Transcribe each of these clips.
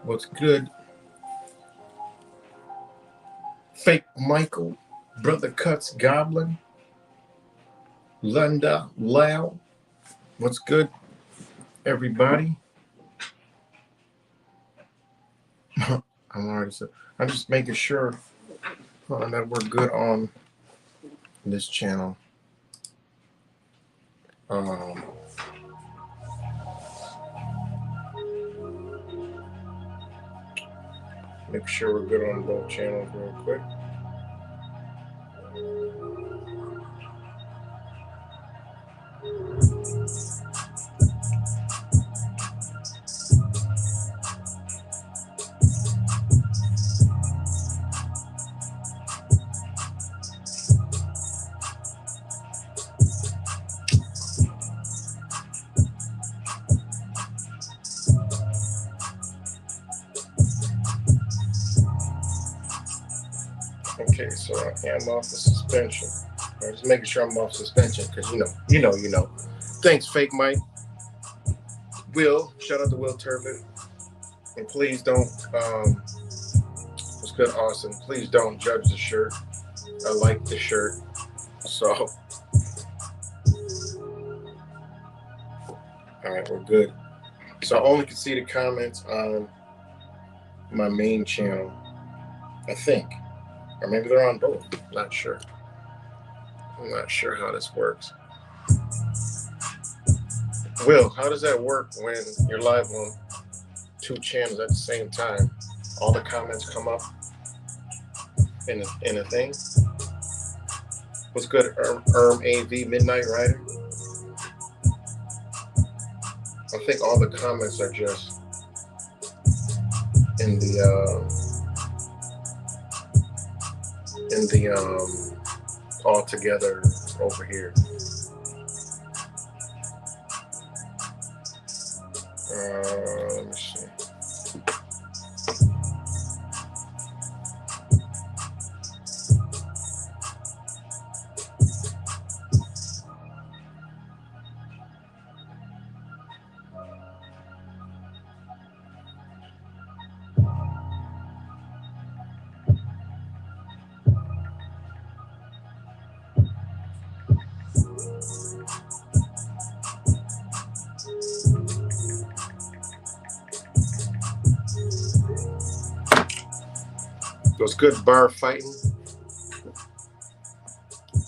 What's good? Fake Michael, Brother Cuts Goblin, Lunda Lau. What's good, everybody? I'm just making sure that we're good on this channel. Make sure we're good on both channels real quick. Okay, so I am off the suspension. I'm just making sure I'm off suspension because you know. Thanks, Fake Mike. Will, shout out to Will Turbin. And please don't, what's good, Austin? Please don't judge the shirt. I like the shirt. So, all right, we're good. So I only can see the comments on my main channel, I think. Or maybe they're on both. Not sure. I'm not sure how this works. Will, how does that work when you're live on two channels at the same time? All the comments come up in a thing? What's good, AV Midnight Rider? I think all the comments are just in the all together over here. Let me see. What's good, bar fighting?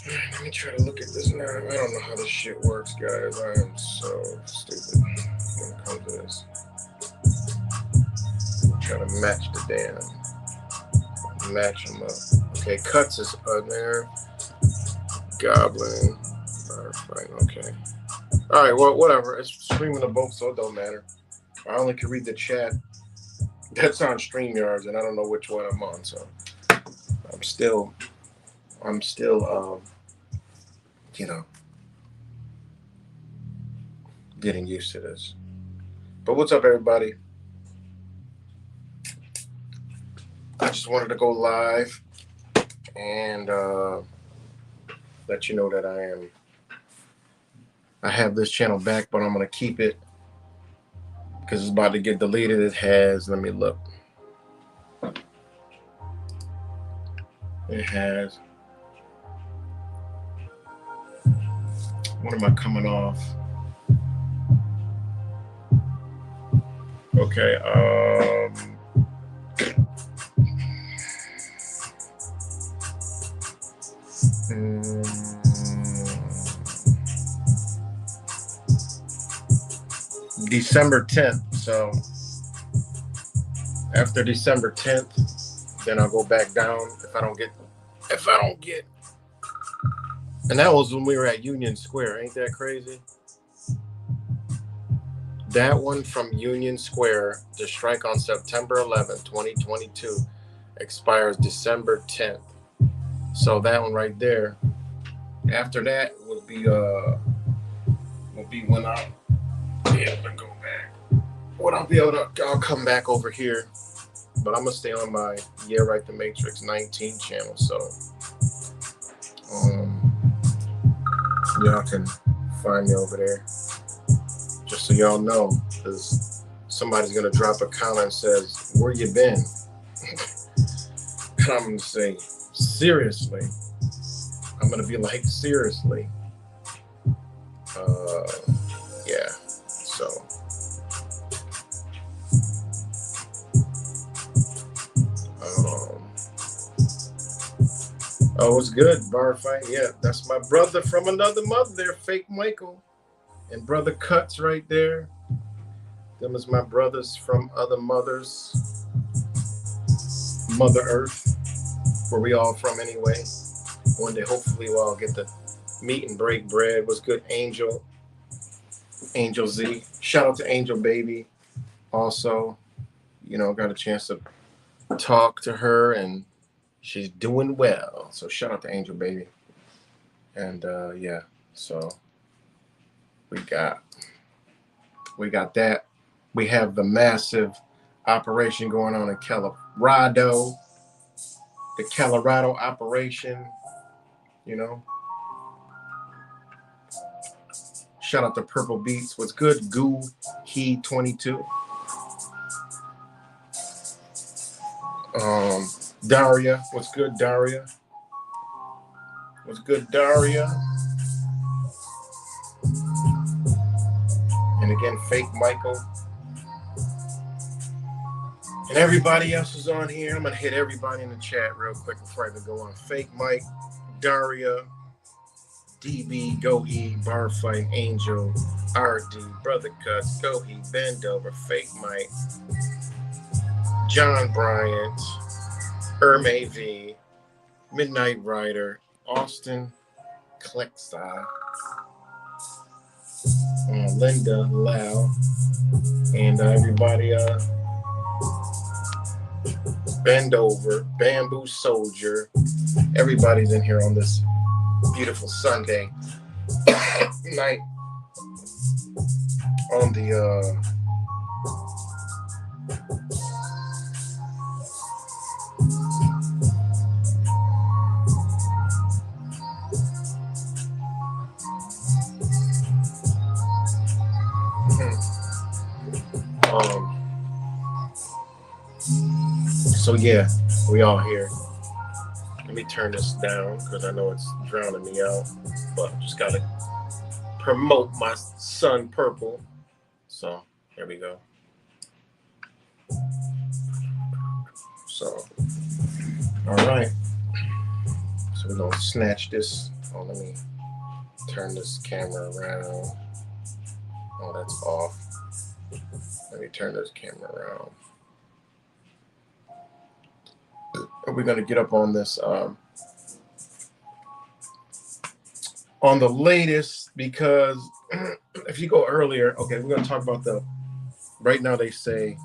Let me try to look at this now. I don't know how this shit works, guys. I am so stupid when it comes to this. Try to match them up. Okay, Cuts is on there. Goblin, bar fighting. Okay. All right. Well, whatever. It's streaming to both, so it don't matter. I only can read the chat. That's on StreamYards, and I don't know which one I'm on, so I'm still, getting used to this. But what's up, everybody? I just wanted to go live and let you know that I have this channel back, but I'm gonna keep it because it's about to get deleted. It has, let me look. It has, what am I coming off? Okay, December 10th. So after December 10th, then I'll go back down if I don't get, and that was when we were at Union Square. Ain't that crazy? That one from Union Square, the strike on September 11th, 2022, expires December 10th. So that one right there. After that would be when I'll be able to go back. I'll come back over here. But I'm gonna stay on my Yea Right The Matrix 19 channel, so y'all can find me over there. Just so y'all know, because somebody's gonna drop a comment and says, "Where you been?" And I'm gonna say, "Seriously." I'm gonna be like, "Seriously." Yeah. So. Oh, it's good. Bar fight. Yeah, that's my brother from another mother there, Fake Michael. And Brother Cuts right there. Them is my brothers from other mothers. Mother Earth, where we all from anyway. One day, hopefully, we'll all get to meet and break bread. What's good, Angel? Angel Z. Shout out to Angel Baby. Also, got a chance to talk to her, and she's doing well. So shout out to Angel Baby. And yeah, so we got that. We have the massive operation going on in Colorado. The Colorado operation, Shout out to Purple Beats. What's good? Goo He 22. Daria. What's good, Daria? What's good, Daria? And again, Fake Michael. And everybody else is on here. I'm going to hit everybody in the chat real quick before I even go on. Fake Mike, Daria, DB, Go He, Bar Fight, Angel, RD, Brother Cuts, Go He, Bend Over, Fake Mike, John Bryant, AV, Midnight Rider, Austin, Klexa, Linda, Lau, and everybody, Bend Over, Bamboo Soldier. Everybody's in here on this beautiful Sunday night on the so yeah, we all here. Let me turn this down because I know it's drowning me out, but just gotta promote my son Purple. So there we go. So all right, so we're gonna snatch this. Oh, let me turn this camera around. Oh, that's off. Let me turn this camera around. We're going to get up on this on the latest, because if you go earlier, okay, we're going to talk about right now they say,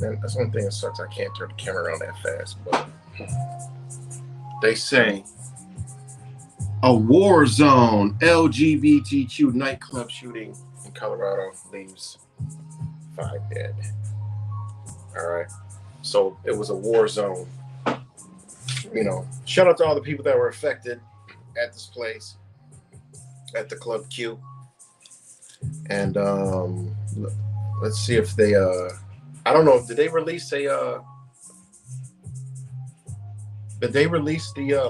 and that's one thing that sucks, I can't turn the camera around that fast, but they say a war zone LGBTQ nightclub shooting in Colorado leaves 5 dead. All right, so it was a war zone. Shout out to all the people that were affected at this place, at the Club Q. And let's see if they I don't know, did they release the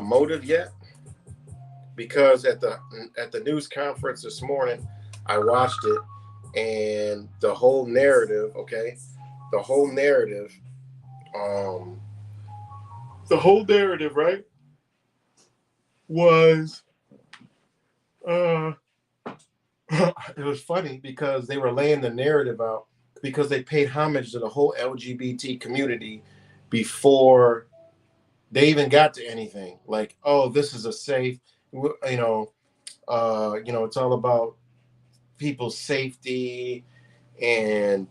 motive yet? Because at the news conference this morning, I watched it, and the whole narrative, right, was it was funny because they were laying the narrative out, because they paid homage to the whole LGBT community before they even got to anything. Like, oh, this is a safe, it's all about people's safety, and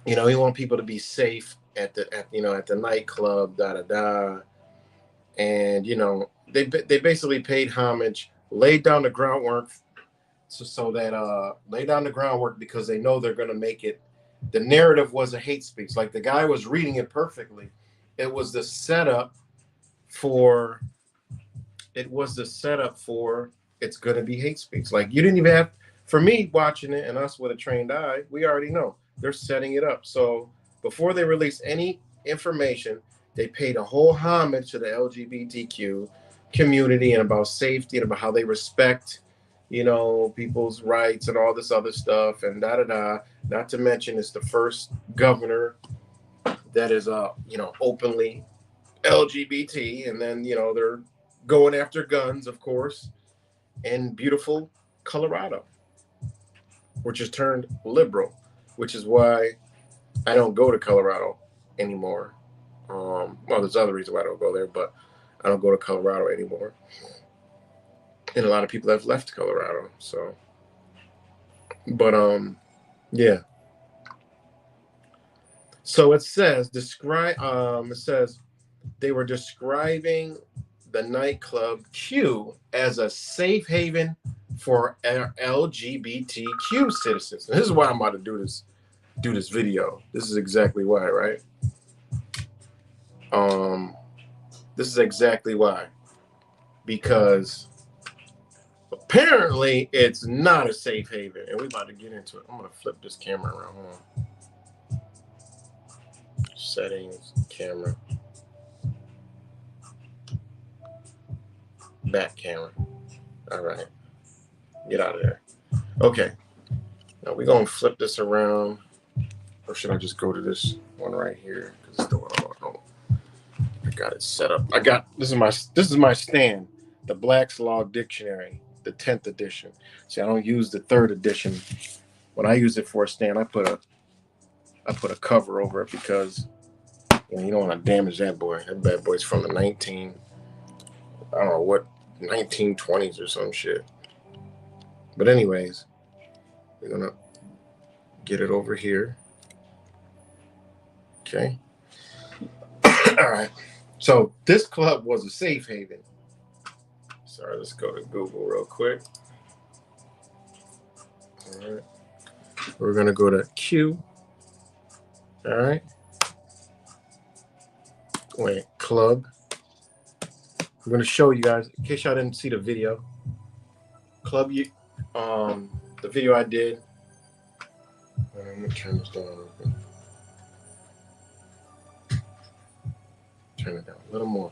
you want people to be safe at the nightclub, and they basically paid homage, laid down the groundwork, because they know they're going to make it. The narrative was a hate speech. Like, the guy was reading it perfectly. It was the setup for it's going to be hate speech. Like, you didn't even have, for me watching it and us with a trained eye, we already know they're setting it up. So before they release any information, they paid a whole homage to the LGBTQ community and about safety and about how they respect, people's rights and all this other stuff and da da da. Not to mention, it's the first governor that is, openly LGBT, and then they're going after guns, of course, in beautiful Colorado, which has turned liberal, which is why I don't go to Colorado anymore. Well, there's other reasons why I don't go there, but I don't go to Colorado anymore. And a lot of people have left Colorado. So, but yeah. So it says It says they were describing the nightclub Q as a safe haven for LGBTQ citizens. And this is why I'm about to do this video. This is exactly why, right? This is exactly why. Because apparently it's not a safe haven. And we're about to get into it. I'm going to flip this camera around. Hold on. Settings, camera. Back camera. All right. Get out of there. Okay. Now we're going to flip this around. Or should I just go to this one right here? Because it's the one I want. I got it set up. This is my stand, the Black's Law Dictionary, the 10th edition. See, I don't use the 3rd edition. When I use it for a stand, I put a cover over it because you don't want to damage that boy. That bad boy's from the 1920s or some shit. But anyways, we're gonna get it over here. Okay. All right. So this club was a safe haven. Sorry, let's go to Google real quick. All right. We're going to go to Q. All right. Wait, club. I'm going to show you guys, in case y'all didn't see the video. Club, the video I did. Let me turn this down a little bit. Turn it down a little more.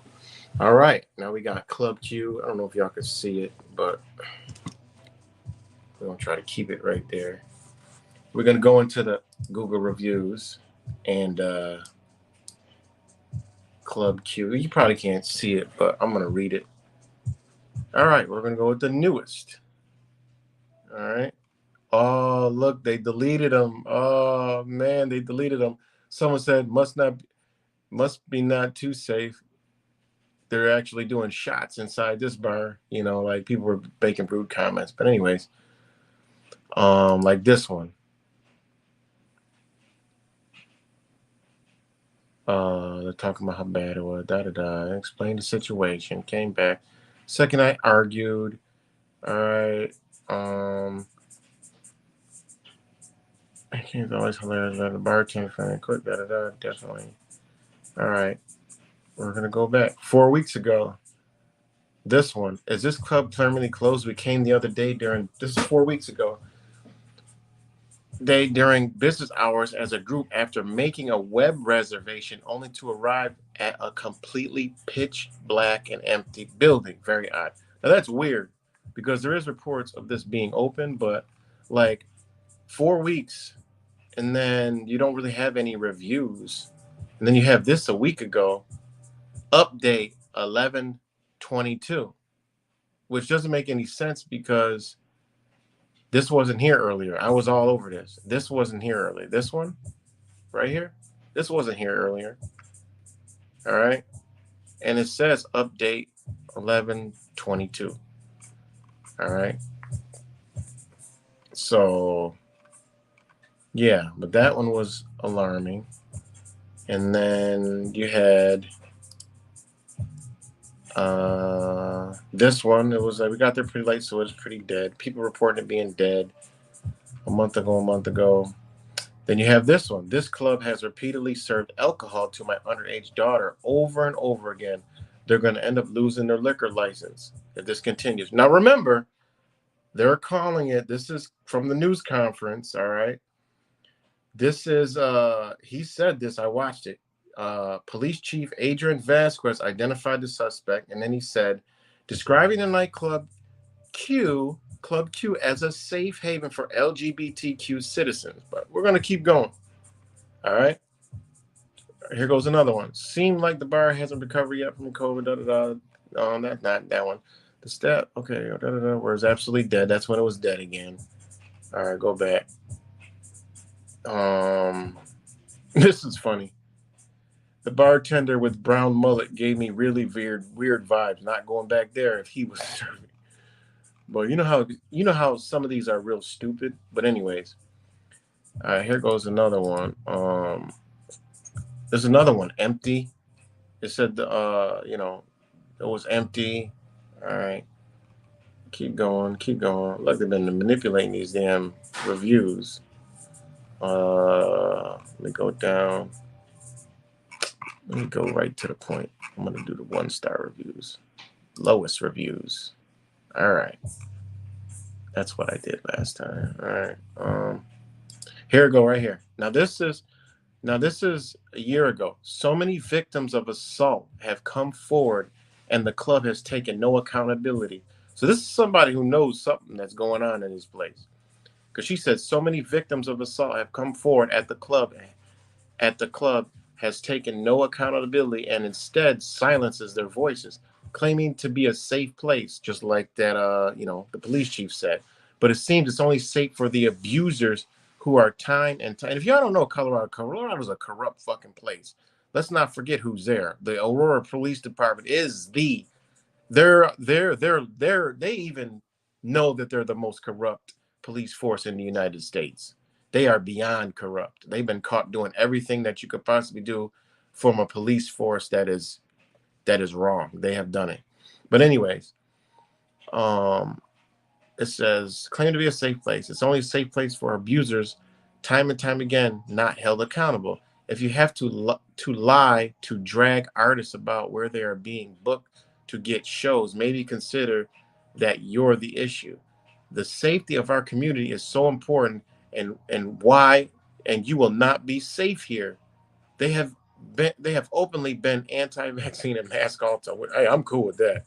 All right, now we got Club Q. I don't know if y'all can see it, but we're gonna try to keep it right there. We're gonna go into the Google reviews and Club Q. You probably can't see it, but I'm gonna read it. All right, we're gonna go with the newest. All right. Oh, look, they deleted them. Oh man, they deleted them. Someone said must be not too safe. They're actually doing shots inside this bar. Like people were making rude comments. But anyways, like this one. They're talking about how bad it was. I explained the situation. Came back. Second night argued. All right. I think it's always hilarious that the bartender finally quit. Definitely. All right. We're gonna go back 4 weeks ago. This one is this club permanently closed. We came the other day this is 4 weeks ago. During business hours as a group after making a web reservation only to arrive at a completely pitch black and empty building. Very odd. Now that's weird because there is reports of this being open, but like 4 weeks and then you don't really have any reviews. And then you have this a week ago. Update 11/22, which doesn't make any sense because this wasn't here earlier. I was all over this. This wasn't here earlier. This one right here, this wasn't here earlier. All right. And it says update 11/22. All right. So, yeah, but that one was alarming. And then you had this one. It was we got there pretty late, so it was pretty dead. People reporting it being dead a month ago. Then you have this one. This club has repeatedly served alcohol to my underage daughter over and over again. They're going to end up losing their liquor license if this continues. Now remember, they're calling it, this is from the news conference, all right? This is he said this, I watched it. Police Chief Adrian Vasquez identified the suspect, and then he said, describing the nightclub Club Q as a safe haven for LGBTQ citizens. But we're gonna keep going. All right. Here goes another one. Seemed like the bar hasn't recovered yet from COVID. Da, da, da. No, that's not that one. The stat, okay, da, da, da, where it's absolutely dead. That's when it was dead again. All right, go back. This is funny. The bartender with brown mullet gave me really weird vibes. Not going back there if he was serving. But you know how some of these are real stupid. But anyways, all right, here goes another one. There's another one. Empty. It said it was empty. All right, keep going, keep going. Like they've been manipulating these damn reviews. Let me go down. Let me go right to the point. I'm gonna do the 1-star reviews, lowest reviews. All right, that's what I did last time. All right, here we go right here. Now this is a year ago. So many victims of assault have come forward, and the club has taken no accountability. So this is somebody who knows something that's going on in this place. Because she said so many victims of assault have come forward at the club has taken no accountability and instead silences their voices, claiming to be a safe place, just like that the police chief said. But it seems it's only safe for the abusers who are time and time. If y'all don't know Colorado is a corrupt fucking place. Let's not forget who's there. The Aurora Police Department is they even know that they're the most corrupt police force in the United States. They are beyond corrupt. They've been caught doing everything that you could possibly do from a police force that is wrong. They have done it. But anyways, um, it says claim to be a safe place. It's only a safe place for abusers, time and time again, not held accountable. If you have to lie to drag artists about where they are being booked to get shows, maybe consider that you're the issue. The safety of our community is so important, and why and you will not be safe here. They have openly been anti-vaccine and mask all the time. Hey, I'm cool with that.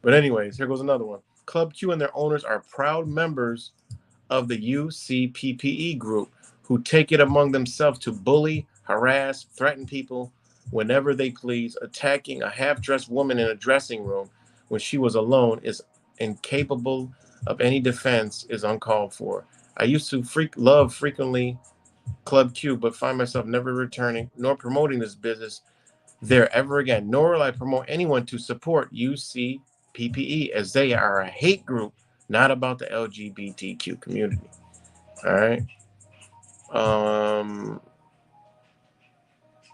But anyways, here goes another one. Club Q and their owners are proud members of the UCPPE group who take it among themselves to bully, harass, threaten people whenever they please. Attacking a half-dressed woman in a dressing room when she was alone is incapable of any defense is uncalled for. I used to love frequently Club Q, but find myself never returning nor promoting this business there ever again, nor will I promote anyone to support UCPPE as they are a hate group, not about the LGBTQ community. All right. Um,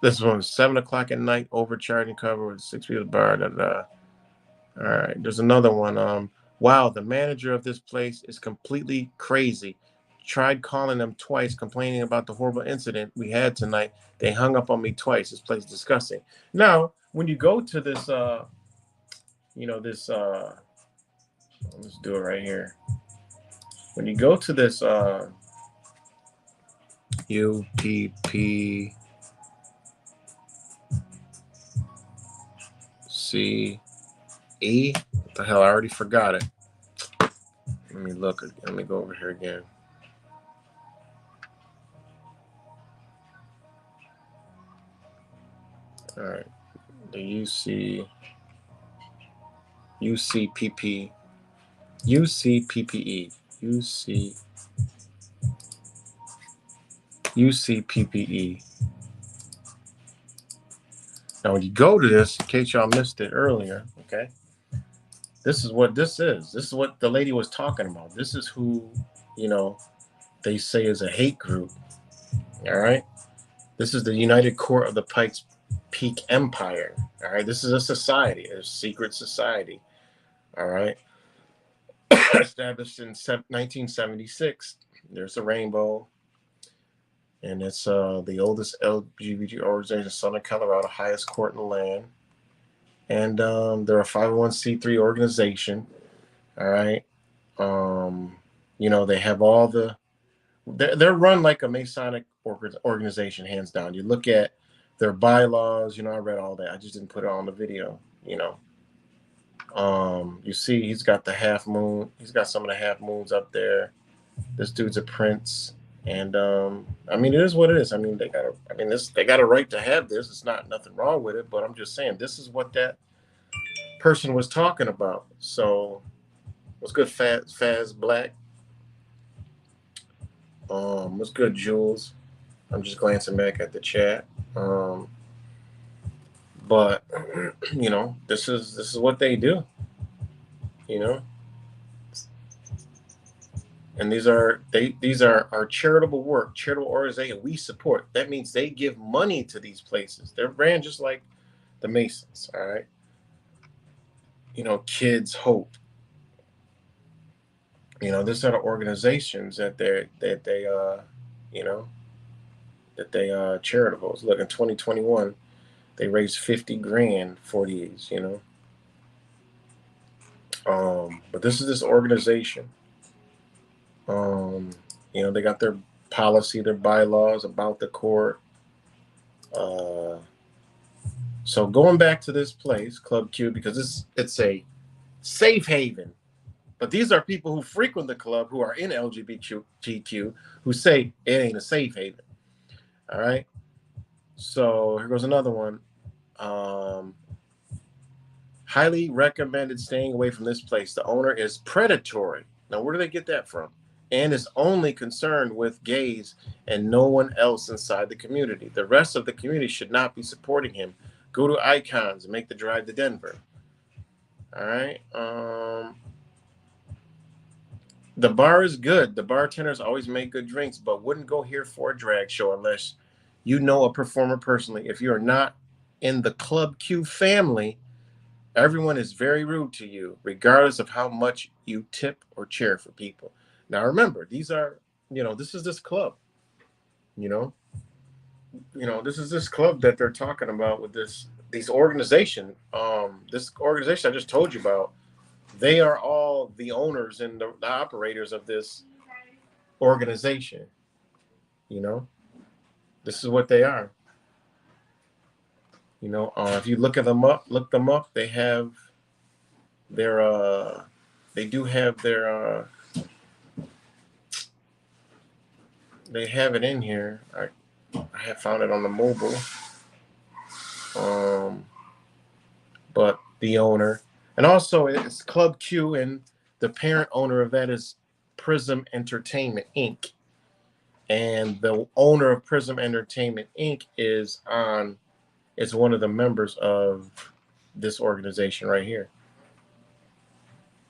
this one was 7 o'clock at night, overcharging cover with 6 feet of bar. Da, da, da. All right. There's another one. Wow, the manager of this place is completely crazy. Tried calling them twice, complaining about the horrible incident we had tonight. They hung up on me twice. This place is disgusting. Now, when you go to this, this, let's do it right here. When you go to this UPPCE, what the hell? I already forgot it. Let me look. Let me go over here again. All right, the UCPPE, UCPPE. Now, when you go to this, in case y'all missed it earlier, okay, this is what this is. This is what the lady was talking about. This is who, they say is a hate group. All right. This is the United Court of the Pikes Peak Empire. All right. This is a society, a secret society. All right. Established in 1976. There's a rainbow. And it's the oldest LGBT organization in Southern Colorado, highest court in the land. And they're a 501c3 organization. All right. They have all the they're run like a Masonic organization, hands down. You look at their bylaws. I read all that. I just didn't put it on the video. You see, he's got the half moon. He's got some of the half moons up there. This dude's a prince, and I mean, it is what it is. I mean, they got a right to have this. It's not nothing wrong with it, but I'm just saying this is what that person was talking about. So, what's good, Faz Black? What's good, Jules? I'm just glancing back at the chat. But this is what they do. And these are our charitable work, charitable organization we support. That means they give money to these places. They're ran just like the Masons, all right? Kids Hope. These are the organizations that they charitable. Look, in 2021, they raised 50 grand for these, But this is this organization. They got their policy, their bylaws about the court. So going back to this place, Club Q, because it's a safe haven. But these are people who frequent the club, who are in LGBTQ, who say it ain't a safe haven. All right. So here goes another one. Highly recommended staying away from this place. The owner is predatory. Now, where do they get that from? And is only concerned with gays and no one else inside the community. The rest of the community should not be supporting him. Go to Icons and make the drive to Denver. All right. The bar is good. The bartenders always make good drinks, but wouldn't go here for a drag show unless you know a performer personally. If you are not in the Club Q family, everyone is very rude to you, regardless of how much you tip or cheer for people. Now, remember, these are, this is this club, this is this club that they're talking about with these organization. This organization I just told you about, they are all the owners and the operators of this organization. This is what they are. If you look them up, they have their, they do have their, they have it in here. I have found it on the mobile. But the owner, and also it's Club Q, and the parent owner of that is Prism Entertainment Inc. And the owner of Prism Entertainment Inc. is one of the members of this organization right here.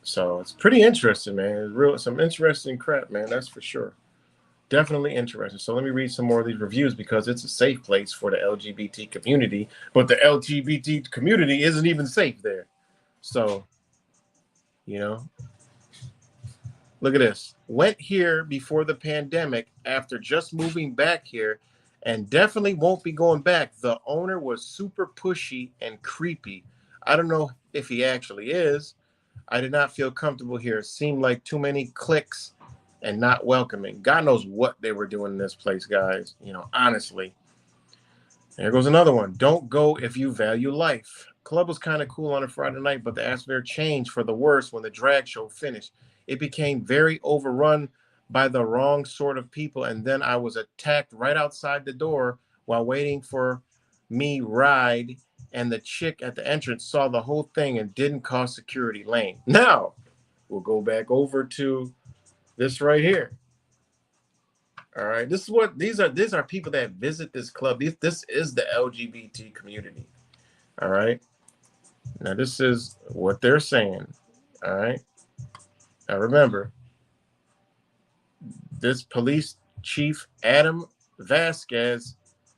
So it's pretty interesting, man. It's some interesting crap, man. That's for sure. Definitely interesting. So let me read some more of these reviews, because it's a safe place for the LGBT community, but the LGBT community isn't even safe there. So, look at this. Went here before the pandemic after just moving back here, and definitely won't be going back. The owner was super pushy and creepy. I don't know if he actually is. I did not feel comfortable here. It seemed like too many clicks and not welcoming. God knows what they were doing in this place, guys. Honestly. There goes another one. Don't go if you value life. Club was kind of cool on a Friday night, but the atmosphere changed for the worse when the drag show finished. It became very overrun by the wrong sort of people, and then I was attacked right outside the door while waiting for me ride, and the chick at the entrance saw the whole thing and didn't call security lane. Now, we'll go back over to this right here. All right, this is what these are people that visit this club. This is the LGBT community. All right, now this is what they're saying. All right, now remember, this police chief Adam Vasquez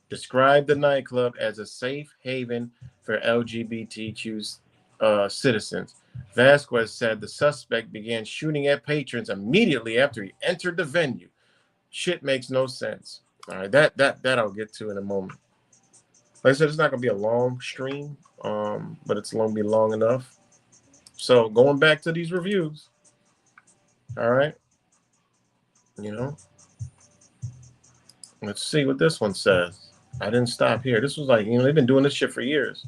described the nightclub as a safe haven for LGBTQ citizens. Vasquez said the suspect began shooting at patrons immediately after he entered the venue. Shit makes no sense. All right, that I'll get to in a moment. Like I said, it's not gonna be a long stream, but it's gonna be long enough. So going back to these reviews, all right, Let's see what this one says. I didn't stop here. This was like, they've been doing this shit for years.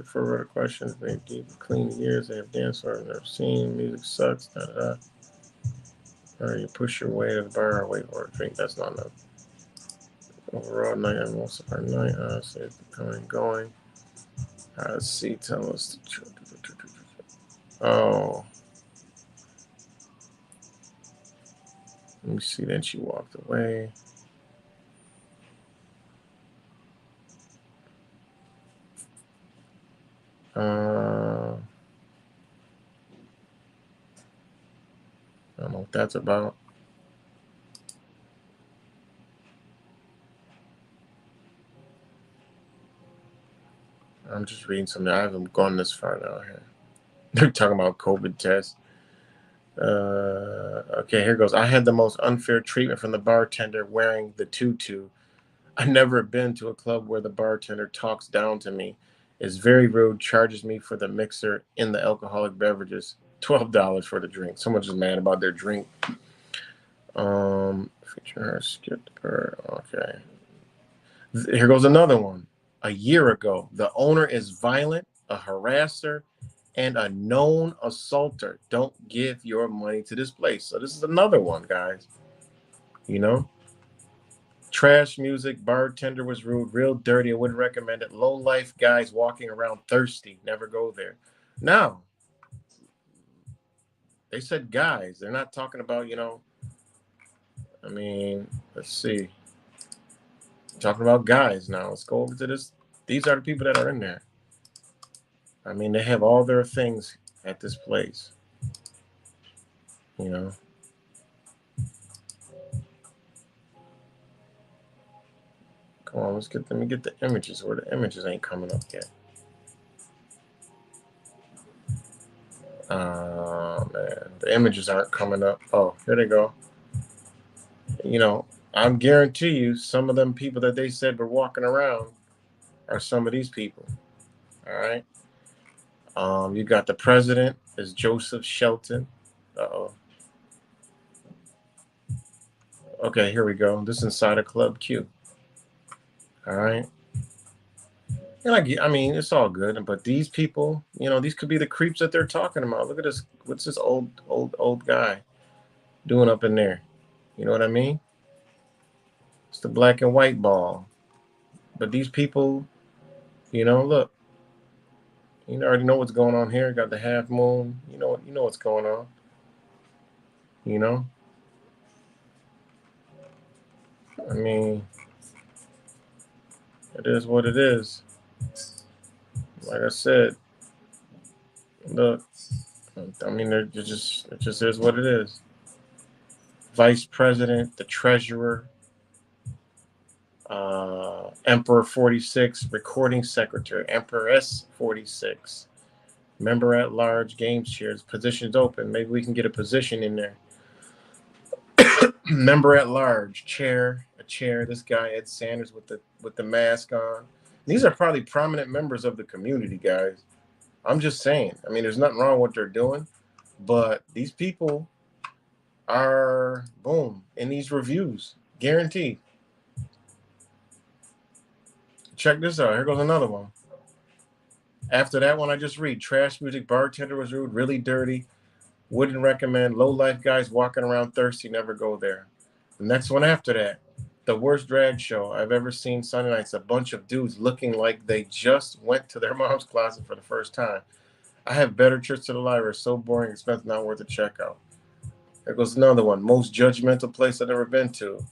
For questions, they deep clean years. They have danced for. I've never seen. Music sucks. Da, da, da. All right, you push your way to the bar or wait for a drink. That's not enough. Overall night and most of our night. So it's coming and going. Let's see. Tell us the truth. Oh. Let me see. Then she walked away. I don't know what that's about. I'm just reading something. I haven't gone this far now here. They're talking about COVID tests. Okay, here goes. I had the most unfair treatment from the bartender wearing the tutu. I've never been to a club where the bartender talks down to me, is very rude, charges me for the mixer in the alcoholic beverages, $12 for the drink. Someone's just mad about their drink. Feature her, skip her. Okay. Here goes another one. A year ago, the owner is violent, a harasser, and a known assaulter. Don't give your money to this place. So this is another one, guys. Trash music, bartender was rude, real dirty. I wouldn't recommend it. Low life guys walking around thirsty. Never go there. Now, they said guys. They're not talking about, let's see. Talking about guys now. Let's go over to this. These are the people that are in there. They have all their things at this place. Come on, let me get the images where the images ain't coming up yet. Oh man, the images aren't coming up. Oh, here they go. I'm guarantee you some of them people that they said were walking around are some of these people. All right. You got the president is Joseph Shelton. Uh-oh. Okay, here we go. This is inside of Club Q. All right. And it's all good, but these people, these could be the creeps that they're talking about. Look at this. What's this old guy doing up in there? You know what I mean? It's the black and white ball. But these people, look, you already know what's going on here. Got the half moon. You know what's going on. It is what it is. Like I said, look, it just is what it is. Vice President, the Treasurer, Emperor 46, Recording Secretary, Empress 46, Member at Large, Game Chairs, positions open. Maybe we can get a position in there. Member at Large, a chair. This guy Ed Sanders with the mask on. These are probably prominent members of the community, guys. I'm just saying. There's nothing wrong with what they're doing, but these people are boom in these reviews, guaranteed. Check this out. Here goes another one. After that one I just read, trash music, bartender was rude, really dirty, wouldn't recommend, low life guys walking around thirsty, never go there. The next one after that, the worst drag show I've ever seen Sunday nights, a bunch of dudes looking like they just went to their mom's closet for the first time. I have better trips to the library, so boring, expensive, not worth a checkout. There goes another one, most judgmental place I've ever been to.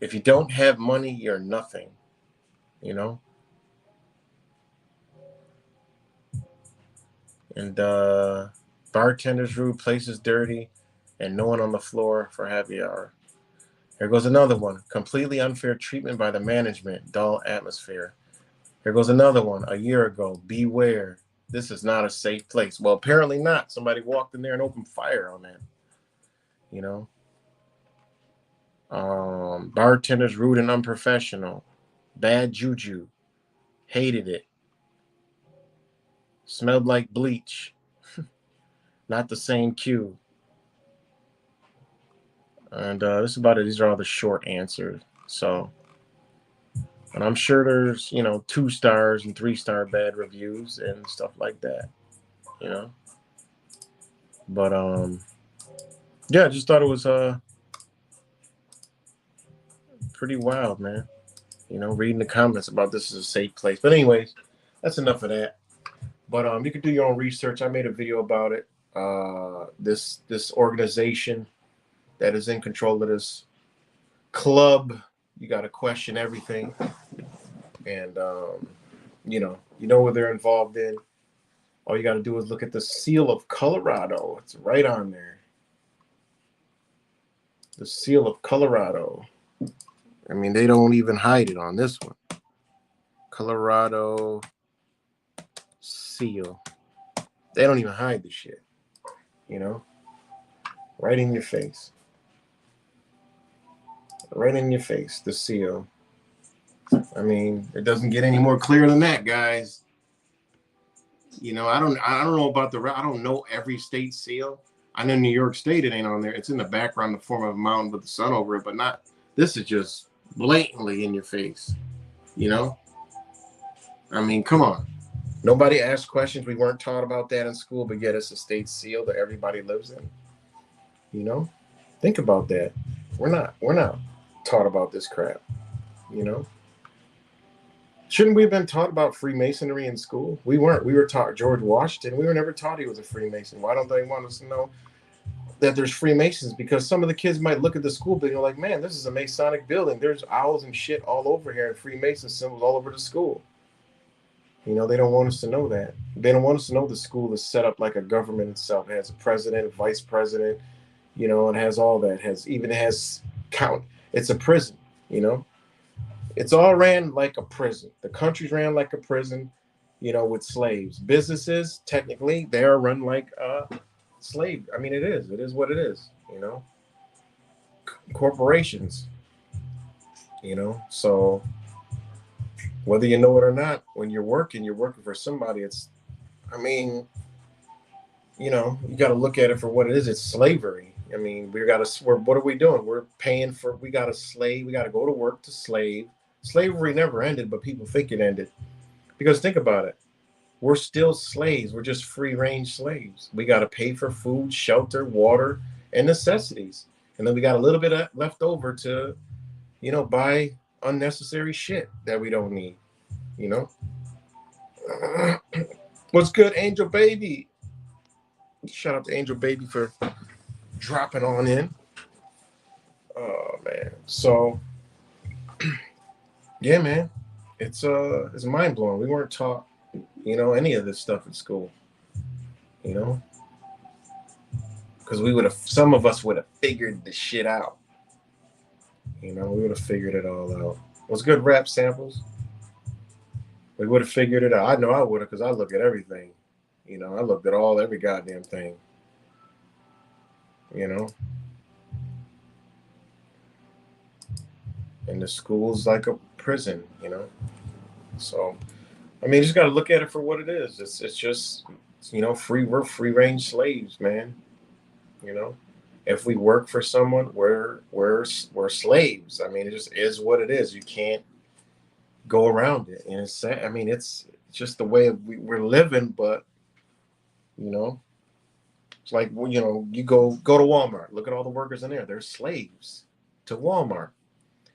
If you don't have money, you're nothing, And bartenders rude, places dirty, and no one on the floor for happy hour. Here goes another one. Completely unfair treatment by the management. Dull atmosphere. Here goes another one. A year ago. Beware. This is not a safe place. Well, apparently not. Somebody walked in there and opened fire on that. Bartenders rude and unprofessional. Bad juju. Hated it. Smelled like bleach. Not the same cue. And this is about it. These are all the short answers. So, and I'm sure there's, 2 stars and 3-star bad reviews and stuff like that, you know. But yeah, I just thought it was pretty wild, man. Reading the comments about this is a safe place. But anyways, that's enough of that. But you can do your own research. I made a video about it. This organization that is in control of this club, you got to question everything, and what they're involved in. All you got to do is look at the seal of Colorado. It's right on there. The seal of Colorado. I mean, they don't even hide it on this one. Colorado seal. They don't even hide the shit. Right in your face. Right in your face, the seal. I mean, it doesn't get any more clear than that, guys. I don't know about I don't know every state seal. I know New York State, it ain't on there. It's in the background in the form of a mountain with the sun over it, but not, this is just blatantly in your face. I mean, come on. Nobody asked questions. We weren't taught about that in school, but yet it's a state seal that everybody lives in. Think about that. We're not taught about this crap. Shouldn't we have been taught about Freemasonry in school? We weren't. We were taught George Washington. We were never taught he was a Freemason. Why don't they want us to know that there's Freemasons? Because some of the kids might look at the school building like, man, this is a Masonic building. There's owls and shit all over here and Freemason symbols all over the school. They don't want us to know that. They don't want us to know the school is set up like a government itself. It has a president, a vice president, it has all that. It has count. It's a prison, It's all ran like a prison. The country's ran like a prison, with slaves. Businesses, technically, they are run like slave. I mean, it is. It is what it is, Corporations, So whether you know it or not, when you're working for somebody. You got to look at it for what it is. It's slavery. I mean, what are we doing? We got to slave. We got to go to work to slave. Slavery never ended, but people think it ended. Because think about it. We're still slaves. We're just free-range slaves. We got to pay for food, shelter, water, and necessities. And then we got a little bit left over to, buy unnecessary shit that we don't need, What's good, Angel Baby? Shout out to Angel Baby for dropping on in. Oh, man. So, yeah, man, it's mind blowing. We weren't taught, any of this stuff at school, because some of us would have figured the shit out. We would have figured it all out. What's good, rap samples? We would have figured it out. I know I would have, because I look at everything. I looked at every goddamn thing. And the school's like a prison, So, I mean, you just got to look at it for what it is. It's just, we're free range slaves, man. If we work for someone, we're slaves. I mean, it just is what it is. You can't go around it. And it's just the way we're living. But it's like, you go to Walmart. Look at all the workers in there. They're slaves to Walmart.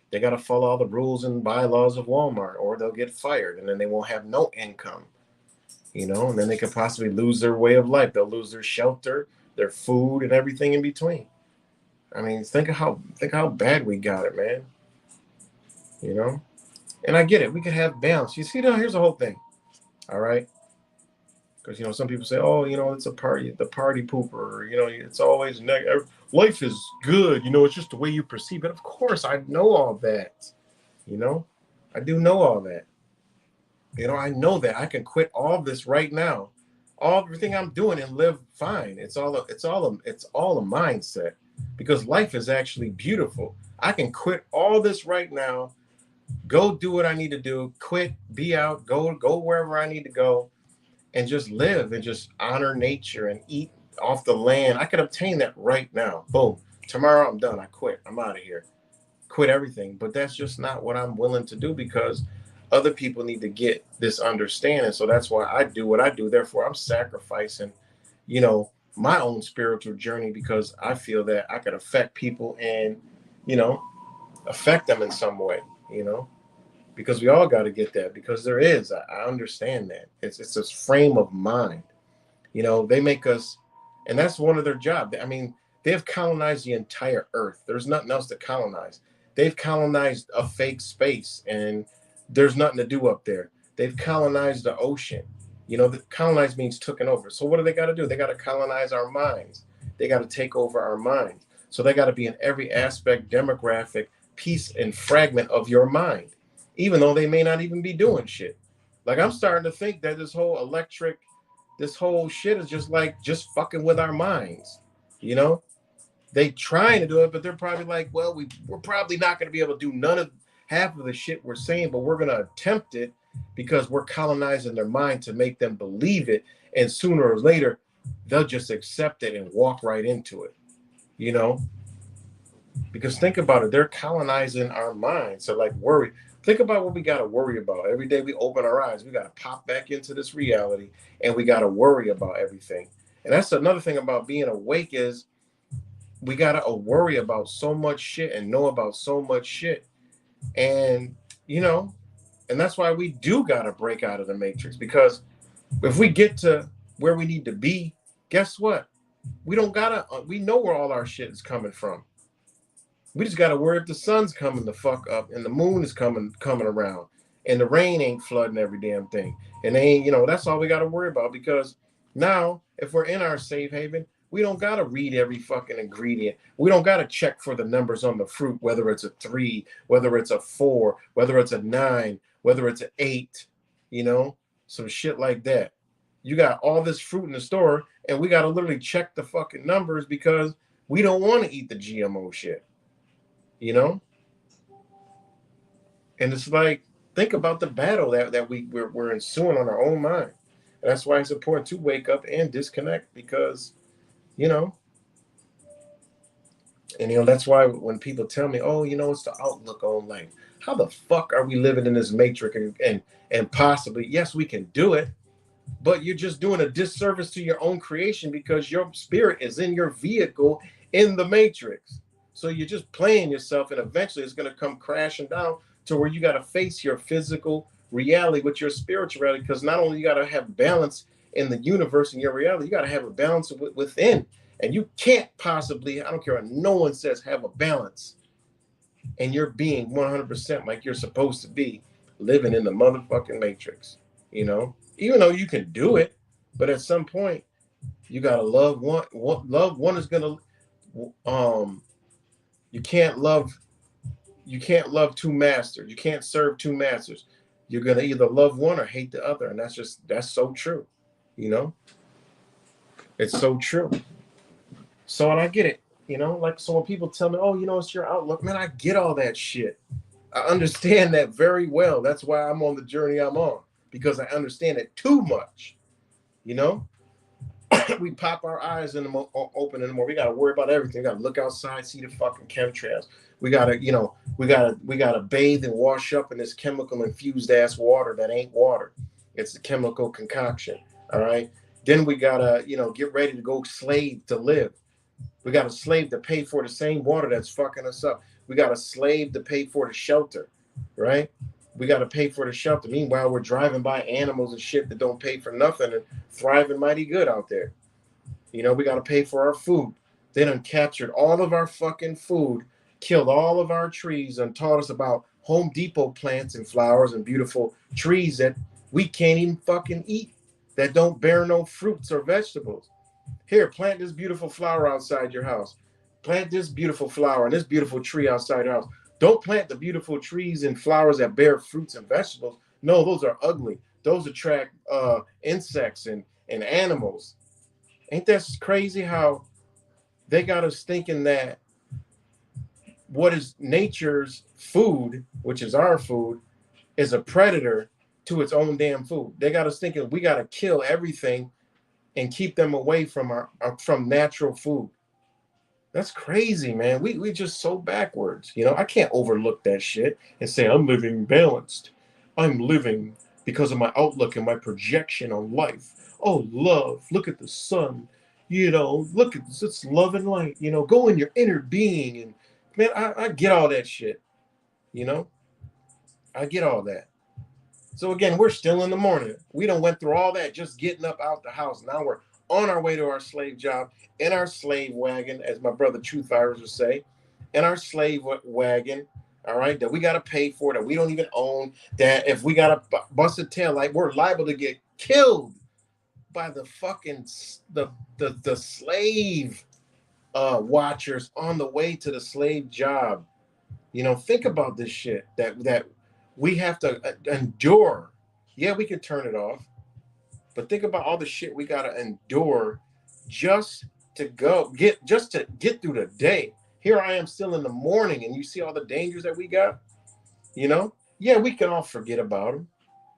They got to follow all the rules and bylaws of Walmart, or they'll get fired, and then they won't have no income, and then they could possibly lose their way of life. They'll lose their shelter, their food, and everything in between. I mean, think of how bad we got it, man. And I get it. We could have balance. You see, here's the whole thing. All right. Because, some people say, oh, it's the party pooper, it's always negative. Life is good, it's just the way you perceive it. Of course, I know all that, I do know all that. I know that I can quit all this right now, everything I'm doing, and live fine. It's all a mindset, because life is actually beautiful. I can quit all this right now, go do what I need to do, quit, be out, go wherever I need to go, and just live and just honor nature and eat off the land. I can obtain that right now. Boom. tomorrow I'm done. I quit. I'm out of here. Quit everything. But that's just not what I'm willing to do, because other people need to get this understanding. So that's why I do what I do. Therefore, I'm sacrificing, my own spiritual journey, because I feel that I could affect people and, you know, affect them in some way, because we all got to get that, because there is, I understand that it's this frame of mind. They make us, and that's one of their job. I mean, they've colonized the entire earth. There's nothing else to colonize. They've colonized a fake space, and there's nothing to do up there. They've colonized the ocean. The colonize means taken over. So what do they got to do? They got to colonize our minds. They got to take over our minds. So they got to be in every aspect, demographic, piece, and fragment of your mind, even though they may not even be doing shit. Like, I'm starting to think that this whole shit is just fucking with our minds. They trying to do it, but they're probably like, well, we're probably not going to be able to do half of the shit we're saying, but we're going to attempt it, because we're colonizing their mind to make them believe it. And sooner or later, they'll just accept it and walk right into it, because think about it. They're colonizing our minds. So, like, worry. Think about what we got to worry about. Every day we open our eyes, we got to pop back into this reality, and we got to worry about everything. And that's another thing about being awake, is we got to worry about so much shit and know about so much shit. And, and that's why we do got to break out of the matrix, because if we get to where we need to be, guess what? We know where all our shit is coming from. We just got to worry if the sun's coming the fuck up, and the moon is coming around, and the rain ain't flooding every damn thing. And they ain't, that's all we got to worry about, because now if we're in our safe haven, we don't got to read every fucking ingredient. We don't got to check for the numbers on the fruit, whether it's a 3, whether it's a 4, whether it's a 9, whether it's an 8, some shit like that. You got all this fruit in the store, and we got to literally check the fucking numbers, because we don't want to eat the GMO shit. And it's like, think about the battle that we're ensuing on our own mind. And that's why it's important to wake up and disconnect, because, and that's why when people tell me, oh, it's the outlook on life. How the fuck are we living in this matrix and possibly, yes, we can do it, but you're just doing a disservice to your own creation, because your spirit is in your vehicle in the matrix. So you're just playing yourself, and eventually it's going to come crashing down to where you got to face your physical reality with your spiritual reality, because not only you got to have balance in the universe and your reality, you got to have a balance within. And you can't possibly, I don't care what no one says, have a balance and you're being 100% like you're supposed to be, living in the motherfucking matrix, even though you can do it, but at some point you got to love one. Love one is going to, you can't love two masters. You can't serve two masters. You're going to either love one or hate the other. And that's so true. It's so true. So, and I get it, so when people tell me, oh, it's your outlook, man, I get all that shit. I understand that very well. That's why I'm on the journey I'm on, because I understand it too much. We pop our eyes in the open in the morning. We got to worry about everything. We got to look outside, see the fucking chemtrails. We got to, we got to bathe and wash up in this chemical infused ass water that ain't water. It's a chemical concoction. All right. Then we got to, get ready to go slave to live. We got a slave to pay for the same water that's fucking us up. We got a slave to pay for the shelter, right? We got to pay for the shelter. Meanwhile, we're driving by animals and shit that don't pay for nothing and thriving mighty good out there. We got to pay for our food. They done captured all of our fucking food, killed all of our trees, and taught us about Home Depot plants and flowers and beautiful trees that we can't even fucking eat, that don't bear no fruits or vegetables. Here, plant this beautiful flower outside your house. Plant this beautiful flower and this beautiful tree outside your house. Don't plant the beautiful trees and flowers that bear fruits and vegetables. No, those are ugly. Those attract insects and animals. Ain't that crazy how they got us thinking that what is nature's food, which is our food, is a predator to its own damn food. They got us thinking we got to kill everything and keep them away from from natural food. That's crazy, man. We just so backwards. You know, I can't overlook that shit and say I'm living balanced. I'm living because of my outlook and my projection on life. Oh, love. Look at the sun. You know, look at this. It's love and light. You know, go in your inner being. And man, I get all that shit. You know, I get all that. So again, we're still in the morning. We done went through all that just getting up out the house. Now we're on our way to our slave job in our slave wagon, as my brother Truth Virus would say, in our slave wagon. All right, that we got to pay for, that we don't even own. That if we got to bust a tail, like we're liable to get killed by the fucking the slave watchers on the way to the slave job. You know, think about this shit that we have to endure. Yeah, we can turn it off, but think about all the shit we gotta endure just to get through the day. Here I am still in the morning, and you see all the dangers that we got. You know, yeah, we can all forget about them.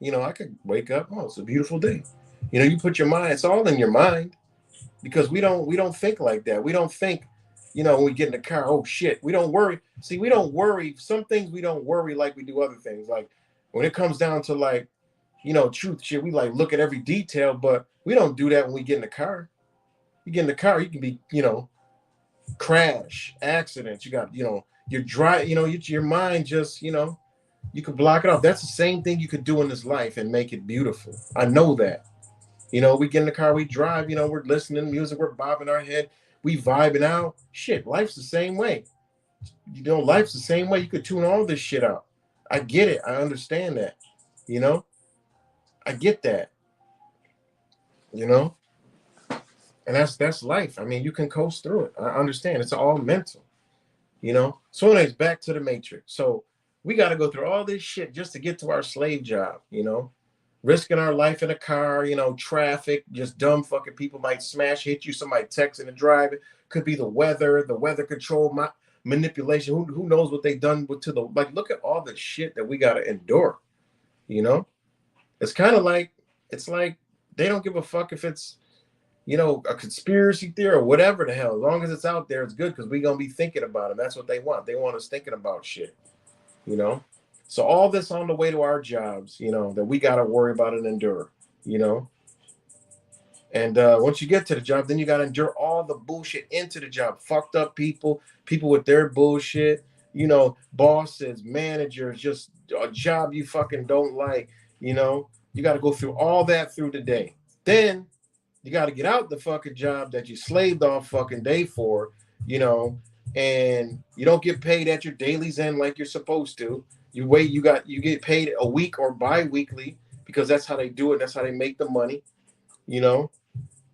You know, I could wake up. Oh, it's a beautiful day. You know, you put your mind. It's all in your mind because we don't think like that. We don't think, you know, when we get in the car, oh shit, we don't worry. See, we don't worry. Some things we don't worry like we do other things. Like when it comes down to like, you know, truth shit, we like look at every detail, but we don't do that when we get in the car. You get in the car, you can be, you know, crash, accidents. You got, you know, you're dry, you know, your mind just, you know, you could block it off. That's the same thing you could do in this life and make it beautiful. I know that. You know, we get in the car, we drive, you know, we're listening to music, we're bobbing our head, we vibing out. Shit, life's the same way. You know, life's the same way. You could tune all this shit out. I get it. I understand that. You know, I get that. You know, and that's life. I mean, you can coast through it. I understand. It's all mental. You know. So, anyways, back to the Matrix. So we got to go through all this shit just to get to our slave job. You know, risking our life in a car, you know, traffic, just dumb fucking people might smash, hit you, somebody texting and driving. Could be the weather control, manipulation. Who knows what they done with to the like? Look at all the shit that we gotta endure. You know, it's kind of like it's like they don't give a fuck if it's, you know, a conspiracy theory or whatever the hell. As long as it's out there, it's good because we gonna be thinking about it. That's what they want. They want us thinking about shit. You know. So all this on the way to our jobs, you know, that we got to worry about and endure, you know. And once you get to the job, then you got to endure all the bullshit into the job. Fucked up people with their bullshit, you know, bosses, managers, just a job you fucking don't like, you know. You got to go through all that through the day. Then you got to get out the fucking job that you slaved off fucking day for, you know, and you don't get paid at your daily's end like you're supposed to. You wait, you get paid a week or bi-weekly because that's how they do it. That's how they make the money, you know.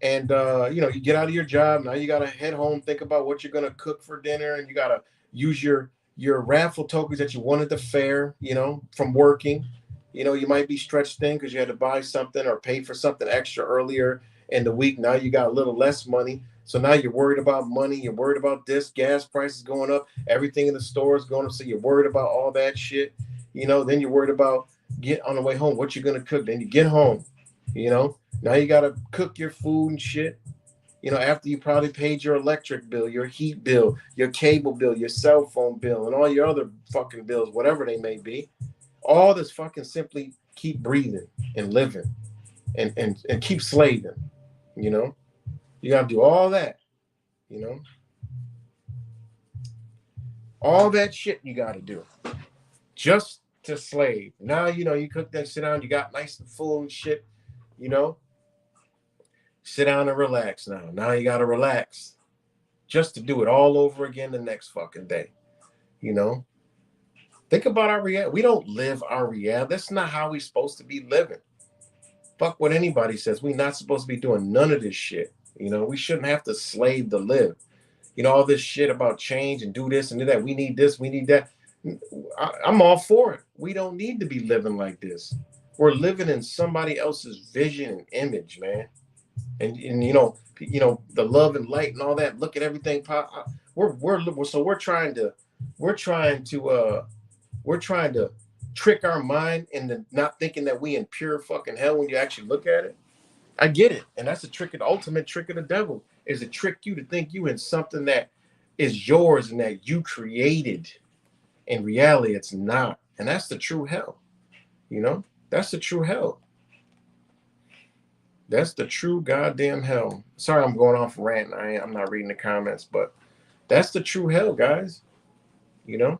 And you know, you get out of your job, now you gotta head home, think about what you're gonna cook for dinner, and you gotta use your raffle tokens that you won at the fair, you know, from working. You know, you might be stretched thin because you had to buy something or pay for something extra earlier in the week. Now you got a little less money. So now you're worried about money, you're worried about this, gas prices going up, everything in the store is going up. So you're worried about all that shit. You know, then you're worried about get on the way home, what you're gonna cook. Then you get home, you know. Now you gotta cook your food and shit. You know, after you probably paid your electric bill, your heat bill, your cable bill, your cell phone bill, and all your other fucking bills, whatever they may be. All this fucking simply keep breathing and living and keep slaving. You know, you gotta do all that. You know, all that shit you gotta do just to slave. Now you know you cook that, sit down, you got nice and full and shit. You know, sit down and relax now. Now you gotta relax just to do it all over again the next fucking day. You know, think about our reality. We don't live our reality. That's not how we're supposed to be living. Fuck what anybody says. We're not supposed to be doing none of this shit. You know, we shouldn't have to slave to live. You know, all this shit about change and do this and do that. We need this, we need that. I'm all for it. We don't need to be living like this. We're living in somebody else's vision and image, man. And you know the love and light and all that. Look at everything. We're trying to we're trying to we're trying to trick our mind into not thinking that we in pure fucking hell when you actually look at it. I get it, and that's the trick. The ultimate trick of the devil is to trick you to think you in something that is yours and that you created. In reality, it's not. And that's the true hell. You know, that's the true hell. That's the true goddamn hell. Sorry, I'm going off ranting. I'm not reading the comments, but that's the true hell, guys. You know,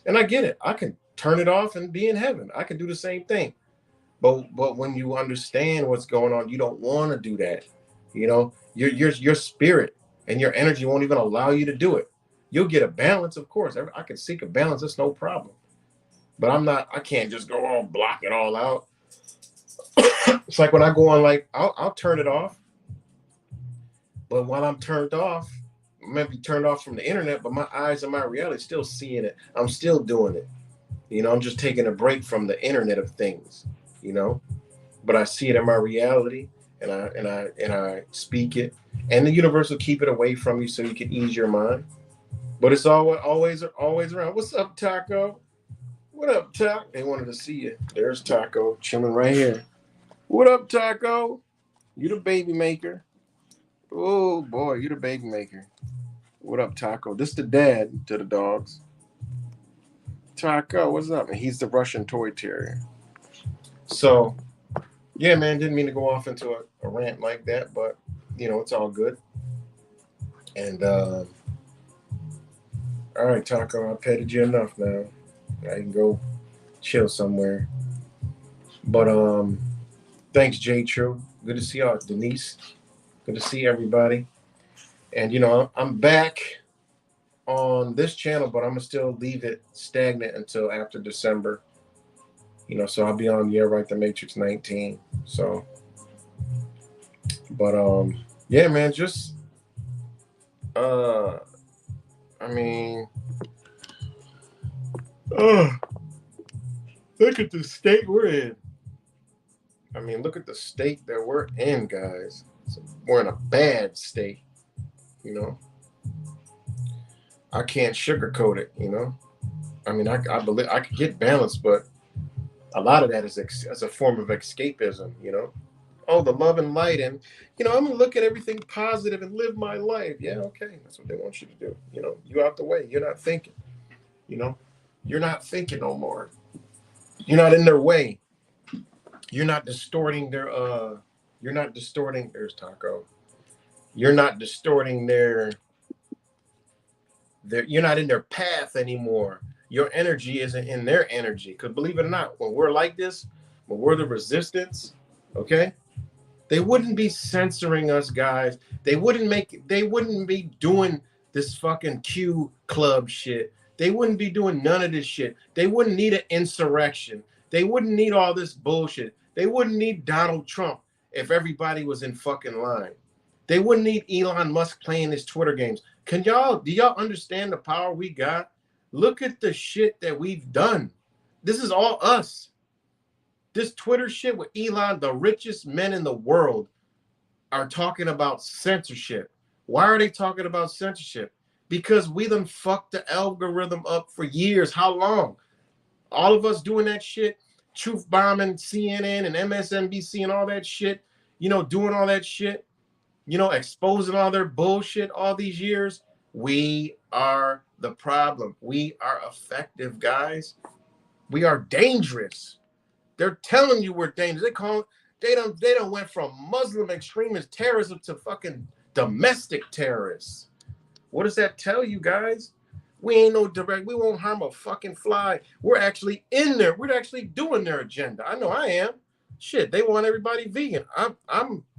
and I get it. I can turn it off and be in heaven. I can do the same thing. But when you understand what's going on, you don't want to do that. You know, your spirit and your energy won't even allow you to do it. You'll get a balance, of course. I can seek a balance. That's no problem. But I'm not. I can't just go all block it all out. It's like when I go on, like I'll turn it off. But while I'm turned off, I might be turned off from the internet, but my eyes and my reality still seeing it. I'm still doing it. You know, I'm just taking a break from the internet of things. You know, but I see it in my reality, and I speak it, and the universe will keep it away from you so you can ease your mind. But it's always around. What's up, Taco? What up, Taco? They wanted to see you. There's Taco chilling right here. What up, Taco? You the baby maker. Oh boy, you the baby maker. What up, Taco? This the dad to the dogs. Taco, what's up? And he's the Russian toy terrier. So, yeah, man, didn't mean to go off into a rant like that, but you know, it's all good. And all right, Taco, I petted you enough now. I can go chill somewhere. But thanks, J True. Good to see y'all, Denise. Good to see everybody. And you know, I'm back on this channel, but I'm gonna still leave it stagnant until after December. You know, so I'll be on Yea Right The Matrix 19. So, but yeah, man, just I mean, look at the state we're in. I mean, look at the state that we're in, guys. So we're in a bad state, you know. I can't sugarcoat it, you know. I mean, I believe I could get balance, but a lot of that is as a form of escapism, you know. Oh, the love and light, and you know, I'm gonna look at everything positive and live my life. Yeah, okay, that's what they want you to do. You know, you out the way. You're not thinking. You know, you're not thinking no more. You're not in their way. You're not distorting their. You're not distorting. There's Taco. You're not distorting their. You're not in their path anymore. Your energy isn't in their energy. Because believe it or not, when we're like this, when we're the resistance, okay, they wouldn't be censoring us, guys. They wouldn't be doing this fucking Q club shit. They wouldn't be doing none of this shit. They wouldn't need an insurrection. They wouldn't need all this bullshit. They wouldn't need Donald Trump if everybody was in fucking line. They wouldn't need Elon Musk playing his Twitter games. Do y'all understand the power we got? Look at the shit that we've done. This is all us. This Twitter shit with Elon, the richest men in the world, are talking about censorship. Why are they talking about censorship? Because we done fucked the algorithm up for years. How long? All of us doing that shit, truth bombing CNN and MSNBC and all that shit, you know, doing all that shit, you know, exposing all their bullshit all these years. We are the problem. We are effective, guys. We are dangerous. They're telling you we're dangerous. They don't went from Muslim extremist terrorism to fucking domestic terrorists. What does that tell you, guys? We ain't no direct. We won't harm a fucking fly. We're actually in there. We're actually doing their agenda. I know I am. Shit, they want everybody vegan. I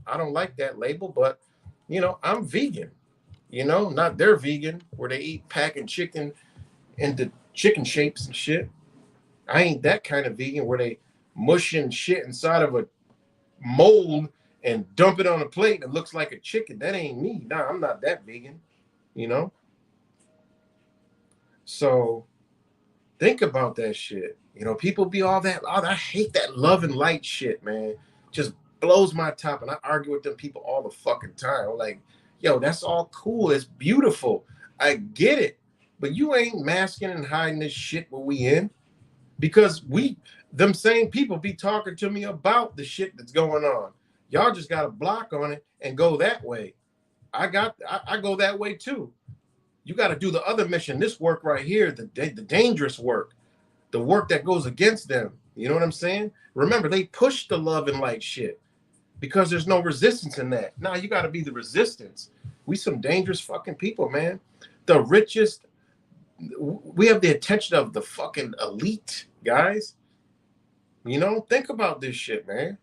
don't like that label, but you know, I'm vegan. You know, not they're vegan where they eat packing chicken into chicken shapes and shit. I ain't that kind of vegan where they mushing shit inside of a mold and dump it on a plate and it looks like a chicken. That ain't me. Nah, I'm not that vegan, you know? So think about that shit. You know, people be all that. Oh, I hate that love and light shit, man. Just blows my top. And I argue with them people all the fucking time. I'm like, yo, that's all cool. It's beautiful. I get it. But you ain't masking and hiding this shit where we in. Because them same people be talking to me about the shit that's going on. Y'all just got a block on it and go that way. I go that way too. You got to do the other mission. This work right here, the dangerous work, the work that goes against them. You know what I'm saying? Remember, they push the love and light shit because there's no resistance in that. Now you got to be the resistance. We some dangerous fucking people, man. The richest, we have the attention of the fucking elite, guys. You know, think about this shit, man.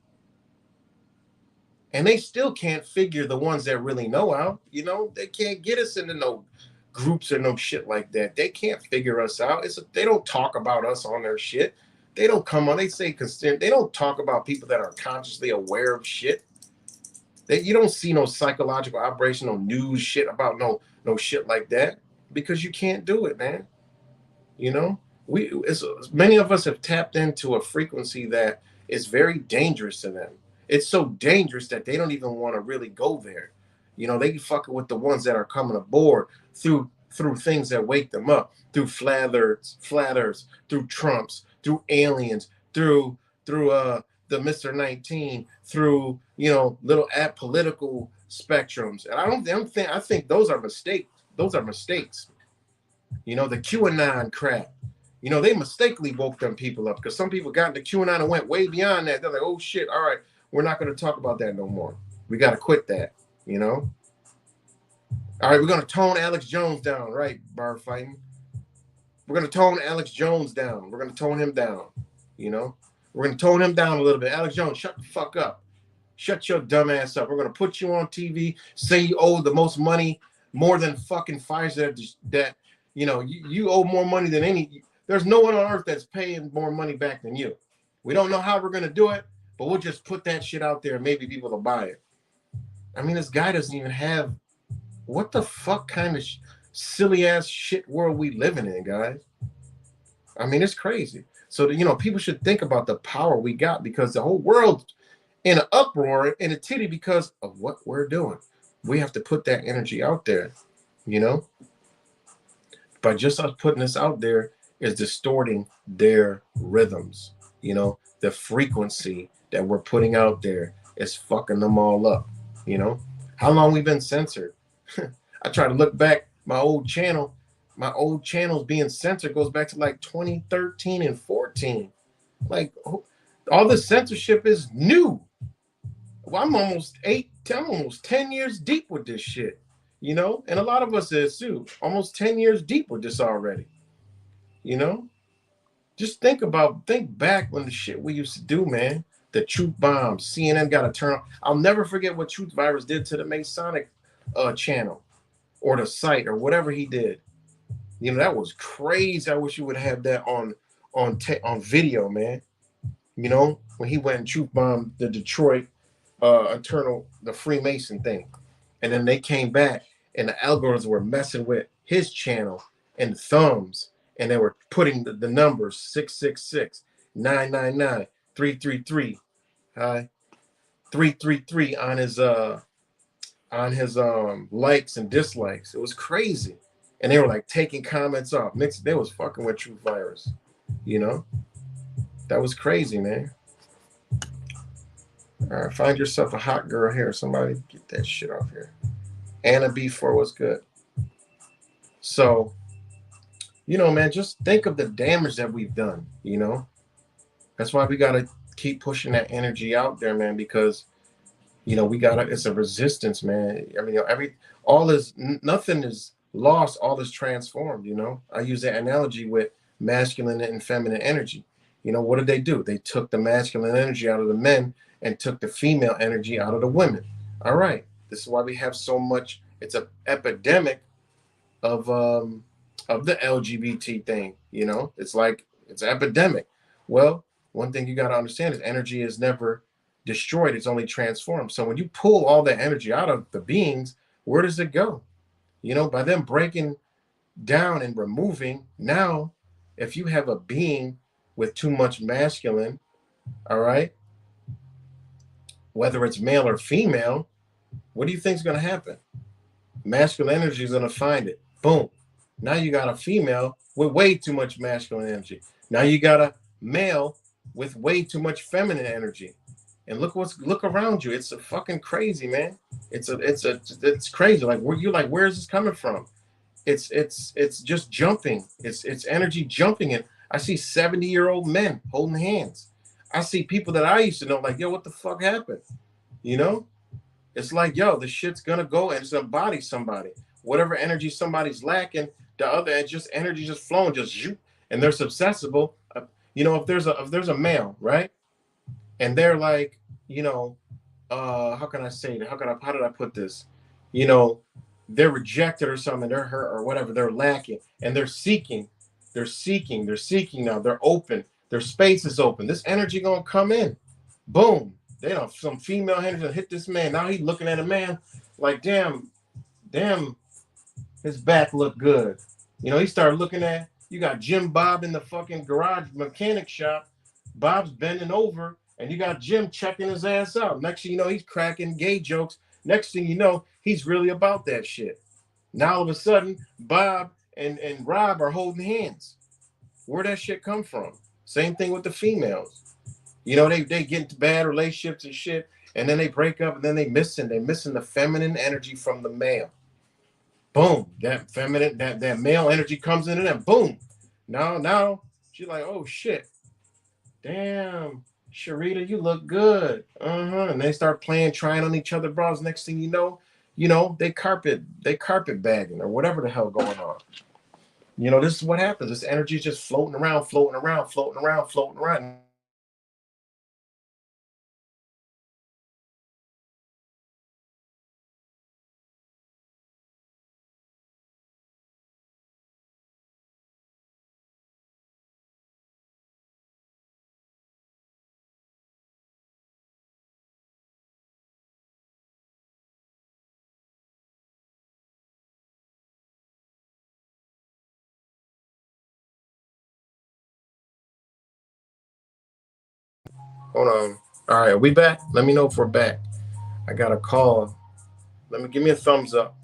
And they still can't figure the ones that really know out. You know, they can't get us into no groups or no shit like that. They can't figure us out. They don't talk about us on their shit. They don't come on. They say consent. They don't talk about people that are consciously aware of shit. You don't see no psychological operation, no news shit about no shit like that because you can't do it, man. You know, many of us have tapped into a frequency that is very dangerous to them. It's so dangerous that they don't even want to really go there. You know, they fucking with the ones that are coming aboard through things that wake them up, through flatters, through Trumps, through aliens, through the Mr. 19, through, you know, little political spectrums. And I think those are mistakes. Those are mistakes. You know, the QAnon crap. You know, they mistakenly woke them people up because some people got into QAnon and went way beyond that. They're like, oh shit, all right, we're not going to talk about that no more. We got to quit that, you know? All right, we're going to tone Alex Jones down, right, bar fighting? We're going to tone Alex Jones down. We're going to tone him down, you know? We're going to tone him down a little bit. Alex Jones, shut the fuck up. Shut your dumb ass up. We're going to put you on TV, say you owe the most money, more than fucking Pfizer, that you know, you owe more money than there's no one on earth that's paying more money back than you. We don't know how we're going to do it, but we'll just put that shit out there and maybe people will buy it. I mean, this guy doesn't even have, what the fuck kind of silly ass shit world we living in, guys? I mean, it's crazy. So, you know, people should think about the power we got because the whole world in an uproar, in a titty because of what we're doing. We have to put that energy out there, you know? By just us putting this out there is distorting their rhythms. You know, the frequency that we're putting out there is fucking them all up. You know, how long we've been censored. I try to look back my old channels being censored goes back to like 2013 and 14. Like all the censorship is new. Well, I'm almost 10 years deep with this shit. You know, and a lot of us is too, almost 10 years deep with this already. You know, just think back when the shit we used to do, man. The truth bombs, CNN got to turn on. I'll never forget what Truth Virus did to the Masonic channel or the site or whatever he did. You know, that was crazy. I wish you would have that on video, man. You know, when he went and truth bombed the Detroit the Freemason thing. And then they came back and the algorithms were messing with his channel and the thumbs, and they were putting the numbers 666, 999, 333, 333 on his likes and dislikes. It was crazy. And they were like taking comments off. They was fucking with Truth Virus. You know? That was crazy, man. All right, find yourself a hot girl here. Somebody get that shit off here. Anna B4 was good. So, you know, man, just think of the damage that we've done, you know? That's why we got to keep pushing that energy out there, man, because, you know, it's a resistance, man. I mean, nothing is lost, all is transformed, you know? I use that analogy with masculine and feminine energy. You know, what did they do? They took the masculine energy out of the men and took the female energy out of the women. All right. This is why we have so much. It's an epidemic of the LGBT thing. You know, it's like it's an epidemic. Well, one thing you got to understand is energy is never destroyed. It's only transformed. So when you pull all that energy out of the beings, where does it go? You know, by them breaking down and removing. Now, if you have a being with too much masculine, all right, whether it's male or female, what do you think is going to happen? Masculine energy is going to find it. Boom. Now you got a female with way too much masculine energy. Now you got a male with way too much feminine energy. And look around you. It's a fucking crazy, man. It's crazy. Like where is this coming from? it's just jumping. It's energy jumping, and I see 70-year-old men holding hands. I see people that I used to know, like, yo, what the fuck happened? You know, it's like, yo, the shit's gonna go and it's embody somebody. Whatever energy somebody's lacking, the other, it's just energy just flowing, just shoot, and they're susceptible. You know, if there's a male, right, and they're like, you know, how can I say that? How did I put this? You know, they're rejected or something, they're hurt or whatever, they're lacking, and they're seeking now, they're open, their space is open. This energy gonna come in. Boom. They don't some female energy hit this man. Now he's looking at a man like, damn, his back looked good. You know, he started looking at, you got Jim Bob in the fucking garage mechanic shop. Bob's bending over, and you got Jim checking his ass out. Next thing you know, he's cracking gay jokes. Next thing you know, he's really about that shit. Now all of a sudden, Bob and Rob are holding hands. Where'd that shit come from? Same thing with the females. You know, they get into bad relationships and shit, and then they break up, and then they're missing the feminine energy from the male. Boom, that feminine, that male energy comes in, and then boom. Now she's like, oh shit, damn, Sharita, you look good. And they start playing, trying on each other bras. Next thing you know, they carpet bagging or whatever the hell going on. You know, this is what happens. This energy is just floating around, floating around, floating around, floating around. Hold on. All right, are we back? Let me know if we're back. I got a call. Give me a thumbs up.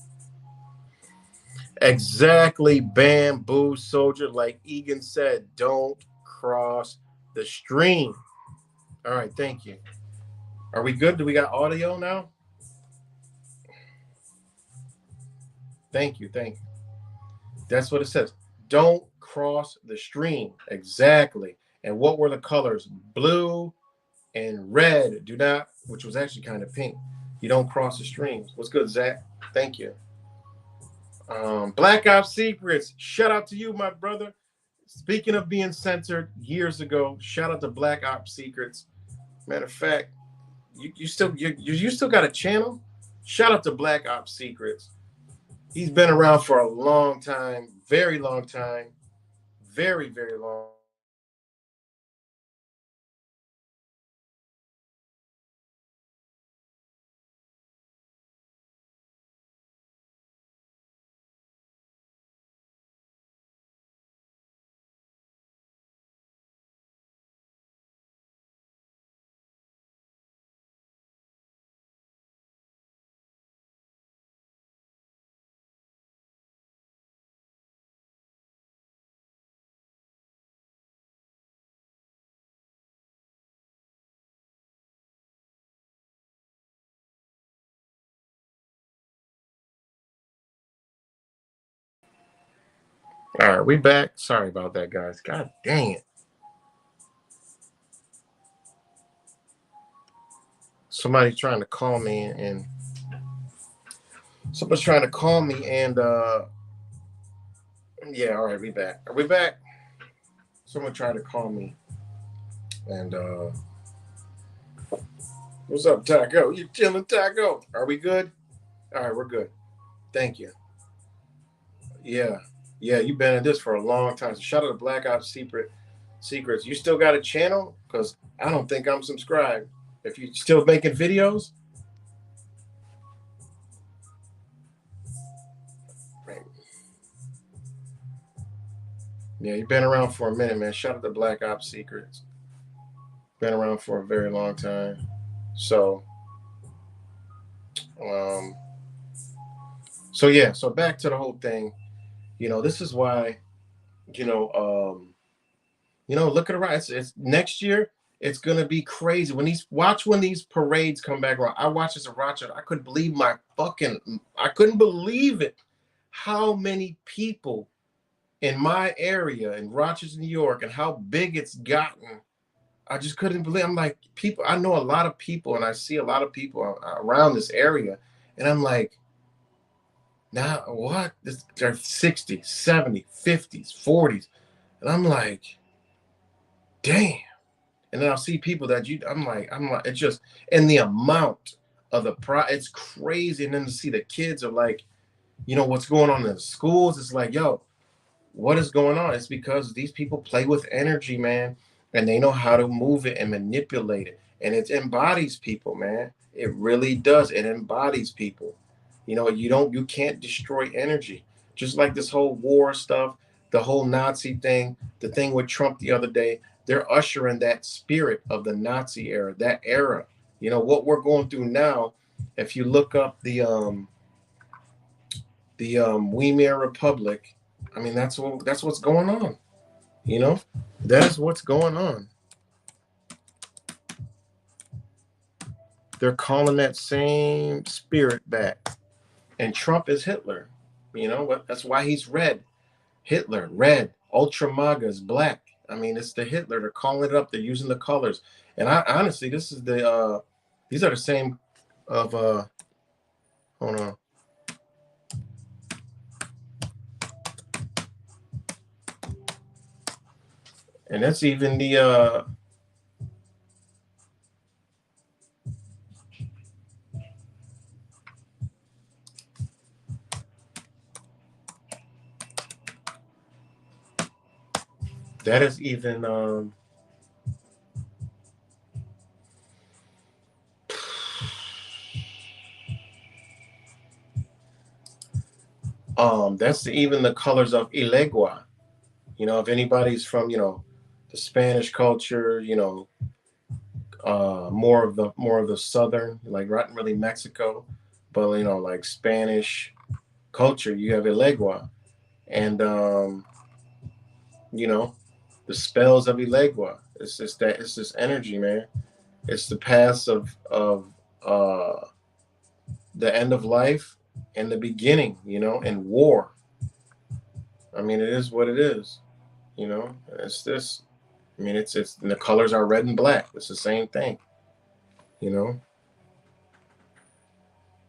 Exactly, bamboo soldier. Like Egan said, don't cross the stream. All right, thank you. Are we good? Do we got audio now? Thank you, thank you. That's what it says. Don't cross the stream. Exactly. And what were the colors? Blue and red. Do not, which was actually kind of pink. You don't cross the streams. What's good, Zach? Thank you. Black Ops Secrets. Shout out to you, my brother. Speaking of being censored years ago, shout out to Black Ops Secrets. Matter of fact, you still got a channel? Shout out to Black Ops Secrets. He's been around for a long time, very long time, very, very long. All right, we back. Sorry about that, guys. God dang it. Somebody's trying to call me and someone's trying to call me and yeah, all right, we back. Are we back? Someone tried to call me and what's up, Taco? You chilling, Taco? Are we good? All right, we're good. Thank you. Yeah. Yeah, you've been in this for a long time. So shout out to Black Ops Secrets. You still got a channel? Because I don't think I'm subscribed. If you still making videos, yeah, you've been around for a minute, man. Shout out to Black Ops Secrets. Been around for a very long time. So, um, so back to the whole thing. You know, this is why, you know, look at around. It's next year. It's gonna be crazy when these parades come back around. I watched this in Rochester. I couldn't believe it. how many people in my area in Rochester, New York, and how big it's gotten. I just couldn't believe. I'm like, people, I know a lot of people and I see a lot of people around this area. And I'm like, now what? They're 60, 70, 50s, 40s. And I'm like, damn. And then I'll see people that I'm like, it's just, and the amount of it's crazy. And then to see the kids are like, what's going on in the schools. It's like, yo, what is going on? It's because these people play with energy, man, and they know how to move it and manipulate it. And it embodies people, man. It really does. It embodies people. You can't destroy energy. Just like this whole war stuff, the whole Nazi thing, the thing with Trump the other day, they're ushering that spirit of the Nazi era, that era. What we're going through now, if you look up the Weimar Republic, I mean, that's what's going on. That is what's going on. They're calling that same spirit back, and Trump is Hitler. That's why he's red. Hitler, red. Ultra MAGA is black. I mean, it's the Hitler. They're calling it up. They're using the colors. And I honestly, these are the same of hold on. And that's even the that is even that's even the colors of Ilegua. If anybody's from, the Spanish culture, more of the southern, like not really Mexico, but like Spanish culture, you have Ilegua. And the spells of Ilegua. It's just that it's this energy, man. It's the paths of the end of life and the beginning, and war. I mean, it is what it is. It's this. I mean, it's and the colors are red and black. It's the same thing.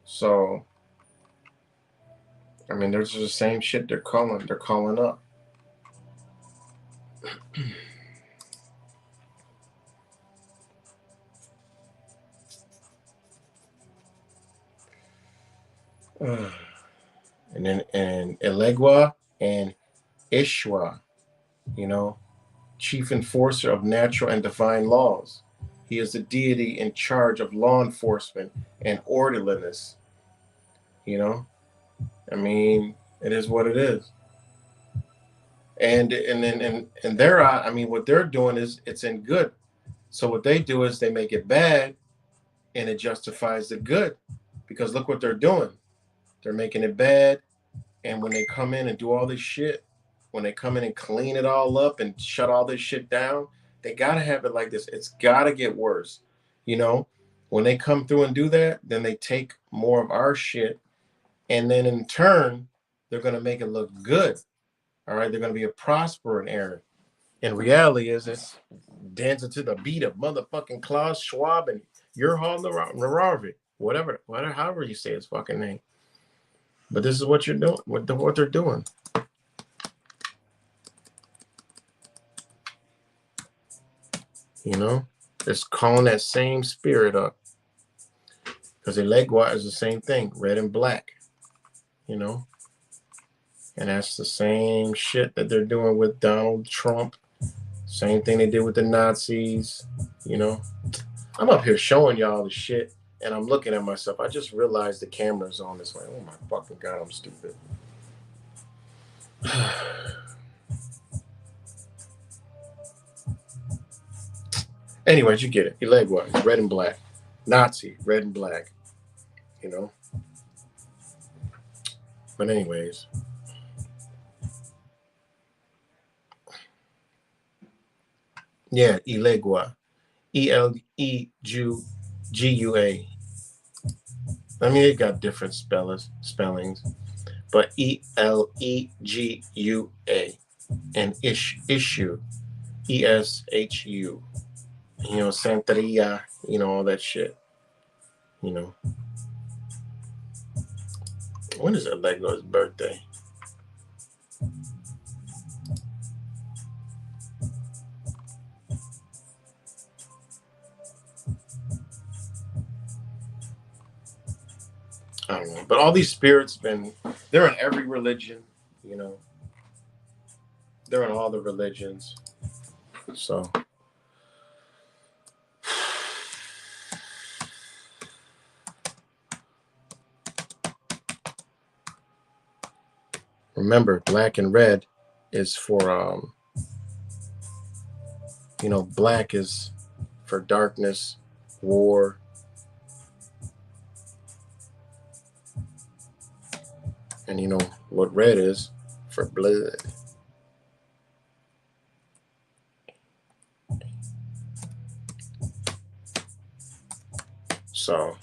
So, I mean, there's the same shit they're calling up. And then Elegua and Ishwa, chief enforcer of natural and divine laws. He is the deity in charge of law enforcement and orderliness. I mean, it is what it is. And then in their eye, I mean, what they're doing is it's in good. So what they do is they make it bad, and it justifies the good, because look what they're doing. They're making it bad, and when they come in and do all this shit, when they come in and clean it all up and shut all this shit down, they gotta have it like this. It's gotta get worse. When they come through and do that, then they take more of our shit, and then in turn, they're gonna make it look good. All right, they're gonna be a prospering era. In reality, is it's dancing to the beat of motherfucking Klaus Schwab and Yerhal Naravik, whatever, however you say his fucking name. But this is what you're doing. What they're doing. Just calling that same spirit up. Because Elegua is the same thing, red and black. And that's the same shit that they're doing with Donald Trump. Same thing they did with the Nazis. I'm up here showing y'all the shit, and I'm looking at myself. I just realized the camera's on this way. Oh my fucking God, I'm stupid. Anyways, you get it. Elegua is red and black. Nazi, red and black. But anyways. Yeah, Elegua. ELEGUA. I mean, it got different spellings. but Elegua, and issue, Eshu. You know, Santeria, you know, all that shit. You know, when is Allego's birthday? I don't know, but all these spirits they're in every religion, you know, they're in all the religions. So remember, black and red is for you know, black is for darkness, war, and you know what red is? For blood. So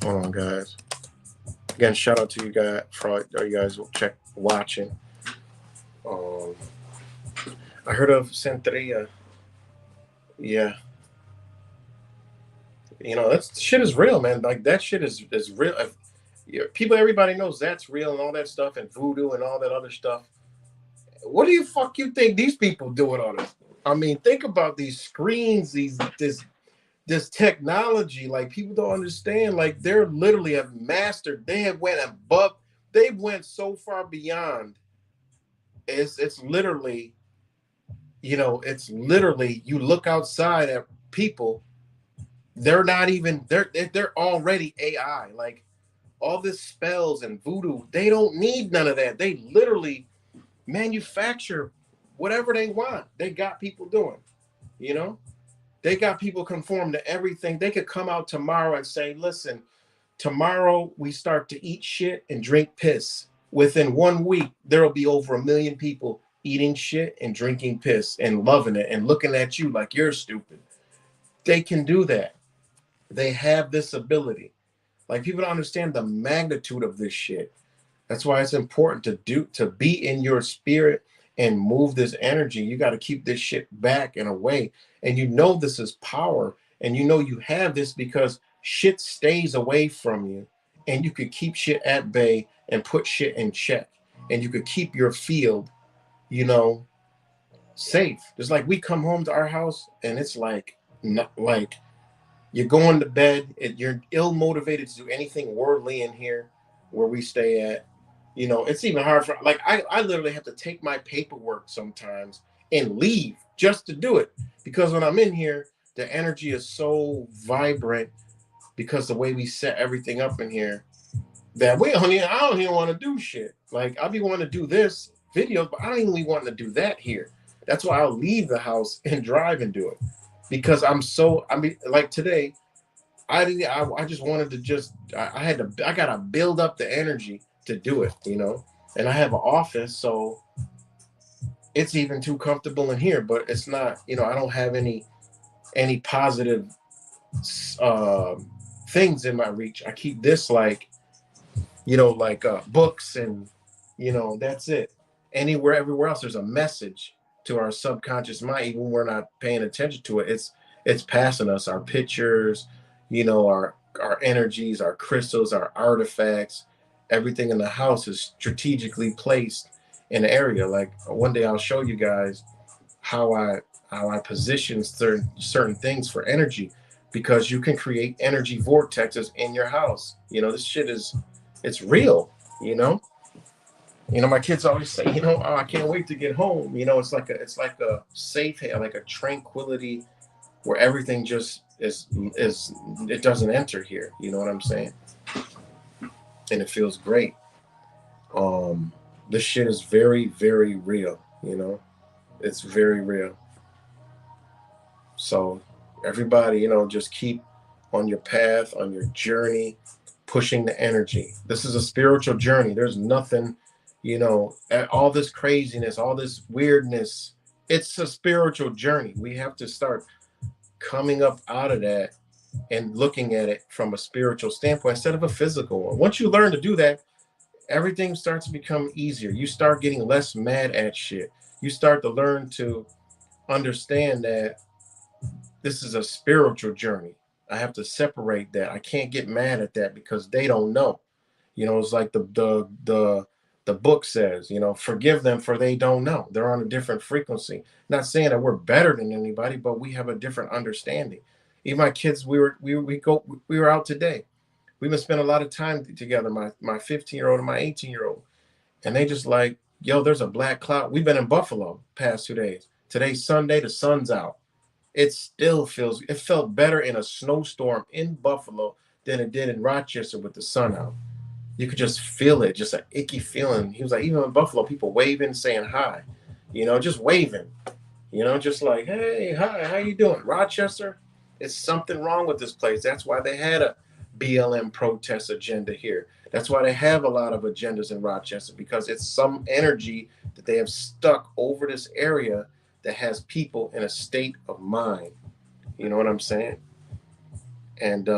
hold on, guys. Again, shout out to you guys for all you guys watching. I heard of Santeria. Yeah, you know, that shit is real, man. Like that shit is real. People, everybody knows that's real and all that stuff, and voodoo and all that other stuff. What do you think these people doing on it? I mean, think about these screens, this technology. Like people don't understand. Like they're literally have mastered. They have went above. They went so far beyond. It's literally, you know, it's literally you look outside at people. They're not even they're already AI. Like all this spells and voodoo, they don't need none of that. They literally manufacture whatever they want. They got people doing, you know, they got people conform to everything. They could come out tomorrow and say, listen, tomorrow we start to eat shit and drink piss. Within 1 week, there'll be over 1 million people eating shit and drinking piss and loving it and looking at you like you're stupid. They can do that. They have this ability. Like people don't understand the magnitude of this shit. That's why it's important to be in your spirit and move this energy. You got to keep this shit back and away. And you know this is power. And you know you have this because shit stays away from you. And you could keep shit at bay and put shit in check. And you could keep your field, you know, safe. It's like we come home to our house and it's like, not like you're going to bed. You're ill motivated to do anything worldly in here where we stay at. You know, it's even hard for like I literally have to take my paperwork sometimes and leave just to do it because when I'm in here, the energy is so vibrant because the way we set everything up in here that I don't even want to do shit. Like I'll be wanting to do this video, but I don't even want to do that here. That's why I'll leave the house and drive and do it because I mean, like today, I just wanted to I gotta build up the energy to do it, you know. And I have an office, so it's even too comfortable in here, but it's not, you know, I don't have any positive uh, things in my reach. I keep this like, you know, like books and, you know, that's it. Everywhere else, there's a message to our subconscious mind, even when we're not paying attention to it. It's passing us our pictures, you know, our energies, our crystals, our artifacts. Everything in the house is strategically placed in an area. Like one day I'll show you guys how I position certain things for energy, because you can create energy vortexes in your house. You know, this shit it's real, you know. You know, my kids always say, you know, oh, I can't wait to get home. You know, it's like a safe, like a tranquility where everything just is it doesn't enter here. You know what I'm saying? And it feels great. This shit is very, very real, you know. It's very real. So everybody, you know, just keep on your path, on your journey, pushing the energy. This is a spiritual journey. There's nothing, you know, all this craziness, all this weirdness. It's a spiritual journey. We have to start coming up out of that and looking at it from a spiritual standpoint instead of a physical one. Once you learn to do that, everything starts to become easier. You start getting less mad at shit. You start to learn to understand that this is a spiritual journey. I have to separate that. I can't get mad at that because they don't know. It's like the book says, forgive them for they don't know. They're on a different frequency. Not saying that we're better than anybody, but we have a different understanding. Even my kids, we were out today. We've been spending a lot of time together, my 15-year-old and my 18-year-old. And they just like, yo, there's a black cloud. We've been in Buffalo past 2 days. Today's Sunday, the sun's out. It felt better in a snowstorm in Buffalo than it did in Rochester with the sun out. You could just feel it, just an icky feeling. He was like, even in Buffalo, people waving, saying hi, just waving, just like, hey, hi, how you doing? Rochester, it's something wrong with this place. That's why they had a BLM protest agenda here. That's why they have a lot of agendas in Rochester, because it's some energy that they have stuck over this area that has people in a state of mind. You know what I'm saying? And,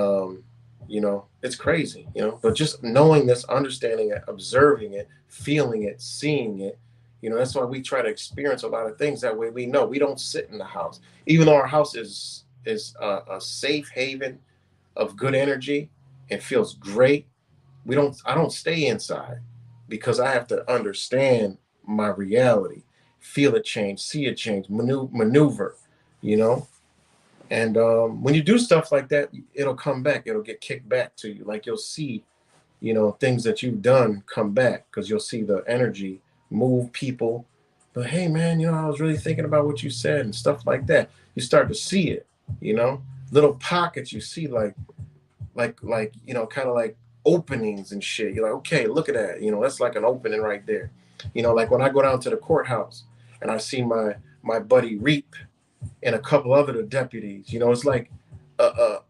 it's crazy, but just knowing this, understanding it, observing it, feeling it, seeing it, that's why we try to experience a lot of things. That way we know we don't sit in the house, even though our house is a safe haven of good energy. It feels great. I don't stay inside because I have to understand my reality, feel it change, see it change, maneuver, you know. And when you do stuff like that, it'll come back. It'll get kicked back to you. Like you'll see, things that you've done come back because you'll see the energy move people. But hey, man, I was really thinking about what you said and stuff like that. You start to see it, little pockets you see kind of like openings and shit. You're like, okay, look at that. That's like an opening right there. Like when I go down to the courthouse and I see my buddy Reap and a couple other deputies. It's like a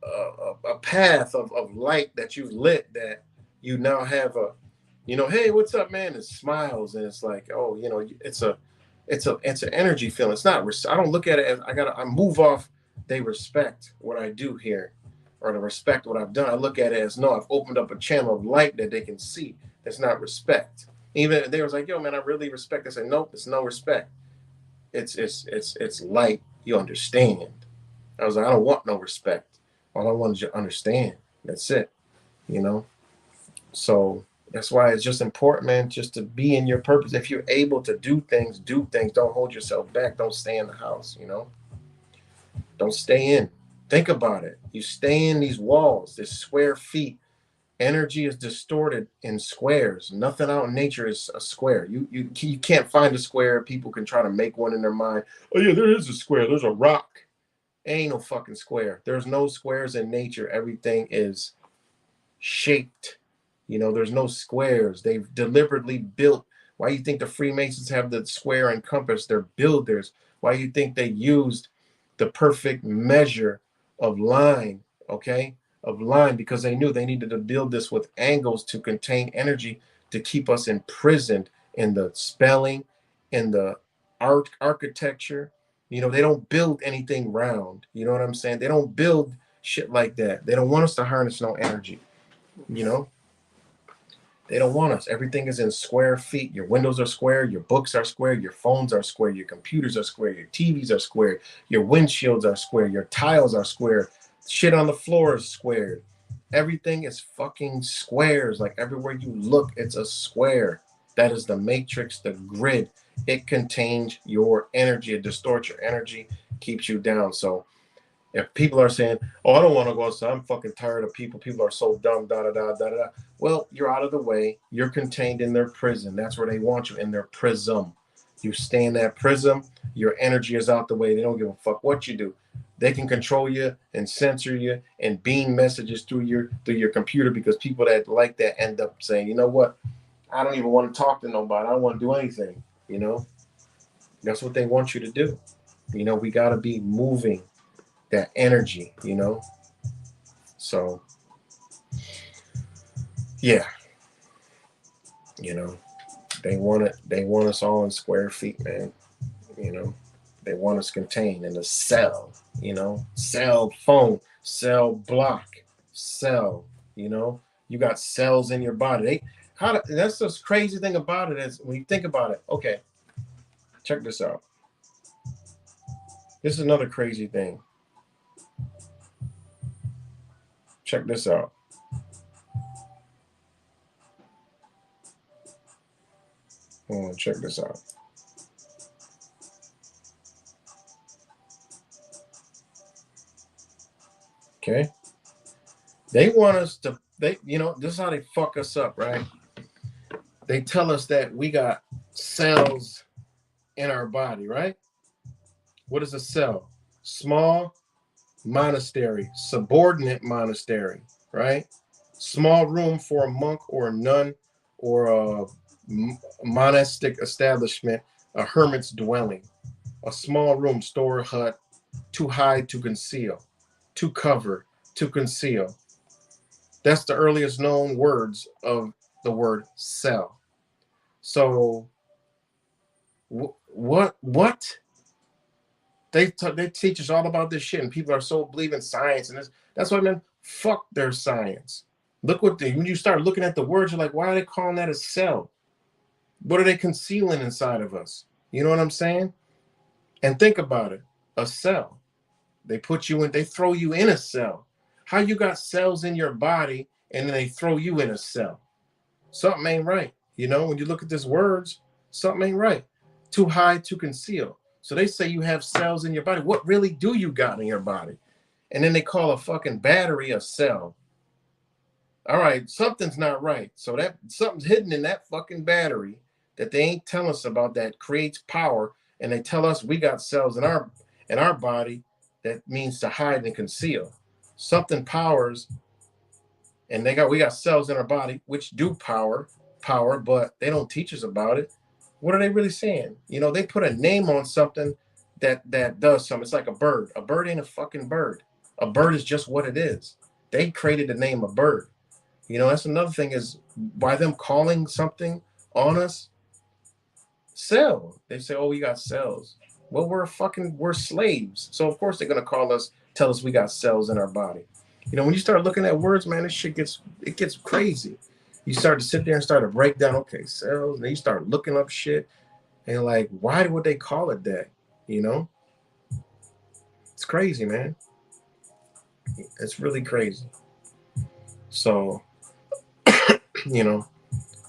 path of light that you've lit that you now have hey, what's up, man? And smiles, and it's like, oh, it's an energy feeling. It's not. I don't look at it as I move off. They respect what I do here, or to respect what I've done. I look at it as, no, I've opened up a channel of light that they can see. That's not respect. Even they was like, yo, man, I really respect. I said, nope, it's no respect. It's light. You understand. I was like, I don't want no respect. All I want is you to understand. That's it. So that's why it's just important, man, just to be in your purpose. If you're able to do things, do things. Don't hold yourself back. Don't stay in the house, Don't stay in. Think about it. You stay in these walls, this square feet. Energy is distorted in squares. Nothing out in nature is a square. You can't find a square. People can try to make one in their mind. Oh yeah, there is a square. There's a rock. Ain't no fucking square. There's no squares in nature. Everything is shaped. There's no squares. They've deliberately built. Why you think the Freemasons have the square and compass? They're builders. Why you think they used the perfect measure of line, okay? Of line, because they knew they needed to build this with angles to contain energy to keep us imprisoned in the spelling, in the architecture. They don't build anything round. You know what I'm saying? They don't build shit like that. They don't want us to harness no energy. They don't want us. Everything is in square feet. Your windows are square. Your books are square. Your phones are square. Your computers are square. Your TVs are square. Your windshields are square. Your tiles are square. Shit on the floor is squared. Everything is fucking squares. Like everywhere you look, it's a square. That is the matrix, the grid. It contains your energy. It distorts your energy, keeps you down. So if people are saying, oh, I don't want to go outside, I'm fucking tired of people. People are so dumb, da da da da da. Well, you're out of the way. You're contained in their prison. That's where they want you, in their prism. You stay in that prism. Your energy is out the way. They don't give a fuck what you do. They can control you and censor you and beam messages through your computer, because people that like that end up saying, you know what? I don't even want to talk to nobody. I don't want to do anything. That's what they want you to do. We got to be moving that energy, so yeah, they want us all in square feet, man. They want us contained in a cell, cell phone, cell block, cell, you got cells in your body. That's the crazy thing about it is when you think about it, okay, check this out. This is another crazy thing. Check this out. Hold on, check this out. Okay. They want us to, this is how they fuck us up, right? They tell us that we got cells in our body, right? What is a cell? Small monastery, subordinate monastery, right? Small room for a monk or a nun or a monastic establishment, a hermit's dwelling. A small room, store, hut, to hide, to conceal, to cover, to conceal. That's the earliest known words of the word cell. So, what? They teach us all about this shit, and people are so believing science, and that's what I mean. Fuck their science. Look when you start looking at the words, you're like, why are they calling that a cell? What are they concealing inside of us? You know what I'm saying? And think about it. A cell. They throw you in a cell. How you got cells in your body and then they throw you in a cell? Something ain't right. When you look at these words, something ain't right. To hide, to conceal. So they say you have cells in your body. What really do you got in your body? And then they call a fucking battery a cell. All right, something's not right. So that something's hidden in that fucking battery that they ain't telling us about that creates power. And they tell us we got cells in our body that means to hide and conceal. Something powers, and we got cells in our body which do power, but they don't teach us about it. What are they really saying? They put a name on something that does something. It's like a bird. A bird ain't a fucking bird. A bird is just what it is. They created the name of bird. That's another thing is by them calling something on us cell. They say, oh, we got cells. Well, we're slaves. So of course they're gonna tell us we got cells in our body. When you start looking at words, man, this shit gets crazy. You start to sit there and start to break down, okay, cells, and then you start looking up shit, and you're like, why would they call it that? It's crazy, man. It's really crazy. So, the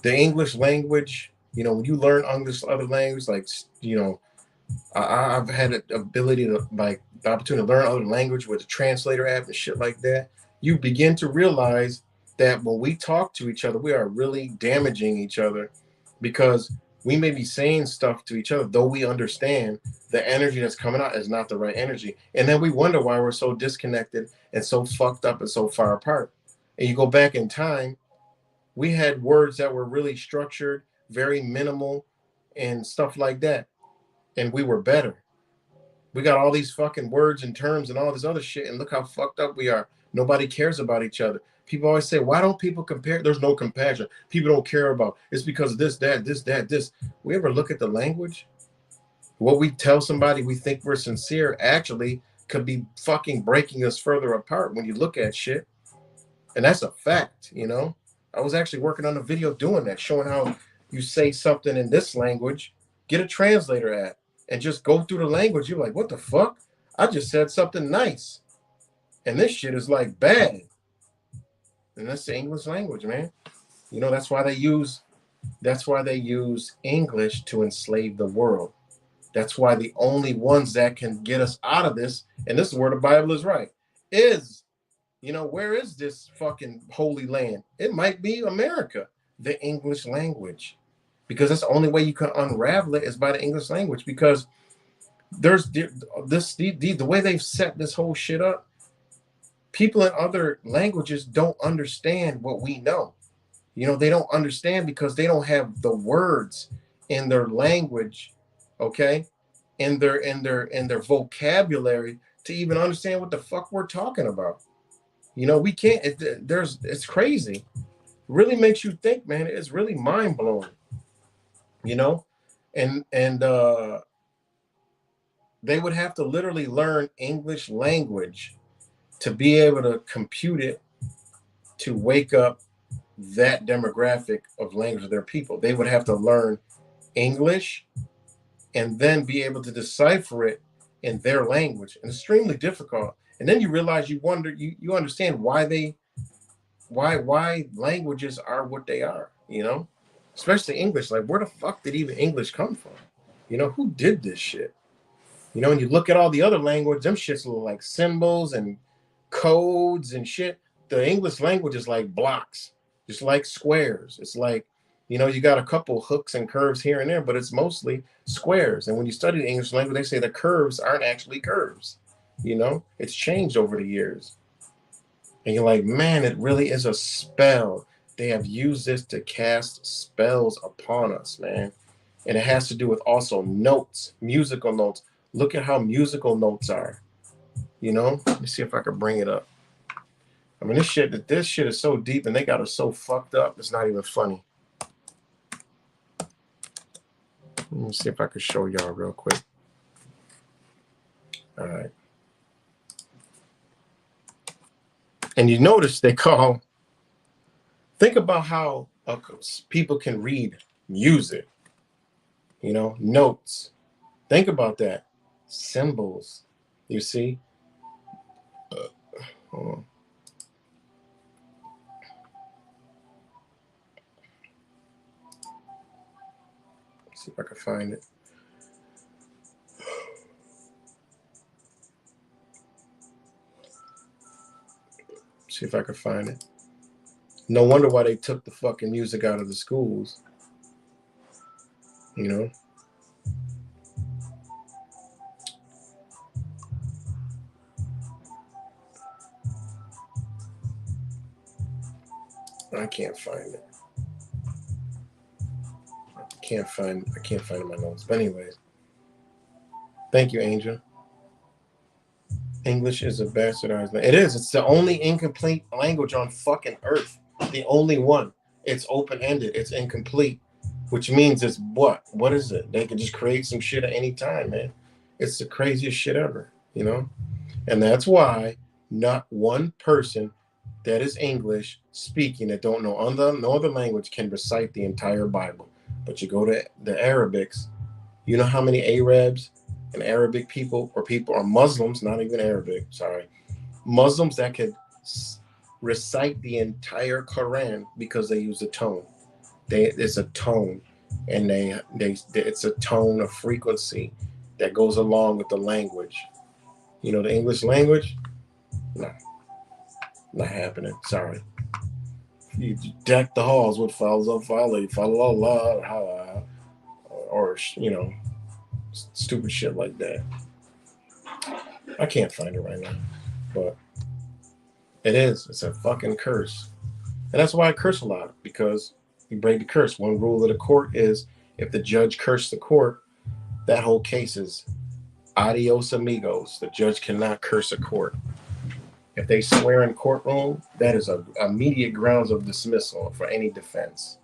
English language, when you learn English, other language, like, I've had the ability to, like, the opportunity to learn other language with a translator app and shit like that. You begin to realize that when we talk to each other, we are really damaging each other because we may be saying stuff to each other, though we understand the energy that's coming out is not the right energy. And then we wonder why we're so disconnected and so fucked up and so far apart. And you go back in time, we had words that were really structured, very minimal, and stuff like that. And we were better. We got all these fucking words and terms and all this other shit, and look how fucked up we are. Nobody cares about each other. People always say, why don't people compare? There's no compassion. People don't care about. It's because of this, that, this, that, this. We ever look at the language? What we tell somebody we think we're sincere actually could be fucking breaking us further apart when you look at shit. And that's a fact, I was actually working on a video doing that, showing how you say something in this language, get a translator app, and just go through the language. You're like, what the fuck? I just said something nice. And this shit is like bad. And that's the English language, man. That's why they use English to enslave the world. That's why the only ones that can get us out of this, and this is where the Bible is right, is, where is this fucking holy land? It might be America, the English language. Because that's the only way you can unravel it is by the English language. Because there's the way they've set this whole shit up, people in other languages don't understand what we know. They don't understand because they don't have the words in their language, okay, in their vocabulary to even understand what the fuck we're talking about. We can't. It's crazy. Really makes you think, man. It's really mind blowing. And They would have to literally learn English language to be able to compute it to wake up that demographic of language of their people. They would have to learn English and then be able to decipher it in their language. And extremely difficult. And then you realize you understand why languages are what they are, especially English. Like, where the fuck did even English come from? Who did this shit? And you look at all the other language, them shits look like symbols and codes and shit. The English language is like blocks, just like squares. It's like, you got a couple hooks and curves here and there, but it's mostly squares. And when you study the English language, they say the curves aren't actually curves. It's changed over the years. And you're like, man, it really is a spell. They have used this to cast spells upon us, man. And it has to do with also notes, musical notes. Look at how musical notes are. Let me see if I can bring it up. I mean, this shit is so deep and they got it so fucked up. It's not even funny. Let me see if I can show y'all real quick. All right. And you notice think about how people can read music, notes. Think about that. Symbols, you see? Hold on. Let's see if I can find it. See if I can find it. No wonder why they took the fucking music out of the schools. I can't find it. I can't find it in my notes. But anyways. Thank you, Angel. English is a bastardized language. It is. It's the only incomplete language on fucking earth. The only one. It's open-ended. It's incomplete. Which means it's what? What is it? They can just create some shit at any time, man. It's the craziest shit ever, And that's why not one person that is English speaking that don't know no other language can recite the entire Bible. But you go to the Arabics, you know how many Arabs and Arabic people or Muslims, not even Arabic, sorry, Muslims that could recite the entire Quran because they use a tone. It's a tone, and it's a tone of frequency that goes along with the language. The English language, no, not happening. Sorry. You deck the halls with follow Allah, or stupid shit like that. I can't find it right now, but it's a fucking curse. And that's why I curse a lot, because you break the curse. One rule of the court is if the judge cursed the court, that whole case is adios amigos. The judge cannot curse a court. If they swear in courtroom, that is a immediate grounds of dismissal for any defense.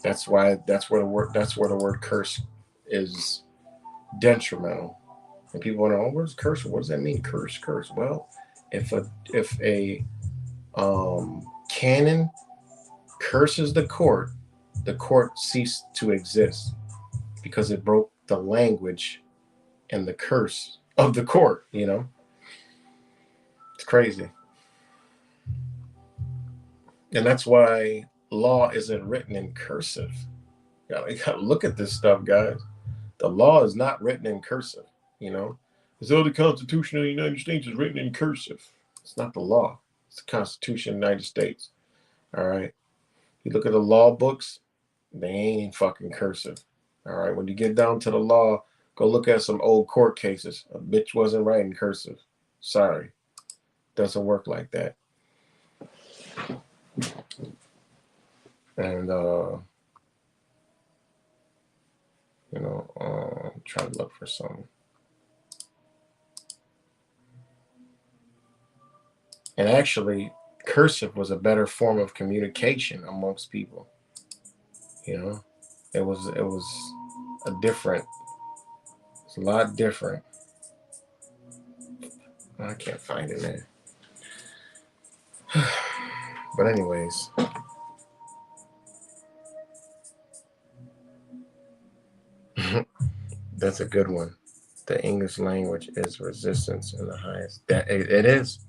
That's where the word curse is detrimental. And people wonder, oh, where's curse? What does that mean? Curse. Well, if a canon curses the court ceased to exist because it broke the language and the curse of the court. It's crazy. And that's why law isn't written in cursive. You gotta look at this stuff, guys. The law is not written in cursive. So the Constitution of the United States is written in cursive. It's not the law. It's the Constitution of the United States. All right. You look at the law books, they ain't fucking cursive. All right. When you get down to the law, go look at some old court cases. A bitch wasn't writing cursive. Sorry. Doesn't work like that. And try to look for something. And actually, cursive was a better form of communication amongst people. It was a different It's a lot different. I can't find it, man. But anyways. That's a good one. The English language is resistance in the highest. That it is.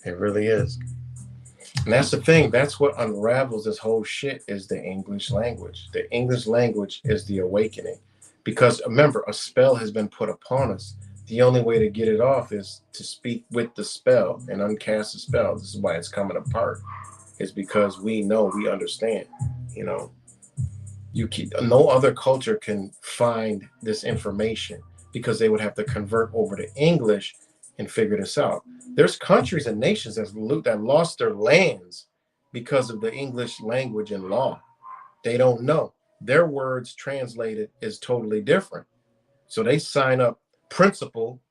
It really is. And that's the thing. That's what unravels this whole shit is the English language. The English language is the awakening. Because remember, a spell has been put upon us. The only way to get it off is to speak with the spell and uncast the spell. This is why it's coming apart. It's because we know, we understand, you know. No other culture can find this information because they would have to convert over to English and figure this out. There's countries and nations that lost their lands because of the English language and law. They don't know. Their words translated is totally different. So they sign up principle.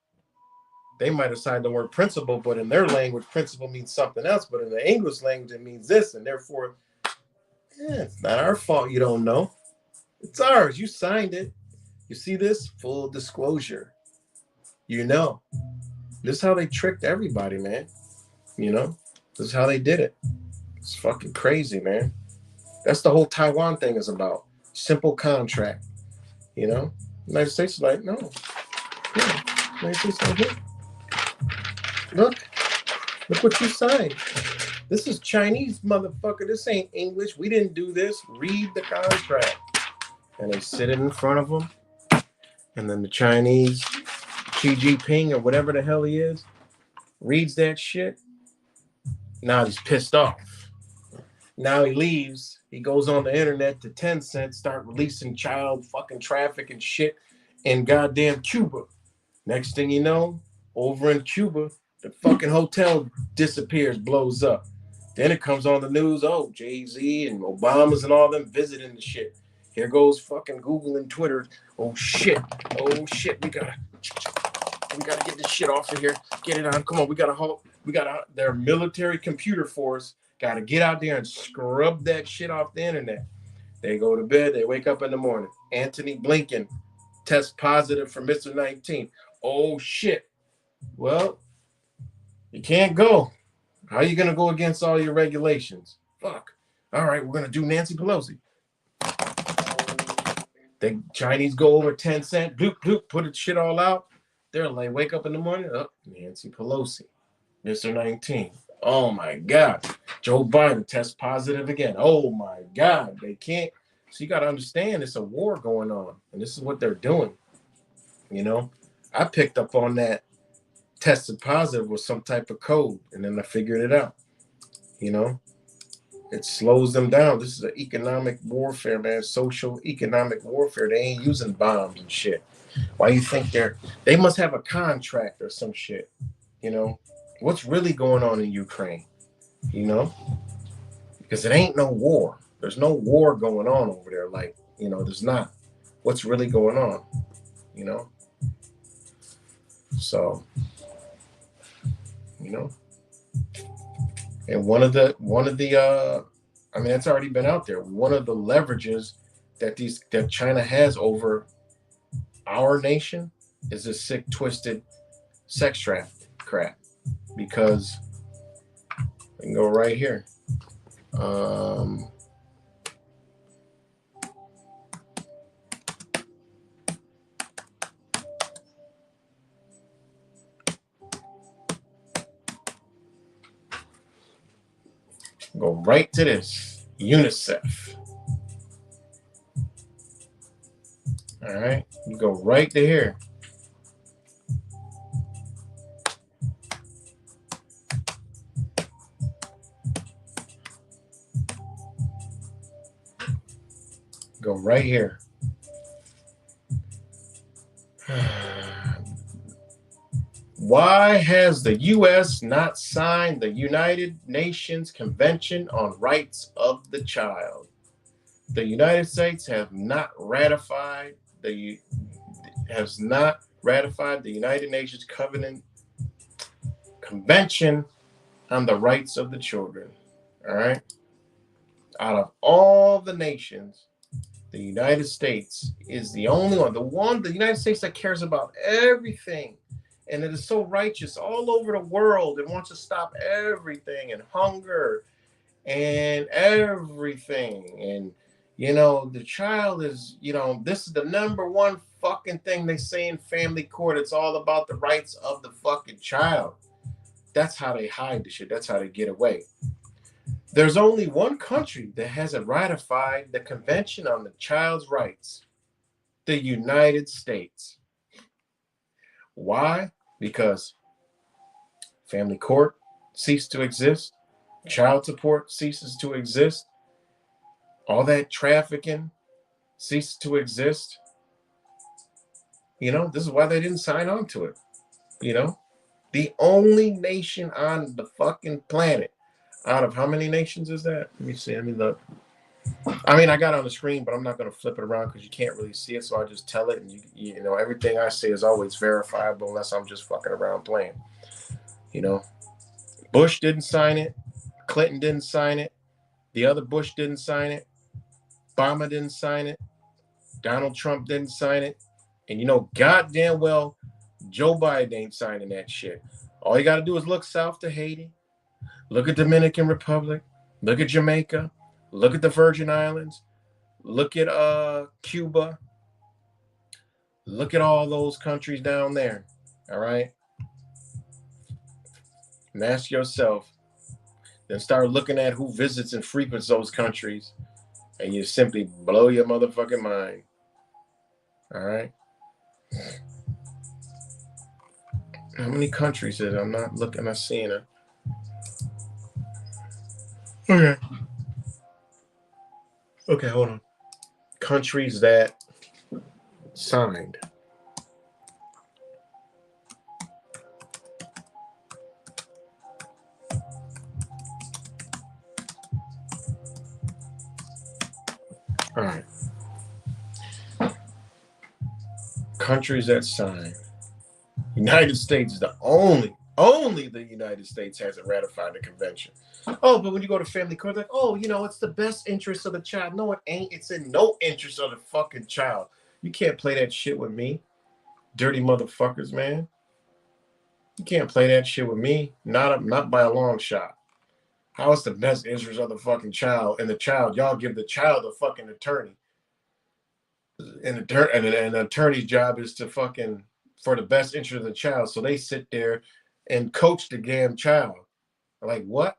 They might have signed the word principle, but in their language, principle means something else. But in the English language, it means this. And therefore, it's not our fault you don't know. It's ours. You signed it. You see this? Full disclosure. You know. This is how they tricked everybody, man. You know? This is how they did it. It's fucking crazy, man. That's the whole Taiwan thing is about. Simple contract. You know? United States is like, no. Yeah. United States is like, look what you signed. This is Chinese, motherfucker. This ain't English. We didn't do this. Read the contract. And they sit it in front of them. And then the Chinese, Xi Jinping or whatever the hell he is, reads that shit. Now he's pissed off. Now he leaves. He goes on the internet to Tencent, start releasing child fucking traffic and shit in goddamn Cuba. Next thing you know, over in Cuba, the fucking hotel disappears, blows up. Then it comes on the news, oh, Jay-Z and Obama's and all them visiting the shit. Here goes fucking Google and Twitter. Oh shit, we gotta get this shit off of here. Get it on. Come on, we gotta their military computer force gotta get out there and scrub that shit off the internet. They go to bed, they wake up in the morning. Anthony Blinken tests positive for Mr. 19. Oh shit. Well, you can't go. How are you gonna go against all your regulations? Fuck. All right, we're gonna do Nancy Pelosi. The Chinese go over 10 cents, bloop, bloop, put it shit all out. They're like, wake up in the morning, Nancy Pelosi, Mr. 19. Oh my God. Joe Biden tests positive again. Oh my God. They can't. So you got to understand it's a war going on. And this is what they're doing. You know, I picked up on that tested positive with some type of code. And then I figured it out. You know, it slows them down. This is an economic warfare, man. Social economic warfare. They ain't using bombs and shit. Why you think they must have a contract or some shit? You know, what's really going on in Ukraine? You know, because it ain't no war. There's no war going on over there. Like, you know, there's not. What's really going on? You know. So, you know, and one of the I mean, it's already been out there. One of the leverages that China has over our nation is this sick, twisted sex trafficking crap. Because we can go right here. Go right to this UNICEF. All right, you go right to here. Go right here. Why has the U.S. not signed the United Nations Convention on Rights of the Child? The United States have not ratified the United Nations Convention on the Rights of the Children. All right. Out of all the nations, The United States is the only one, the United States that cares about everything and it is so righteous all over the world and wants to stop everything and hunger and everything. And, the child is, this is the number one fucking thing they say in family court. It's all about the rights of the fucking child. That's how they hide the shit. That's how they get away. There's only one country that hasn't ratified the Convention on the Child's Rights, the United States. Why? Because family court ceased to exist, child support ceases to exist, all that trafficking ceases to exist. This is why they didn't sign on to it. The only nation on the fucking planet, out of how many nations is that? Let me see. Let me look. I got it on the screen, but I'm not going to flip it around because you can't really see it. So I just tell it, and everything I say is always verifiable unless I'm just fucking around playing. Bush didn't sign it. Clinton didn't sign it. The other Bush didn't sign it. Obama didn't sign it. Donald Trump didn't sign it. And goddamn well, Joe Biden ain't signing that shit. All you got to do is look south to Haiti. Look at Dominican Republic. Look at Jamaica. Look at the Virgin Islands. Look at Cuba. Look at all those countries down there. All right? And ask yourself. Then start looking at who visits and frequents those countries. And you simply blow your motherfucking mind. All right? How many countries is it? I'm not seeing it. Okay, hold on. Countries that signed. All right. Countries that signed. United States is the only the United States hasn't ratified the convention. Oh, but when you go to family court, like, it's the best interest of the child. No, it ain't. It's in no interest of the fucking child. You can't play that shit with me. Dirty motherfuckers, man. You can't play that shit with me. Not by a long shot. How is the best interest of the fucking child and the child? Y'all give the child a fucking attorney. And an attorney's job is to fucking for the best interest of the child. So they sit there and coach the damn child. Like, what?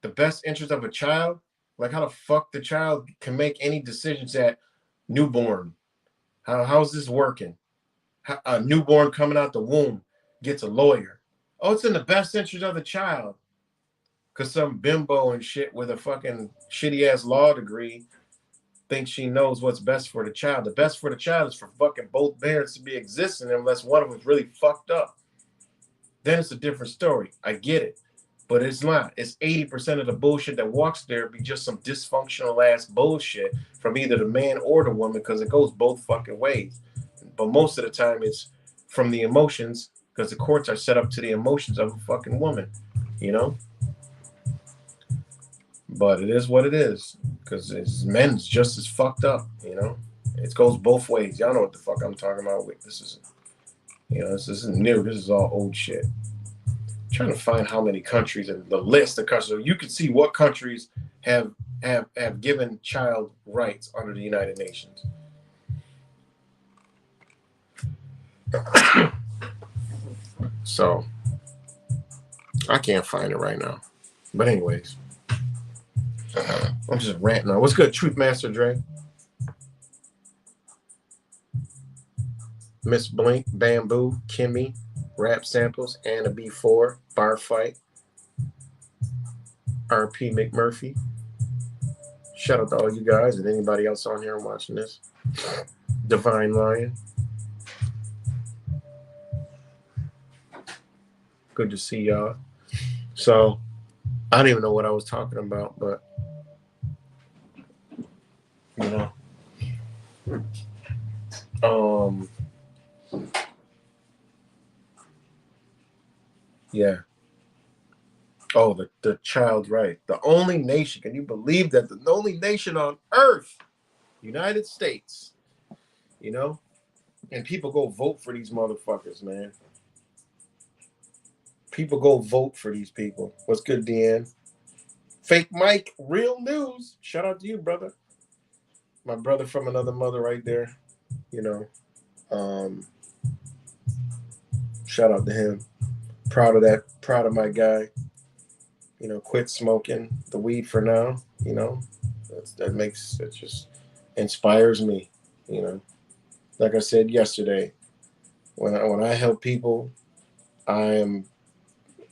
The best interest of a child? Like, how the fuck the child can make any decisions at newborn? How's this working? A newborn coming out the womb gets a lawyer. Oh, it's in the best interest of the child. Because some bimbo and shit with a fucking shitty-ass law degree thinks she knows what's best for the child. The best for the child is for fucking both parents to be existing unless one of them's really fucked up. Then it's a different story. I get it. But it's not. It's 80% of the bullshit that walks there be just some dysfunctional ass bullshit from either the man or the woman because it goes both fucking ways. But most of the time it's from the emotions because the courts are set up to the emotions of a fucking woman, But it is what it is because men's just as fucked up, It goes both ways. Y'all know what the fuck I'm talking about. This isn't new. This is all old shit. I'm trying to find how many countries and the list of countries. So you can see what countries have given child rights under the United Nations. So I can't find it right now. But anyways. I'm just ranting now. What's good, Truth Master Dre? Miss Blink, Bamboo, Kimmy, Rap Samples, Anna B4, Bar Fight, RP McMurphy. Shout out to all you guys and anybody else on here watching this. Divine Lion. Good to see y'all. So, I don't even know what I was talking about, but yeah. Oh, the child right. The only nation, can you believe that? The only nation on earth United States, you know? And people go vote for these motherfuckers, man. People go vote for these people. What's good, Deanne? Fake Mike, real news. Shout out to you, brother. My brother from another mother right there, you know. Shout out to him. Proud of that. Proud of my guy. You know, quit smoking the weed for now. You know, that just inspires me. You know, like I said yesterday, when I help people, I am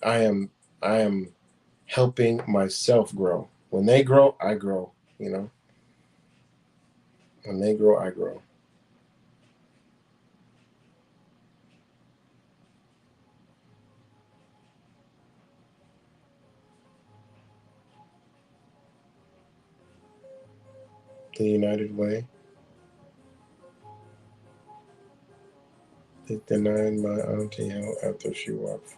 I am I am helping myself grow. When they grow, I grow. You know, when they grow, I grow. The United Way. They denied my auntie help after she worked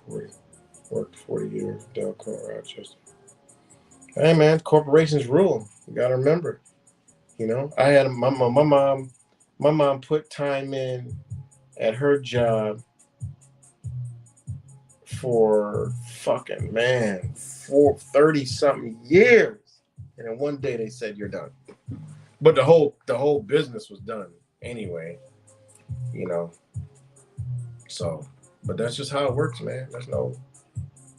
40 years, Delco, Rochester. Hey man, corporations rule. You gotta remember. You know, I had my mom put time in at her job for fucking man, for 30 something years. And then one day they said you're done. But the whole business was done anyway, you know. So, but that's just how it works, man. There's no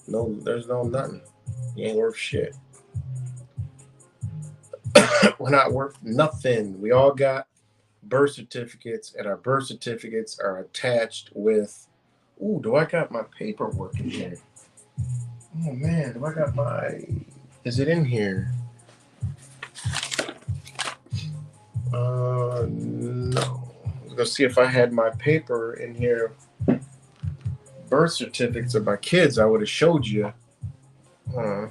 nothing. You ain't worth shit. We're not worth nothing. We all got birth certificates, and our birth certificates are attached with. Ooh, do I got my paperwork in here? Oh man, do I got my? Is it in here? No. I was gonna see if I had my paper in here. Birth certificates of my kids. I would have showed you. Uh,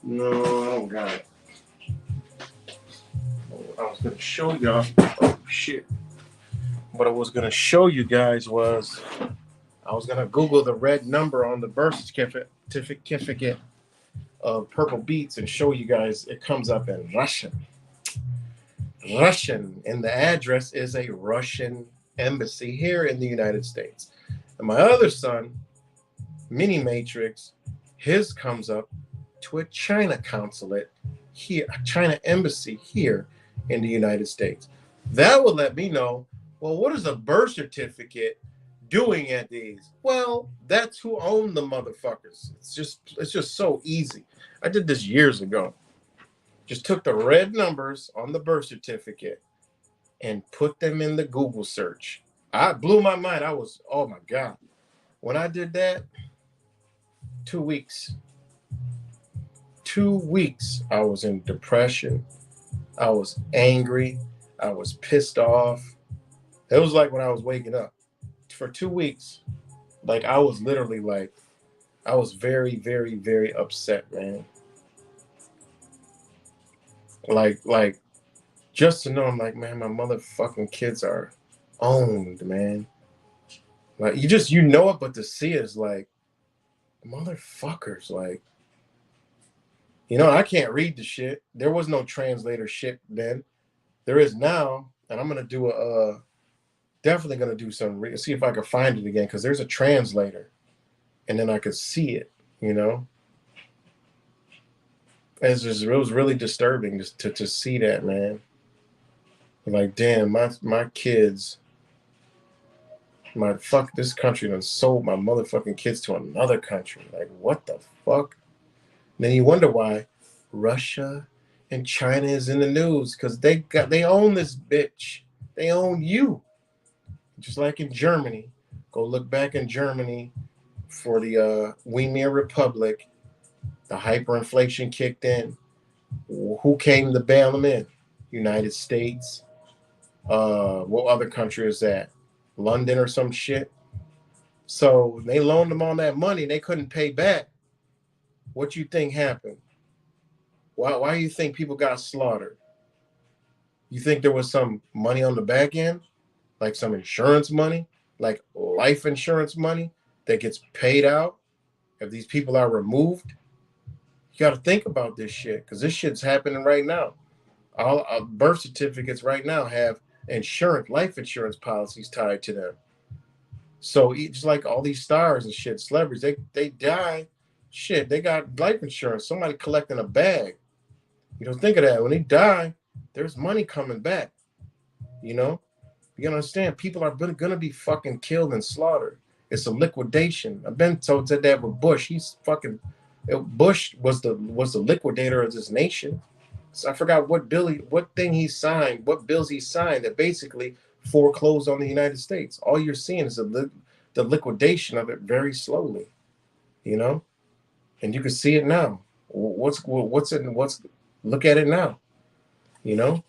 no, I don't got it. I was gonna show y'all. Oh shit! What I was gonna show you guys was I was gonna Google the red number on the birth certificate of Purple Beats and show you guys. It comes up in Russian. Russian, and the address is a Russian embassy here in the United States. And my other son, Mini Matrix, his comes up to a China consulate here, a China embassy here in the United States. That would let me know, well, what is a birth certificate doing at these? Well, that's who owned the motherfuckers. It's just so easy. I did this years ago. Just took the red numbers on the birth certificate and put them in the Google search. I blew my mind. I was, oh my God. When I did that, 2 weeks. 2 weeks, I was in depression. I was angry. I was pissed off. It was like when I was waking up. For 2 weeks, like I was literally like, I was very, very, very upset, man. Like, just to know, I'm like, man, my motherfucking kids are owned, man. Like, you know it, but to see it is like, motherfuckers, like, you know, I can't read the shit. There was no translator shit then. There is now, and I'm gonna do definitely gonna do some, see if I can find it again, because there's a translator, and then I could see it, you know. It was really disturbing just to see that, man. Like, damn, my kids, my fuck this country done sold my motherfucking kids to another country. Like, what the fuck? And then you wonder why Russia and China is in the news, because they own this bitch. They own you. Just like in Germany. Go look back in Germany for the Weimar Republic. The hyperinflation kicked in. Who came to bail them in? United States. What other country is that? London or some shit. So they loaned them all that money. They couldn't pay back. What you think happened? Why do you think people got slaughtered? You think there was some money on the back end, like some insurance money, like life insurance money that gets paid out if these people are removed? You got to think about this shit because this shit's happening right now. All birth certificates right now have insurance, life insurance policies tied to them. So just like all these stars and shit, celebrities, they die, shit, they got life insurance. Somebody collecting a bag. You don't think of that. When they die, there's money coming back. You know, you understand? People are gonna be fucking killed and slaughtered. It's a liquidation. I've been told that with Bush. He's fucking. Bush was the liquidator of this nation. So I forgot what thing he signed, what bills he signed that basically foreclosed on the United States. All you're seeing is the liquidation of it very slowly, you know, and you can see it now. What's look at it now, you know.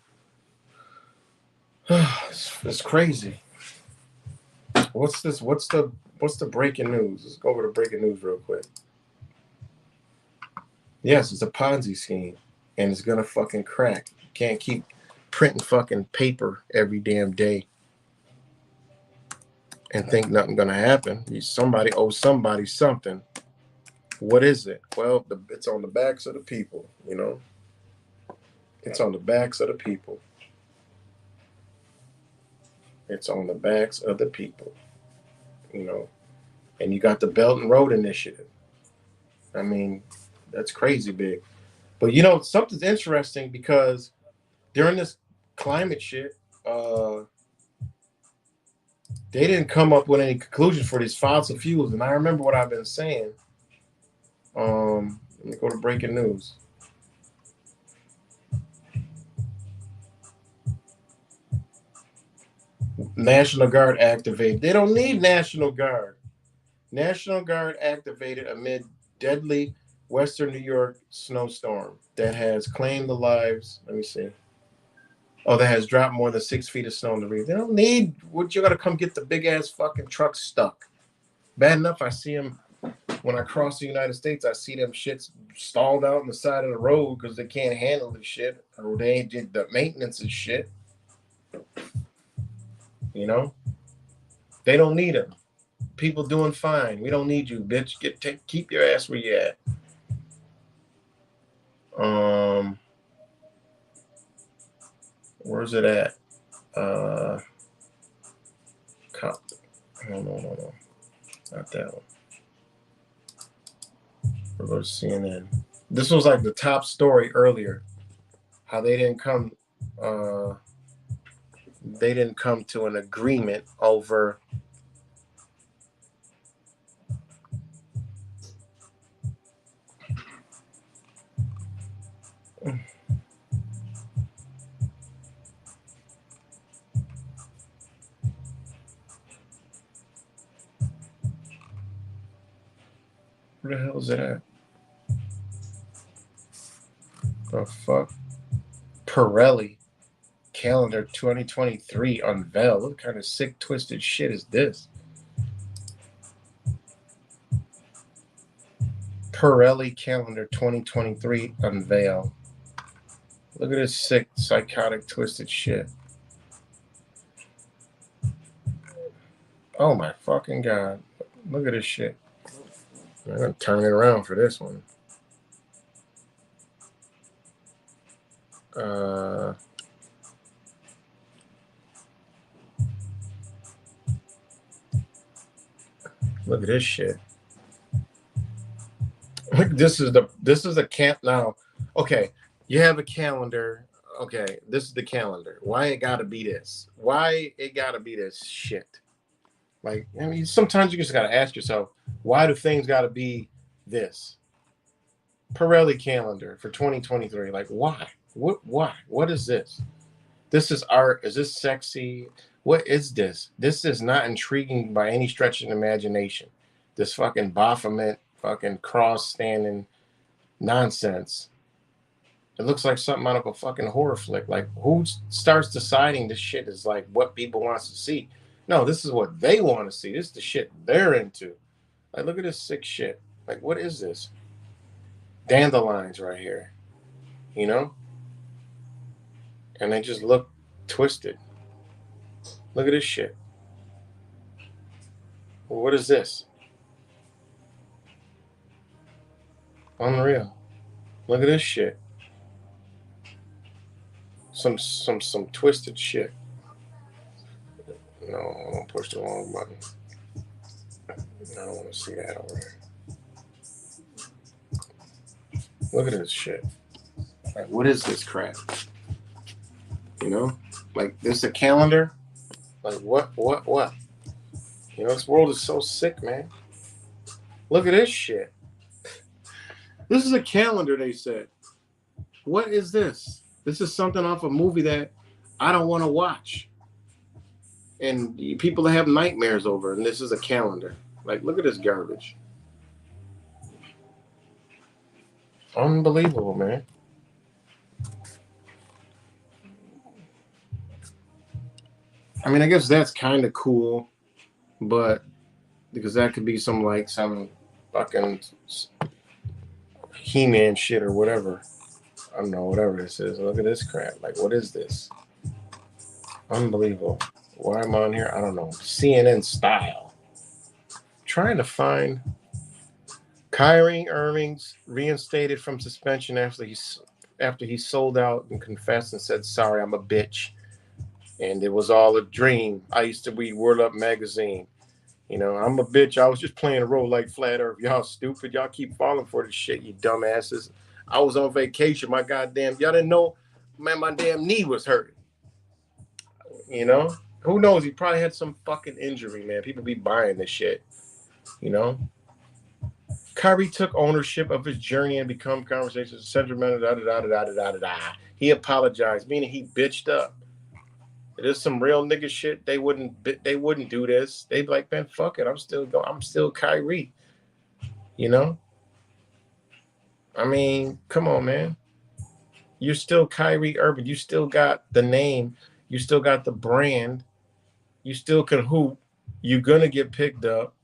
It's crazy. What's this? What's the breaking news? Let's go over to breaking news real quick. Yes, it's a Ponzi scheme, and it's gonna fucking crack. You can't keep printing fucking paper every damn day and think nothing gonna happen. Somebody owes somebody something. What is it? Well, it's on the backs of the people, you know. It's on the backs of the people. It's on the backs of the people, you know. And you got the Belt and Road Initiative. I mean, that's crazy big. But you know, something's interesting because during this climate shit, they didn't come up with any conclusions for these fossil fuels. And I remember what I've been saying. Let me go to breaking news. National Guard activated. They don't need National Guard. National Guard activated amid deadly Western New York snowstorm that has claimed the lives. Let me see. Oh, that has dropped more than 6 feet of snow in the region. They don't need. What you got to come get the big ass fucking truck stuck? Bad enough I see them when I cross the United States. I see them shits stalled out on the side of the road because they can't handle the shit or they ain't did the maintenance and shit. You know, they don't need them. People doing fine. We don't need you, bitch. Keep your ass where you at. Where's it at? No, not that one. We'll go to CNN. This was like the top story earlier. How they didn't come to an agreement over where the hell is it at? The fuck? Pirelli calendar 2023 unveiled. What kind of sick, twisted shit is this? Pirelli calendar 2023 unveiled. Look at this sick, psychotic, twisted shit. Oh my fucking god. Look at this shit. I'm gonna turn it around for this one. Look at this shit. This is a camp now. Okay, you have a calendar. Okay, this is the calendar. Why it gotta be this? Why it gotta be this shit? Like, I mean, sometimes you just gotta ask yourself, why do things gotta be this? Pirelli calendar for 2023. Like, why? Why? What is this? This is art. Is this sexy? What is this? This is not intriguing by any stretch of the imagination. This fucking Baphomet, fucking cross standing nonsense. It looks like something out of a fucking horror flick. Like, who starts deciding this shit is like what people wants to see? No, this is what they want to see. This is the shit they're into. Like, look at this sick shit. Like, what is this? dandelions right here, you know? And they just look twisted. Look at this shit. Well, what is this? Unreal. Look at this shit. Some twisted shit. No, I'm gonna push the wrong button. I don't want to see that over here. Look at this shit. Like, what is this crap? You know? Like, this a calendar? Like, what? You know, this world is so sick, man. Look at this shit. This is a calendar, they said. What is this? This is something off a movie that I don't want to watch. And people have nightmares over it, and this is a calendar. Like, look at this garbage. Unbelievable, man. I mean, I guess that's kind of cool, but because that could be some fucking He-Man shit or whatever. I don't know, whatever this is. Look at this crap. Like, what is this? Unbelievable. Why am I on here? I don't know. CNN style. Trying to find Kyrie Irving's reinstated from suspension after he sold out and confessed and said, "Sorry, I'm a bitch. And it was all a dream. I used to read Word Up magazine. You know, I'm a bitch. I was just playing a role like Flat Earth. Y'all stupid. Y'all keep falling for this shit, you dumbasses. I was on vacation. Y'all didn't know, man, my damn knee was hurting. You know? Who knows? He probably had some fucking injury, man. People be buying this shit. You know? Kyrie took ownership of his journey and become conversations sentimental. He apologized, meaning he bitched up. It is some real nigga shit. They wouldn't do this. They'd be like, man, fuck it. I'm still Kyrie. You know? I mean, come on, man. You're still Kyrie Irving. You still got the name. You still got the brand. You still can hoop. You're gonna get picked up.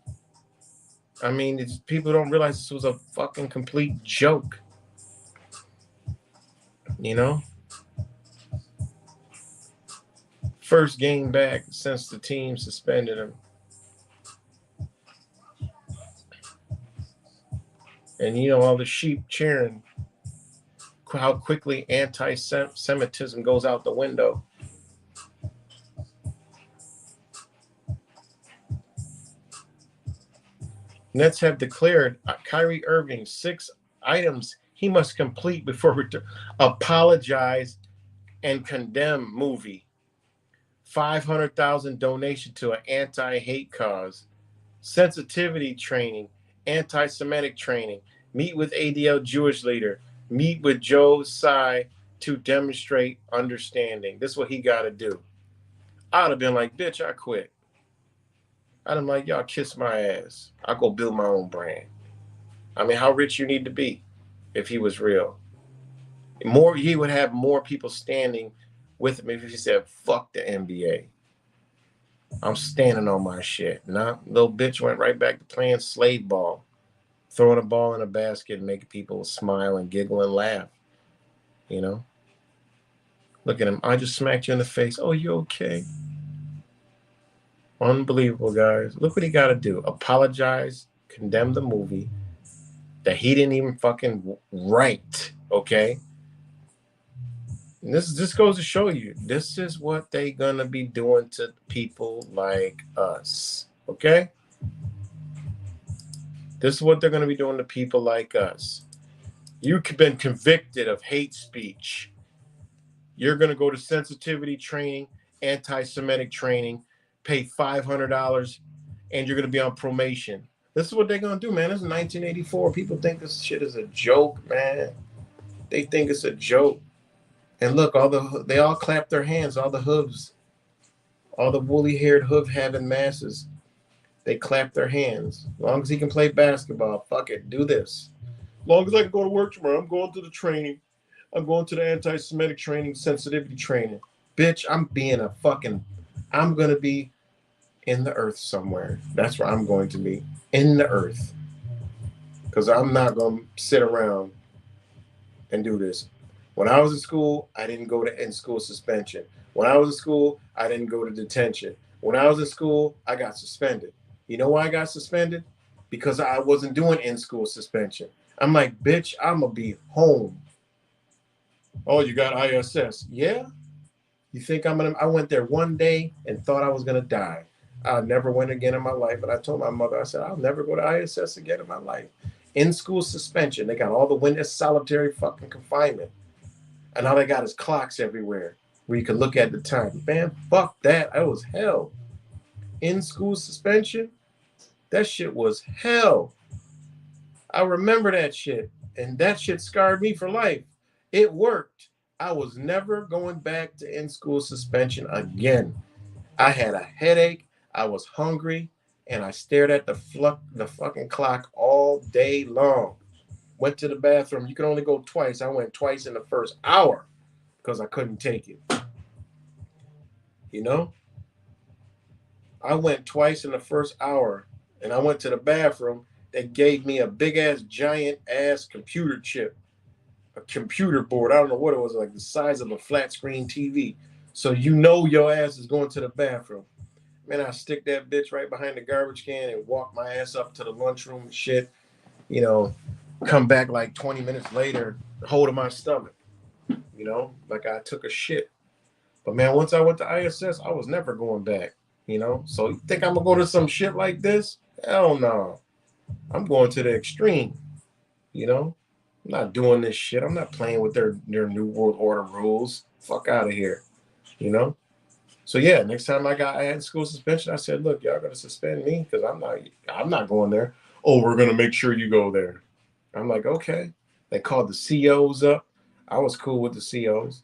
I mean, people don't realize this was a fucking complete joke. You know? First game back since the team suspended him. And you know, all the sheep cheering how quickly anti-Semitism goes out the window. Nets have declared Kyrie Irving 6 items he must complete before return. Apologize and condemn movie. 500,000 donation to an anti-hate cause. Sensitivity training. Anti-Semitic training. Meet with ADL Jewish leader. Meet with Joe Tsai to demonstrate understanding. This is what he got to do. I would have been like, bitch, I quit. I'd have been like, y'all kiss my ass. I'll go build my own brand. I mean, how rich you need to be if he was real. He would have more people standing with him if he said, fuck the NBA. I'm standing on my shit. Nah, little bitch went right back to playing slave ball, throwing a ball in a basket and making people smile and giggle and laugh. You know? Look at him. I just smacked you in the face. Oh, you okay? Unbelievable, guys. Look what he got to do. Apologize, condemn the movie that he didn't even fucking write, okay? And this goes to show you, this is what they gonna be doing to people like us, okay? This is what they're gonna be doing to people like us. You've been convicted of hate speech. You're gonna go to sensitivity training, anti-Semitic training, pay $500, and you're gonna be on probation. This is what they're gonna do, man. This is 1984. People think this shit is a joke, man. They think it's a joke. And look, they all clap their hands, all the hooves, all the woolly-haired hoof-having masses. They clap their hands. As long as he can play basketball, fuck it, do this. As long as I can go to work tomorrow, I'm going to the training. I'm going to the anti-Semitic training, sensitivity training. Bitch, I'm going to be in the earth somewhere. That's where I'm going to be, in the earth. Because I'm not going to sit around and do this. When I was in school, I didn't go to in-school suspension. When I was in school, I didn't go to detention. When I was in school, I got suspended. You know why I got suspended? Because I wasn't doing in-school suspension. I'm like, bitch, I'm gonna be home. Oh, you got ISS? Yeah. You think I'm gonna? I went there one day and thought I was gonna die. I never went again in my life. And I told my mother, I said, I'll never go to ISS again in my life. In school suspension. They got all the witness solitary fucking confinement. And all they got is clocks everywhere where you can look at the time. Man, fuck that. That was hell. In school suspension, that shit was hell. I remember that shit. And that shit scarred me for life. It worked. I was never going back to in school suspension again. I had a headache. I was hungry. And I stared at the fucking clock all day long. Went to the bathroom. You can only go twice. I went twice in the first hour because I couldn't take it. You know? I went twice in the first hour and I went to the bathroom. They gave me a big ass, giant ass computer chip, a computer board. I don't know what it was, like the size of a flat screen TV. So you know your ass is going to the bathroom. Man, I stick that bitch right behind the garbage can and walk my ass up to the lunchroom and shit. You know, come back like 20 minutes later, holding my stomach. You know, like I took a shit. But man, once I went to ISS, I was never going back. You know, so you think I'm gonna go to some shit like this? Hell no. I'm going to the extreme. You know, I'm not doing this shit. I'm not playing with their new world order rules. Fuck out of here. You know. So yeah, next time I had school suspension, I said, look, y'all gonna suspend me because I'm not going there. Oh, we're gonna make sure you go there. I'm like, okay. They called the COs up. I was cool with the COs.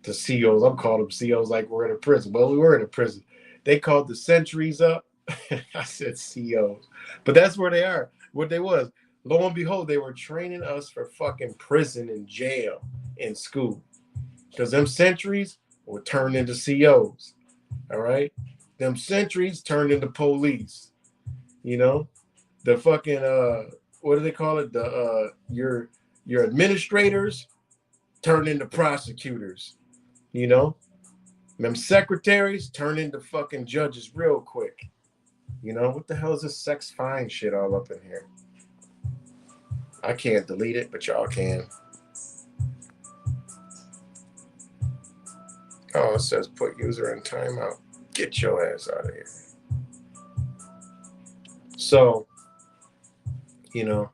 The COs, I'm calling them COs like we're in a prison. Well, we were in a prison. They called the sentries up. I said COs. But that's where they are. What they was. Lo and behold, they were training us for fucking prison and jail in school. Because them sentries were turned into COs. All right? Them sentries turned into police. You know? The fucking what do they call it? The your administrators turned into prosecutors. You know? Them secretaries turn into fucking judges real quick. You know, what the hell is this sex fine shit all up in here? I can't delete it, but y'all can. Oh, it says put user in timeout. Get your ass out of here. So, you know,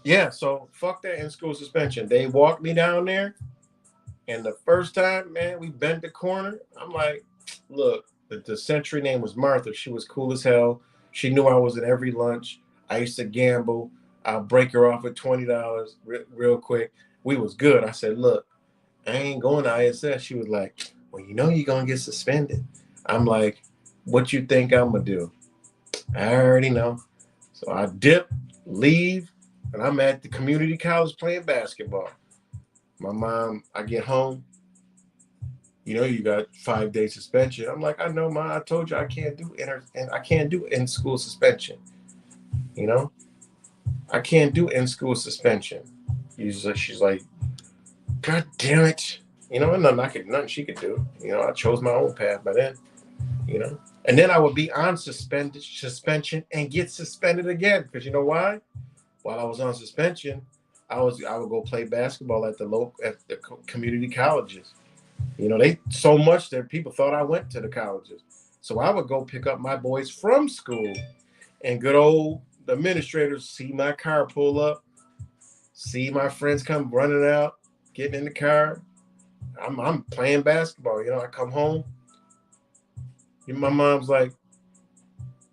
yeah, so fuck that in school suspension. They walked me down there, and the first time, man, we bent the corner. I'm like, look, the sentry name was Martha. She was cool as hell. She knew I was at every lunch. I used to gamble. I'll break her off with $20 real quick. We was good. I said, look, I ain't going to ISS. She was like, well, you know you're going to get suspended. I'm like, what you think I'm going to do? I already know. So I dip, leave, and I'm at the community college playing basketball. My mom, I get home. You know, you got 5-day suspension. I'm like, I know, Ma. I told you I can't do I can't do in school suspension. You know, I can't do in school suspension. She's like, God damn it. You know, nothing she could do. You know, I chose my own path by then. You know, and then I would be on suspension and get suspended again because you know why? While I was on suspension, I would go play basketball at the community colleges. You know, they so much that people thought I went to the colleges. So I would go pick up my boys from school, and good old the administrators see my car pull up, see my friends come running out, getting in the car. I'm playing basketball. You know, I come home. And my mom's like,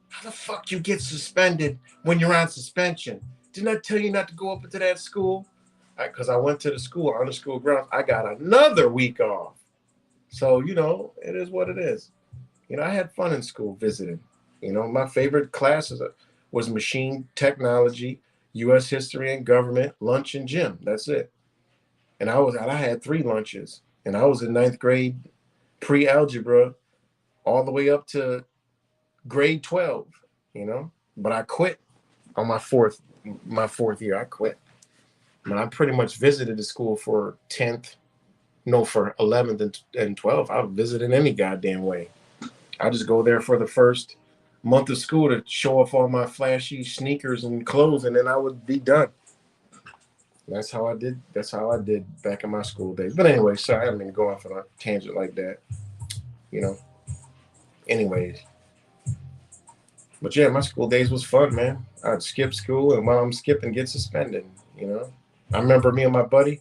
how the fuck you get suspended when you're on suspension? Didn't I tell you not to go up into that school? Because I went to the school on the school grounds. I got another week off. So, you know, it is what it is. You know, I had fun in school visiting. You know, my favorite classes was machine technology, U.S. history and government, lunch and gym. That's it. And I had 3 lunches. And I was in 9th grade pre-algebra all the way up to grade 12, you know. But I quit on my fourth year, I quit. I mean, I pretty much visited the school for 10th, no, for 11th and 12th. I visited any goddamn way. I just go there for the first month of school to show off all my flashy sneakers and clothes, and then I would be done. That's how I did. That's how I did back in my school days. But anyway, sorry, I didn't mean to go off on a tangent like that. You know. Anyways, but yeah, my school days was fun, man. I'd skip school, and while I'm skipping, get suspended. You know. I remember me and my buddy,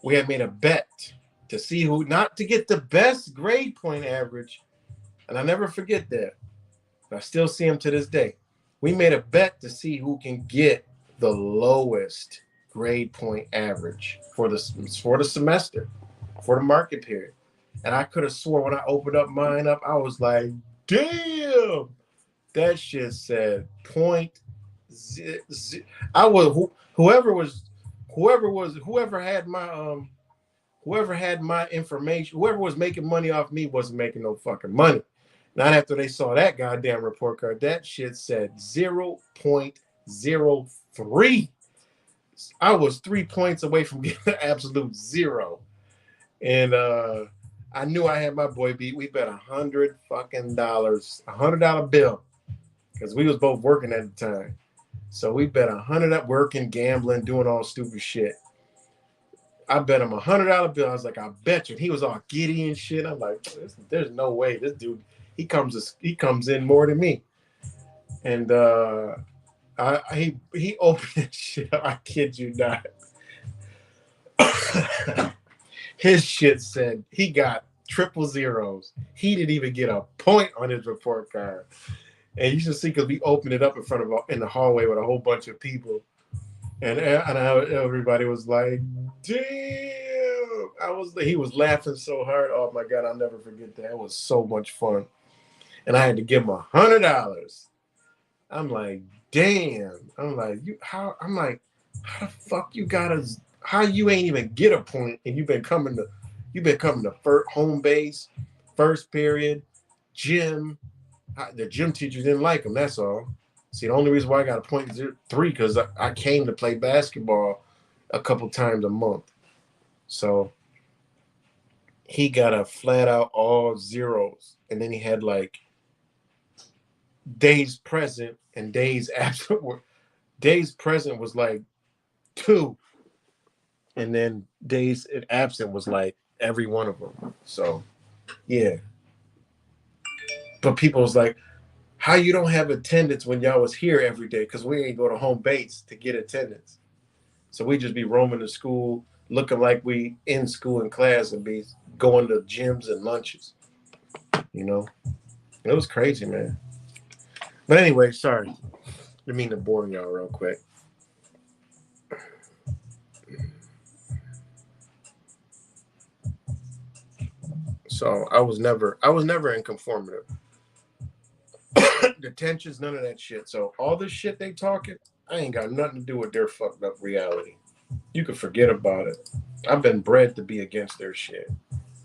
we had made a bet to see who, not to get the best grade point average, and I never forget that. I still see him to this day. We made a bet to see who can get the lowest grade point average for the semester, for the market period. And I could have swore when I opened up mine up, I was like, damn, that shit said point. I was whoever had my information, whoever was making money off me wasn't making no fucking money. Not after they saw that goddamn report card. That shit said 0.03. I was 3 points away from getting an absolute zero. And I knew I had my boy beat. We bet $100 fucking $100 bill. Because we was both working at the time. So we bet $100 working, gambling, doing all stupid shit. I bet him $100 bill. I was like, I bet you. And he was all giddy and shit. I'm like, there's no way. This dude, he comes in more than me. And he opened that shit up. I kid you not. His shit said he got triple zeros. He didn't even get a point on his report card. And you should see, because we opened it up in the hallway with a whole bunch of people. And everybody was like, damn. He was laughing so hard. Oh my God, I'll never forget that. It was so much fun. And I had to give him $100. I'm like, damn. I'm like, how the fuck you got us? How you ain't even get a point, and you've been coming to home base, first period, gym. The gym teachers didn't like him. That's all. See, the only reason why I got a .03 because I came to play basketball a couple times a month. So he got a flat out all zeros. And then he had like days present and days absent. Days present was like 2. And then days absent was like every one of them. So, yeah. But people was like, how you don't have attendance when y'all was here every day? Because we ain't go to home base to get attendance. So we just be roaming to school, looking like we in school in class and be going to gyms and lunches. You know? It was crazy, man. But anyway, sorry. I mean to bore y'all real quick. So I was never in conformative. Detentions, none of that shit. So all this shit they talking, I ain't got nothing to do with their fucked up reality. You can forget about it. I've been bred to be against their shit.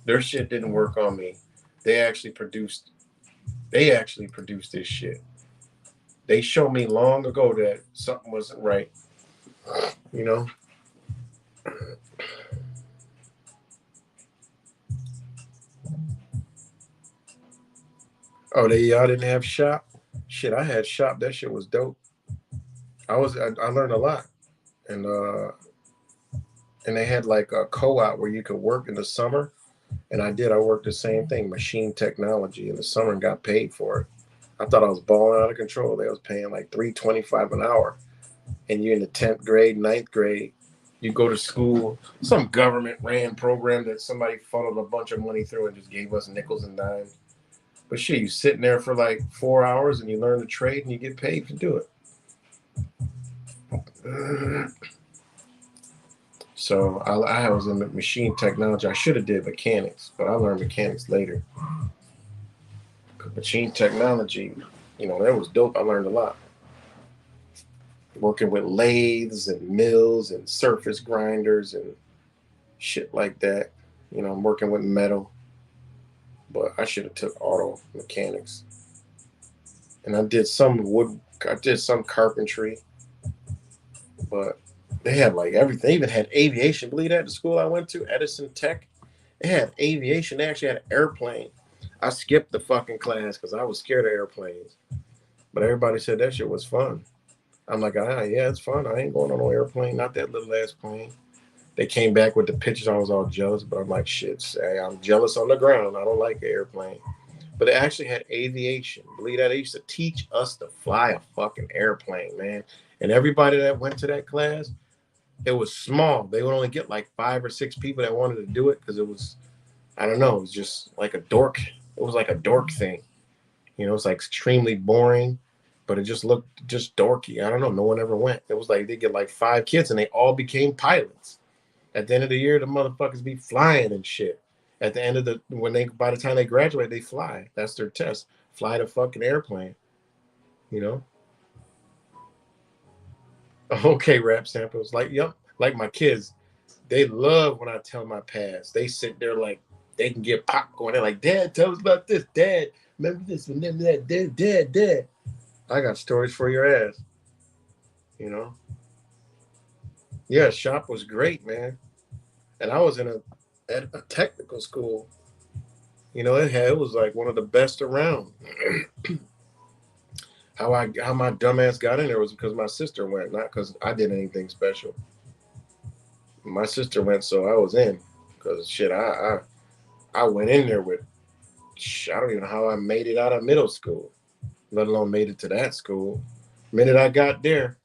Their shit didn't work on me. They actually produced this shit. They showed me long ago that something wasn't right. You know? Oh, y'all didn't have shop? Shit, I had shop. That shit was dope. I learned a lot. And they had like a co-op where you could work in the summer. And I worked the same thing, machine technology in the summer, and got paid for it. I thought I was balling out of control. They was paying like $3.25 an hour. And you're in the 10th grade, 9th grade. You go to school, some government ran program that somebody funneled a bunch of money through and just gave us nickels and dimes. But shit, you sitting there for like 4 hours and you learn the trade and you get paid to do it. So I was in machine technology. I should have did mechanics, but I learned mechanics later. Machine technology, that was dope. I learned a lot. Working with lathes and mills and surface grinders and shit like that. I'm working with metal. But I should have took auto mechanics. And I did some carpentry. But they had like everything. They even had aviation. Believe that, the school I went to, Edison Tech, they had aviation. They actually had an airplane. I skipped the fucking class because I was scared of airplanes. But everybody said that shit was fun. I'm like, yeah, it's fun. I ain't going on no airplane, not that little ass plane. They came back with the pictures. I was all jealous, but I'm like, shit, say, I'm jealous on the ground. I don't like an airplane. But it actually had aviation. Believe that? They used to teach us to fly a fucking airplane, man. And everybody that went to that class, it was small. They would only get like 5 or 6 people that wanted to do it because it was, I don't know, it was just like a dork. It was like a dork thing. You know, it's like extremely boring, but it just looked just dorky. I don't know. No one ever went. It was like they get like 5 kids and they all became pilots. At the end of the year, the motherfuckers be flying and shit. At the end of the by the time they graduate, they fly. That's their test. Fly the fucking airplane. You know? Okay, rap samples. Like, yep, like my kids. They love when I tell my past. They sit there like they can get popcorn. They're like, Dad, tell us about this. Dad, remember this, remember that. Dad. I got stories for your ass. You know? Yeah, shop was great, man. And I was in a technical school. You know, it was like one of the best around. How my dumbass got in there was because my sister went, not because I did anything special. My sister went, so I was in. Because shit, I went in there with, I don't even know how I made it out of middle school, let alone made it to that school. The minute I got there,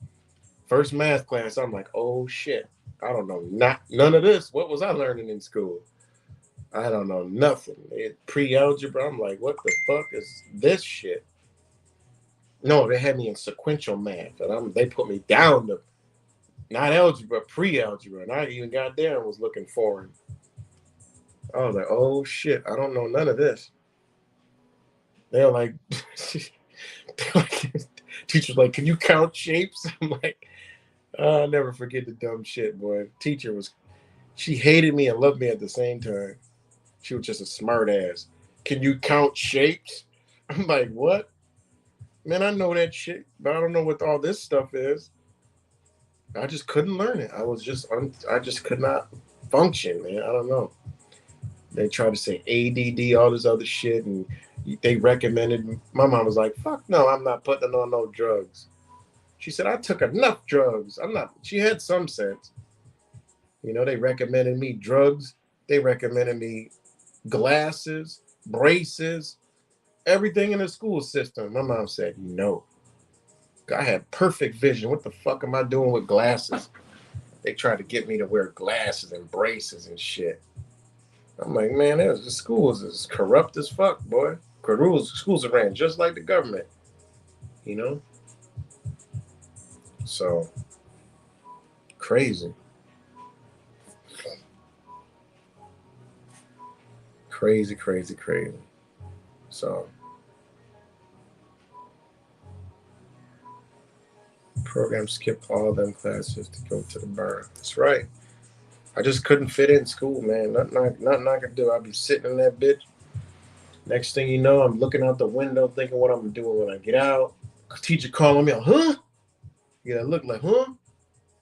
first math class, I'm like, oh shit, I don't know none of this. What was I learning in school? I don't know nothing. Pre-algebra, I'm like, what the fuck is this shit? No, they had me in sequential math, and they put me down to not algebra, pre-algebra, and I even got there and was looking foreign. I was like, oh shit, I don't know none of this. They're like, teacher's like, can you count shapes? I'm like, I'll never forget the dumb shit, boy. Teacher she hated me and loved me at the same time. She was just a smart ass. Can you count shapes? I'm like, what? Man, I know that shit, but I don't know what all this stuff is. I just couldn't learn it. I just could not function, man. I don't know. They tried to say ADD, all this other shit, and they recommended. My mom was like, "Fuck no, I'm not putting on no drugs." She said, "I took enough drugs. I'm not." She had some sense. You know, they recommended me drugs. They recommended me glasses, braces, everything in the school system. My mom said no. I had perfect vision. What the fuck am I doing with glasses? They tried to get me to wear glasses and braces and shit. I'm like, man, the schools is corrupt as fuck, boy. Schools are ran just like the government, you know? So, crazy. Crazy. So, program skipped all them classes to go to the bar. That's right. I just couldn't fit in school, man. Nothing I could do. I'd be sitting in that bitch. Next thing you know, I'm looking out the window thinking what I'm doing when I get out. Teacher calling me, huh? Yeah, look like, huh?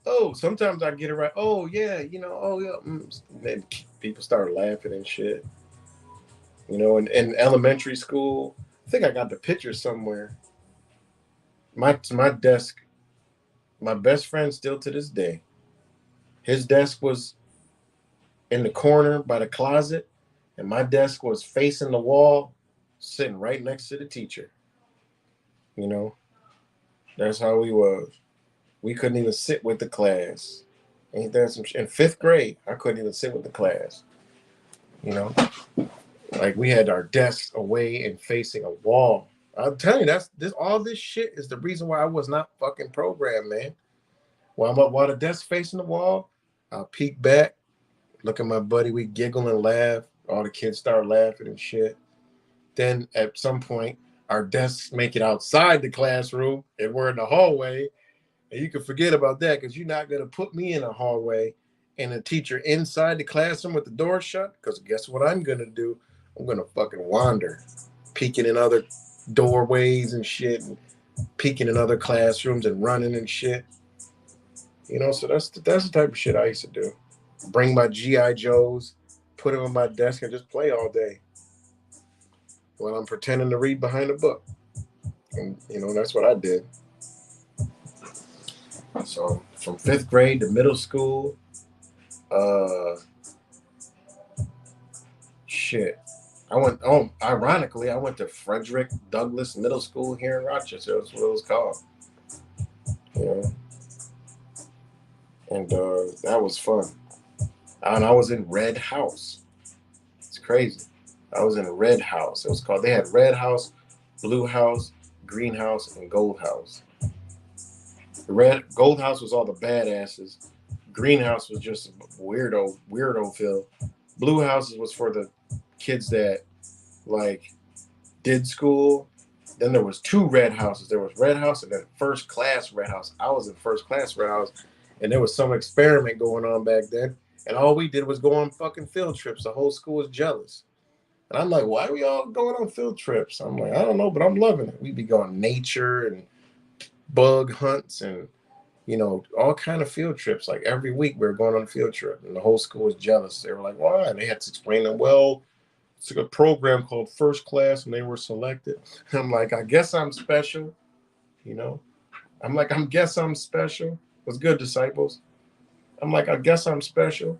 Oh, sometimes I get it right. Oh, yeah, oh, yeah. Then people start laughing and shit. You know, in elementary school, I think I got the picture somewhere. My desk, my best friend still to this day, his desk was in the corner by the closet, and my desk was facing the wall, sitting right next to the teacher. You know, that's how we was. We couldn't even sit with the class. Ain't that some shit? In 5th grade, I couldn't even sit with the class. You know, like we had our desks away and facing a wall. I'm telling you, all this shit is the reason why I was not fucking programmed, man. While the desk facing the wall, I'll peek back, look at my buddy, we giggle and laugh. All the kids start laughing and shit. Then at some point, our desks make it outside the classroom and we're in the hallway. And you can forget about that because you're not going to put me in a hallway and a teacher inside the classroom with the door shut. Because guess what I'm going to do? I'm going to fucking wander, peeking in other doorways and shit, and peeking in other classrooms and running and shit. So that's the type of shit I used to do. Bring my GI Joes, put them on my desk, and just play all day while I'm pretending to read behind a book. And that's what I did. So from fifth grade to middle school, uh, shit. I went. Oh, ironically, I went to Frederick Douglass Middle School here in Rochester. That's what it was called. You know, and that was fun. And I was in Red House. It's crazy. I was in a Red House. It was called. They had Red House, Blue House, Green House, and Gold House. The Gold House was all the badasses. Green House was just weirdo feel. Blue Houses was for the kids that like did school. Then there was two Red Houses. There was Red House and then first class Red House. I was in first class Red House, and there was some experiment going on back then. And all we did was go on fucking field trips. The whole school was jealous. And I'm like, why are we all going on field trips? I'm like, I don't know, but I'm loving it. We'd be going nature and bug hunts and all kind of field trips. Like every week we were going on a field trip, and the whole school was jealous. They were like, why? And they had to explain them, well, it's a program called First Class, and they were selected. I'm like, I guess I'm special, I'm like, I guess I'm special. What's good, disciples? I'm like, I guess I'm special.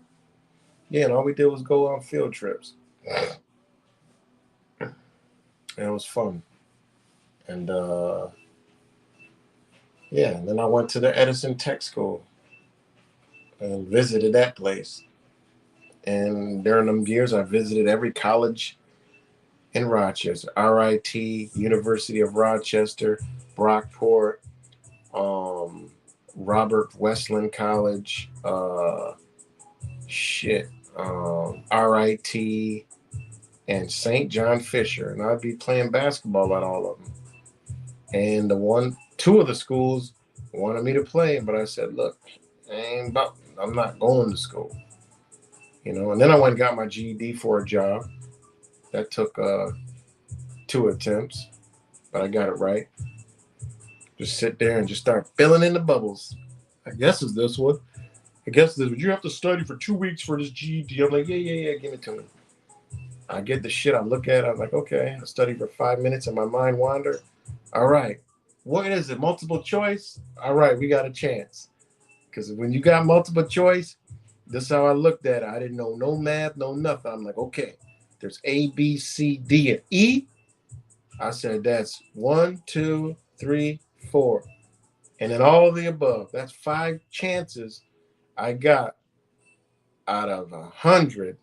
Yeah, and all we did was go on field trips. And it was fun. And yeah, and then I went to the Edison Tech School and visited that place. And during them years, I visited every college in Rochester: RIT, University of Rochester, Brockport, Robert Westland College, RIT, and St. John Fisher. And I'd be playing basketball at all of them. And two of the schools wanted me to play, but I said, look, I'm not going to school. And then I went and got my GED for a job. That took 2 attempts, but I got it right. Just sit there and just start filling in the bubbles. I guess it's this one. You have to study for 2 weeks for this GED. I'm like, yeah, give it to me. I get the shit. I look at it. I'm like, okay. I study for 5 minutes and my mind wander. All right. What is it? Multiple choice? All right. We got a chance. Because when you got multiple choice, this is how I looked at it. I didn't know no math, no nothing. I'm like, okay. There's A, B, C, D, and E. I said, that's 1, 2, 3, 4. And then all of the above. That's 5 chances I got out of 100.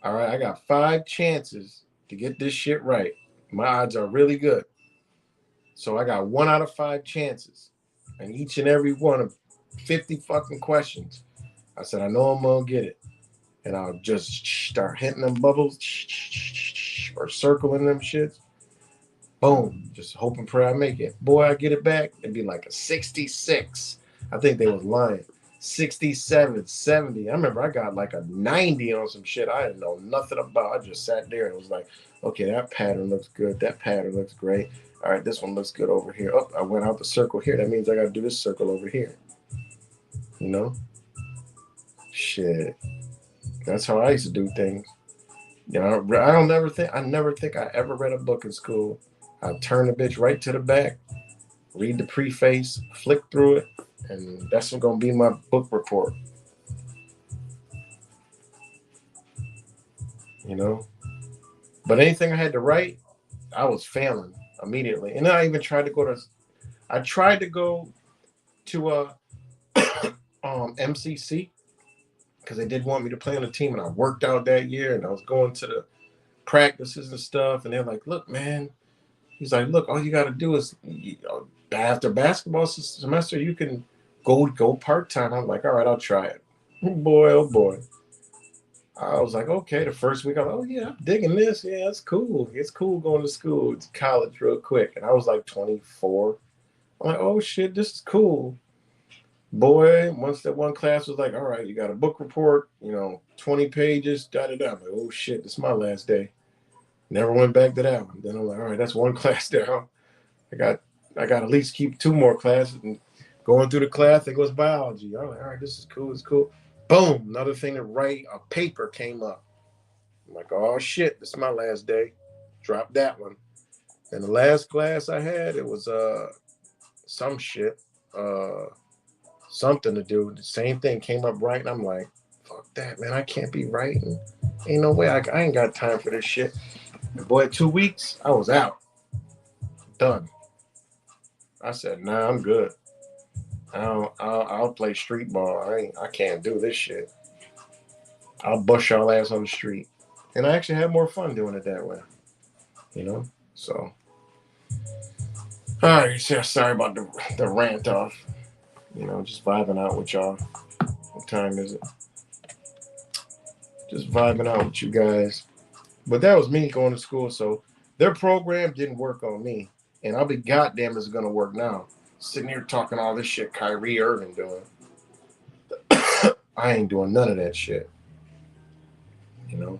All right, I got 5 chances to get this shit right. My odds are really good. So I got 1 out of 5 chances. And each and every one of 50 fucking questions. I said, I know I'm going to get it. And I'll just start hitting them bubbles or circling them shits. Boom. Just hope and pray I make it. Boy, I get it back. It'd be like a 66. I think they was lying. 67, 70. I remember I got like a 90 on some shit I didn't know nothing about. I just sat there and was like, okay, that pattern looks good. That pattern looks great. All right, this one looks good over here. Oh, I went out the circle here. That means I got to do this circle over here. Shit. That's how I used to do things. I never think I ever read a book in school. I'd turn the bitch right to the back, read the preface, flick through it, and that's going to be my book report. But anything I had to write, I was failing immediately. And then I even tried to go to MCC because they did want me to play on the team, and I worked out that year, and I was going to the practices and stuff, and they're like, look, man, he's like, look, all you got to do is after basketball semester, you can go part-time. I'm like, all right, I'll try it. Boy, oh boy. I was like, okay, the first week, I'm like, oh yeah, I'm digging this. Yeah, it's cool. It's cool going to school, to college real quick. And I was like 24. I'm like, oh shit, this is cool. Boy, once that one class was like, all right, you got a book report, 20 pages, da-da-da. I'm like, oh shit, this is my last day. Never went back to that one. Then I'm like, all right, that's one class down. I got at least keep 2 more classes and Going through the class, it goes biology. I'm like, all right, this is cool. It's cool. Boom, another thing to write. A paper came up. I'm like, oh shit, this is my last day. Drop that one. And the last class I had, it was some shit, something to do. The same thing came up right, and I'm like, fuck that, man. I can't be writing. Ain't no way. I ain't got time for this shit. And boy, 2 weeks, I was out. Done. I said, nah, I'm good. I'll play street ball. I can't do this shit. I'll bust y'all ass on the street. And I actually had more fun doing it that way. You know? So all right, yeah, sorry about the rant off. You know, just vibing out with y'all. What time is it? Just vibing out with you guys. But that was me going to school, so their program didn't work on me. And I'll be goddamn it's gonna work now. Sitting here talking all this shit Kyrie Irving doing. I ain't doing none of that shit. You know?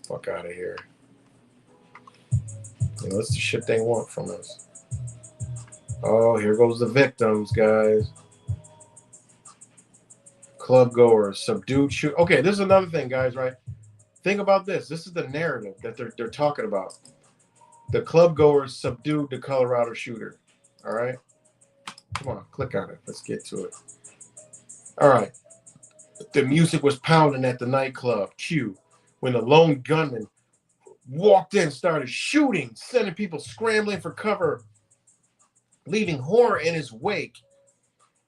Fuck out of here. You know, that's the shit they want from us. Oh, here goes the victims, guys. Club goers, subdued shoot. Okay, this is another thing, guys, right? Think about this. This is the narrative that they're talking about. The club goers subdued the Colorado shooter. All right? Come on, click on it. Let's get to it. All right. The music was pounding at the nightclub, Q, when the lone gunman walked in, started shooting, sending people scrambling for cover, leaving horror in his wake.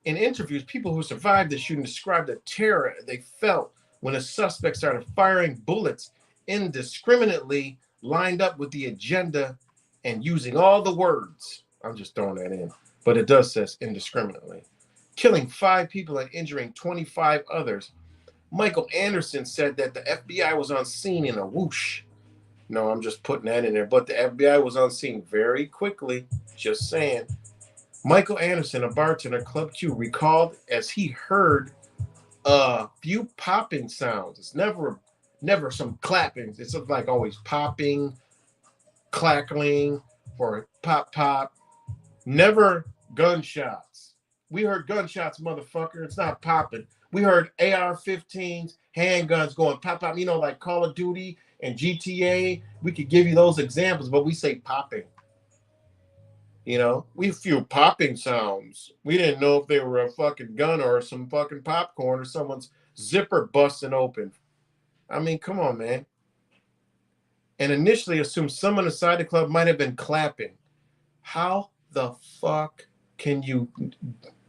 In interviews, people who survived the shooting described the terror they felt when a suspect started firing bullets indiscriminately, lined up with the agenda and using all the words. I'm just throwing that in. But it does say indiscriminately. Killing 5 people and injuring 25 others. Michael Anderson said that the FBI was on scene in a whoosh. No, I'm just putting that in there. But the FBI was on scene very quickly. Just saying. Michael Anderson, a bartender at Club Q, recalled as he heard a few popping sounds. It's never some clapping. It's like always popping, clackling, or pop pop. Never gunshots. We heard gunshots, motherfucker. It's not popping. We heard AR-15s, handguns going pop pop. You know, like Call of Duty and GTA. We could give you those examples, but we say popping. You know, we feel popping sounds. We didn't know if they were a fucking gun or some fucking popcorn or someone's zipper busting open. I mean, come on, man. And initially assumed someone inside the club might have been clapping. How the fuck can you?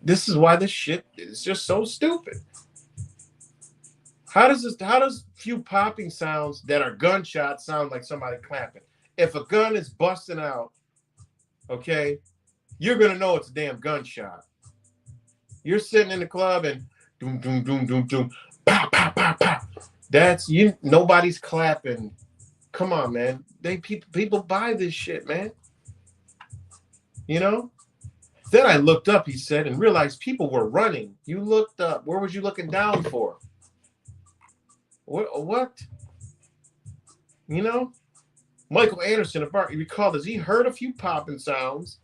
This is why this shit is just so stupid. How does few popping sounds that are gunshots sound like somebody clapping? If a gun is busting out, okay, you're gonna know it's a damn gunshot. You're sitting in the club and doom doom doom doom doom, pow pow pow pow. That's you. Nobody's clapping. Come on, man. People buy this shit, man. You know. Then I looked up, he said, and realized people were running. You looked up. Where was you looking down for? What? You know. Michael Anderson, he recalled as he heard a few popping sounds.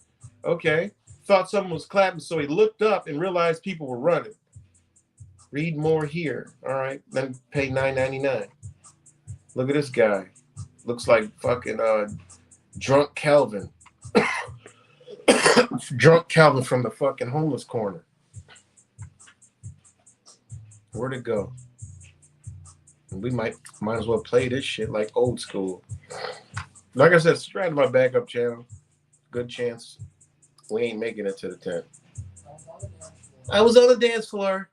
Okay. Thought someone was clapping, so he looked up and realized people were running. Read more here. All right. Then pay $9.99. Look at this guy. Looks like fucking drunk Calvin. Drunk Calvin from the fucking homeless corner. Where'd it go? We might as well play this shit like old school. Like I said, subscribe to my backup channel. Good chance we ain't making it to the 10. I was on the dance floor.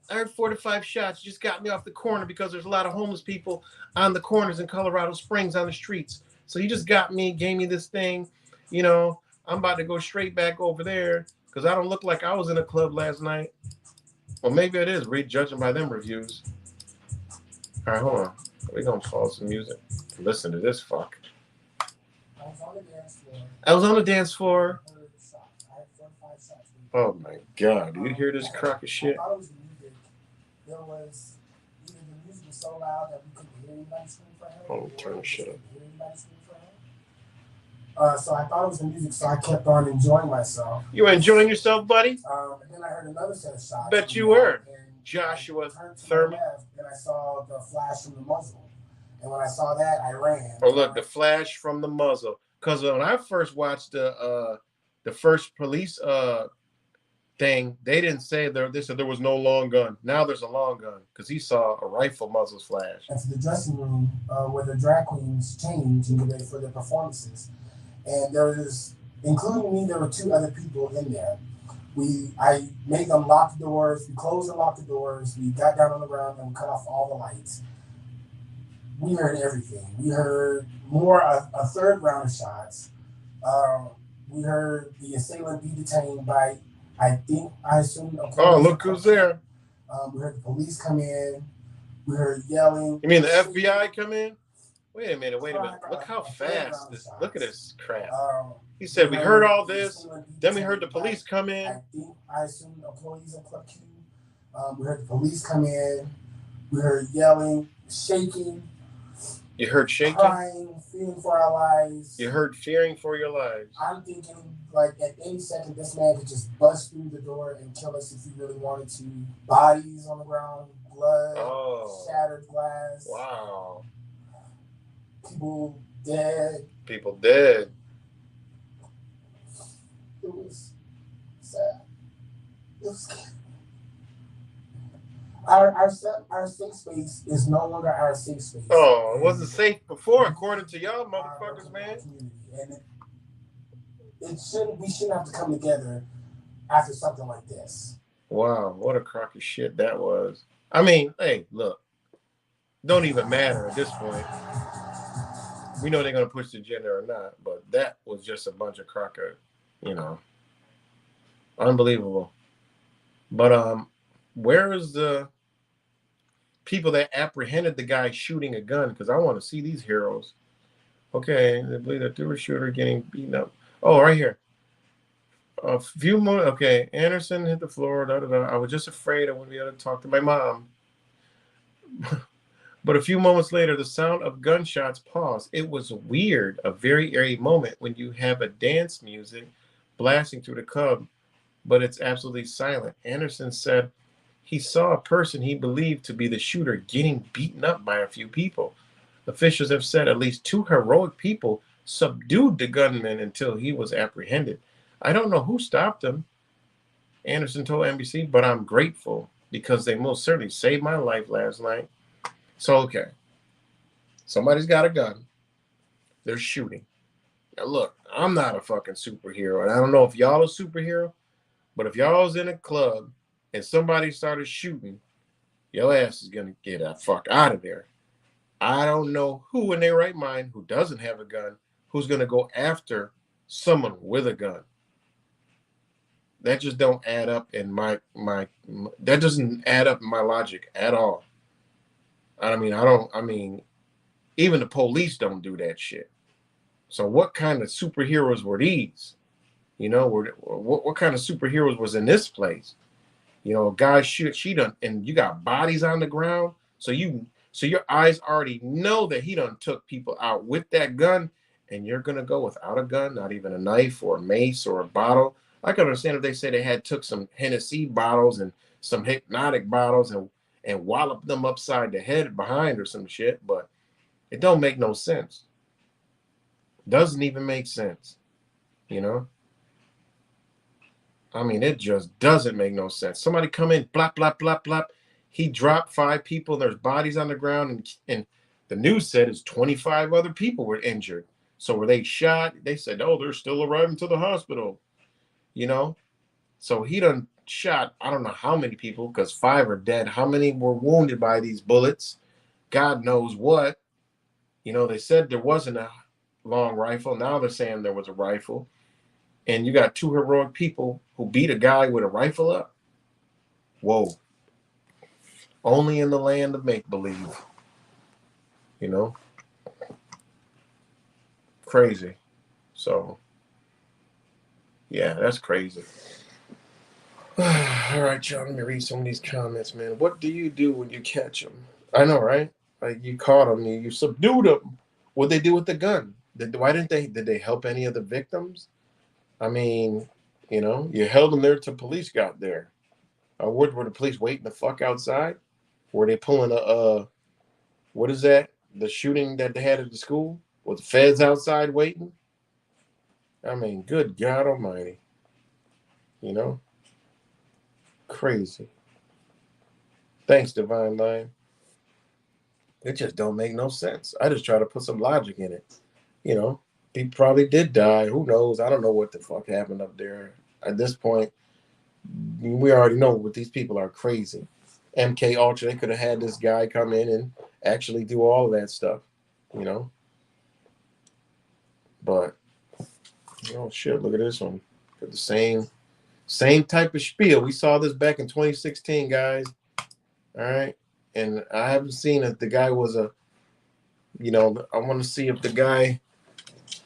I heard 4 to 5 shots. Just got me off the corner because there's a lot of homeless people on the corners in Colorado Springs on the streets. So he just got me, gave me this thing. You know, I'm about to go straight back over there because I don't look like I was in a club last night. Well, maybe it is, judging by them reviews. All right, hold on. We're going to pause some music. Listen to this fuck. I was on the dance floor. Oh, my God. Do you hear this crock of shit? There was either the music was so loud that we couldn't hear anybody scream for help. Oh, turn the shit up. So I thought it was the music, so I kept on enjoying myself. You were enjoying yourself, buddy? And then I heard another set of shots Bet you ring out, were. and I Joshua turned to my Thurman. left, and I saw the flash from the muzzle. And when I saw that, I ran. Oh, look, the flash from the muzzle. Because when I first watched the first police thing, they didn't say there. They said there was no long gun. Now there's a long gun because he saw a rifle muzzle flash. Into the dressing room where the drag queens change and get ready for their performances. And there was, including me, there were two other people in there. I made them lock the doors. We closed and locked the doors. We got down on the ground and cut off all the lights. We heard everything. We heard a third round of shots. We heard the assailant be detained by, I assume. Oh, look who's there. We heard the police come in. We heard yelling. You mean the FBI come in? Wait a minute. Look how fast this. Look at this crap. He said we heard all this. Then we heard the police come in. I assume employees of Club Q. We heard the police come in. We heard yelling, shaking. You heard shaking? Crying, fearing for our lives. You heard fearing for your lives. I'm thinking, like, at any second, this man could just bust through the door and kill us if he really wanted to. Bodies on the ground, blood, shattered glass. Wow. People dead. People dead. It was sad. It was scary. Our safe space is no longer our safe space. Oh, it wasn't safe before, according to y'all motherfuckers, man. And we shouldn't have to come together after something like this. Wow, what a crock of shit that was. I mean, hey, look, don't even matter at this point. We know they're gonna push the agenda or not, but that was just a bunch of crock of, unbelievable. But where is the people that apprehended the guy shooting a gun? Because I want to see these heroes. Okay, they believe that there was a shooter getting beaten up. Oh, right here. A few more. Okay, Anderson hit the floor. I was just afraid I wouldn't be able to talk to my mom. But a few moments later, the sound of gunshots paused. It was weird, a very eerie moment when you have a dance music blasting through the club, but it's absolutely silent. Anderson said he saw a person he believed to be the shooter getting beaten up by a few people. Officials have said at least 2 heroic people subdued the gunman until he was apprehended. I don't know who stopped him, Anderson told NBC, but I'm grateful because they most certainly saved my life last night. So, okay, somebody's got a gun. They're shooting. Now, look, I'm not a fucking superhero, and I don't know if y'all a superhero, but if y'all was in a club and somebody started shooting, your ass is going to get the fuck out of there. I don't know who in their right mind who doesn't have a gun who's going to go after someone with a gun. That just don't add up in my that doesn't add up in my logic at all. I mean, even the police don't do that shit. So what kind of superheroes were these? What kind of superheroes was in this place? A guy she done, and you got bodies on the ground. So your eyes already know that he done took people out with that gun, and you're gonna go without a gun, not even a knife or a mace or a bottle. I can understand if they say they took some Hennessy bottles and some hypnotic bottles and wallop them upside the head behind or some shit, but it don't make no sense. Doesn't even make sense, I mean, it just doesn't make no sense. Somebody come in, blop, blop, blop, blop. He dropped 5 people. There's bodies on the ground, and the news said 25 other people were injured. So were they shot? They said, oh, they're still arriving to the hospital, So he done shot, I don't know how many people, because 5 are dead. How many were wounded by these bullets? God knows what. They said there wasn't a long rifle. Now they're saying there was a rifle. And you got 2 heroic people who beat a guy with a rifle up. Whoa. Only in the land of make-believe. Crazy. So, yeah, that's crazy. All right, y'all, let me read some of these comments, man. What do you do when you catch them? I know, right? Like, you caught them, you subdued them. What'd they do with the gun? Why didn't they? Did they help any of the victims? I mean, you held them there till police got there. Were the police waiting the fuck outside? Were they pulling what is that? The shooting that they had at the school? Was the feds outside waiting? I mean, good God Almighty, you know, crazy. Thanks, Divine Line. It just don't make no sense. I just try to put some logic in it. You know, People probably did die. Who knows? I don't know what the fuck happened up there. At this point, we already know what these people are crazy. MK Ultra, they could have had this guy come in and actually do all of that stuff, you know. But shit, look at this one. Got the same type of spiel. We saw this back in 2016, guys. All right, and I haven't seen if the guy was a. I want to see if the guy.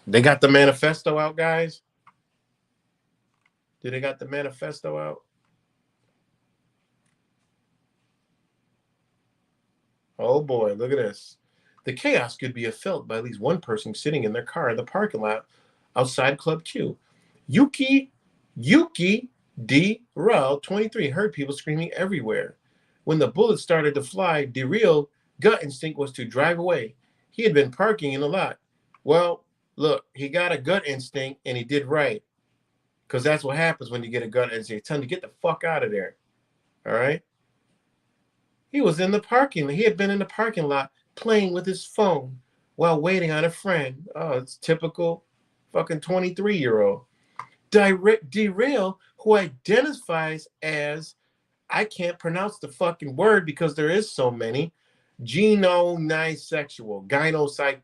They got the manifesto out, guys. Did they got the manifesto out? Oh boy, look at this. The chaos could be felt by at least one person sitting in their car in the parking lot outside Club Q. Yuki D. Rel, 23, heard people screaming everywhere. When the bullets started to fly, the real gut instinct was to drive away. He had been parking in the lot. Well, look, he got a gut instinct and he did right. Because that's what happens when you get a gut instinct. Tell him to get the fuck out of there. All right? He was in the parking. He had been in the parking lot playing with his phone while waiting on a friend. Oh, it's typical fucking 23-year-old. Derail, who identifies as I can't pronounce the fucking word because there is so many. Gynosexual. Gynosexual.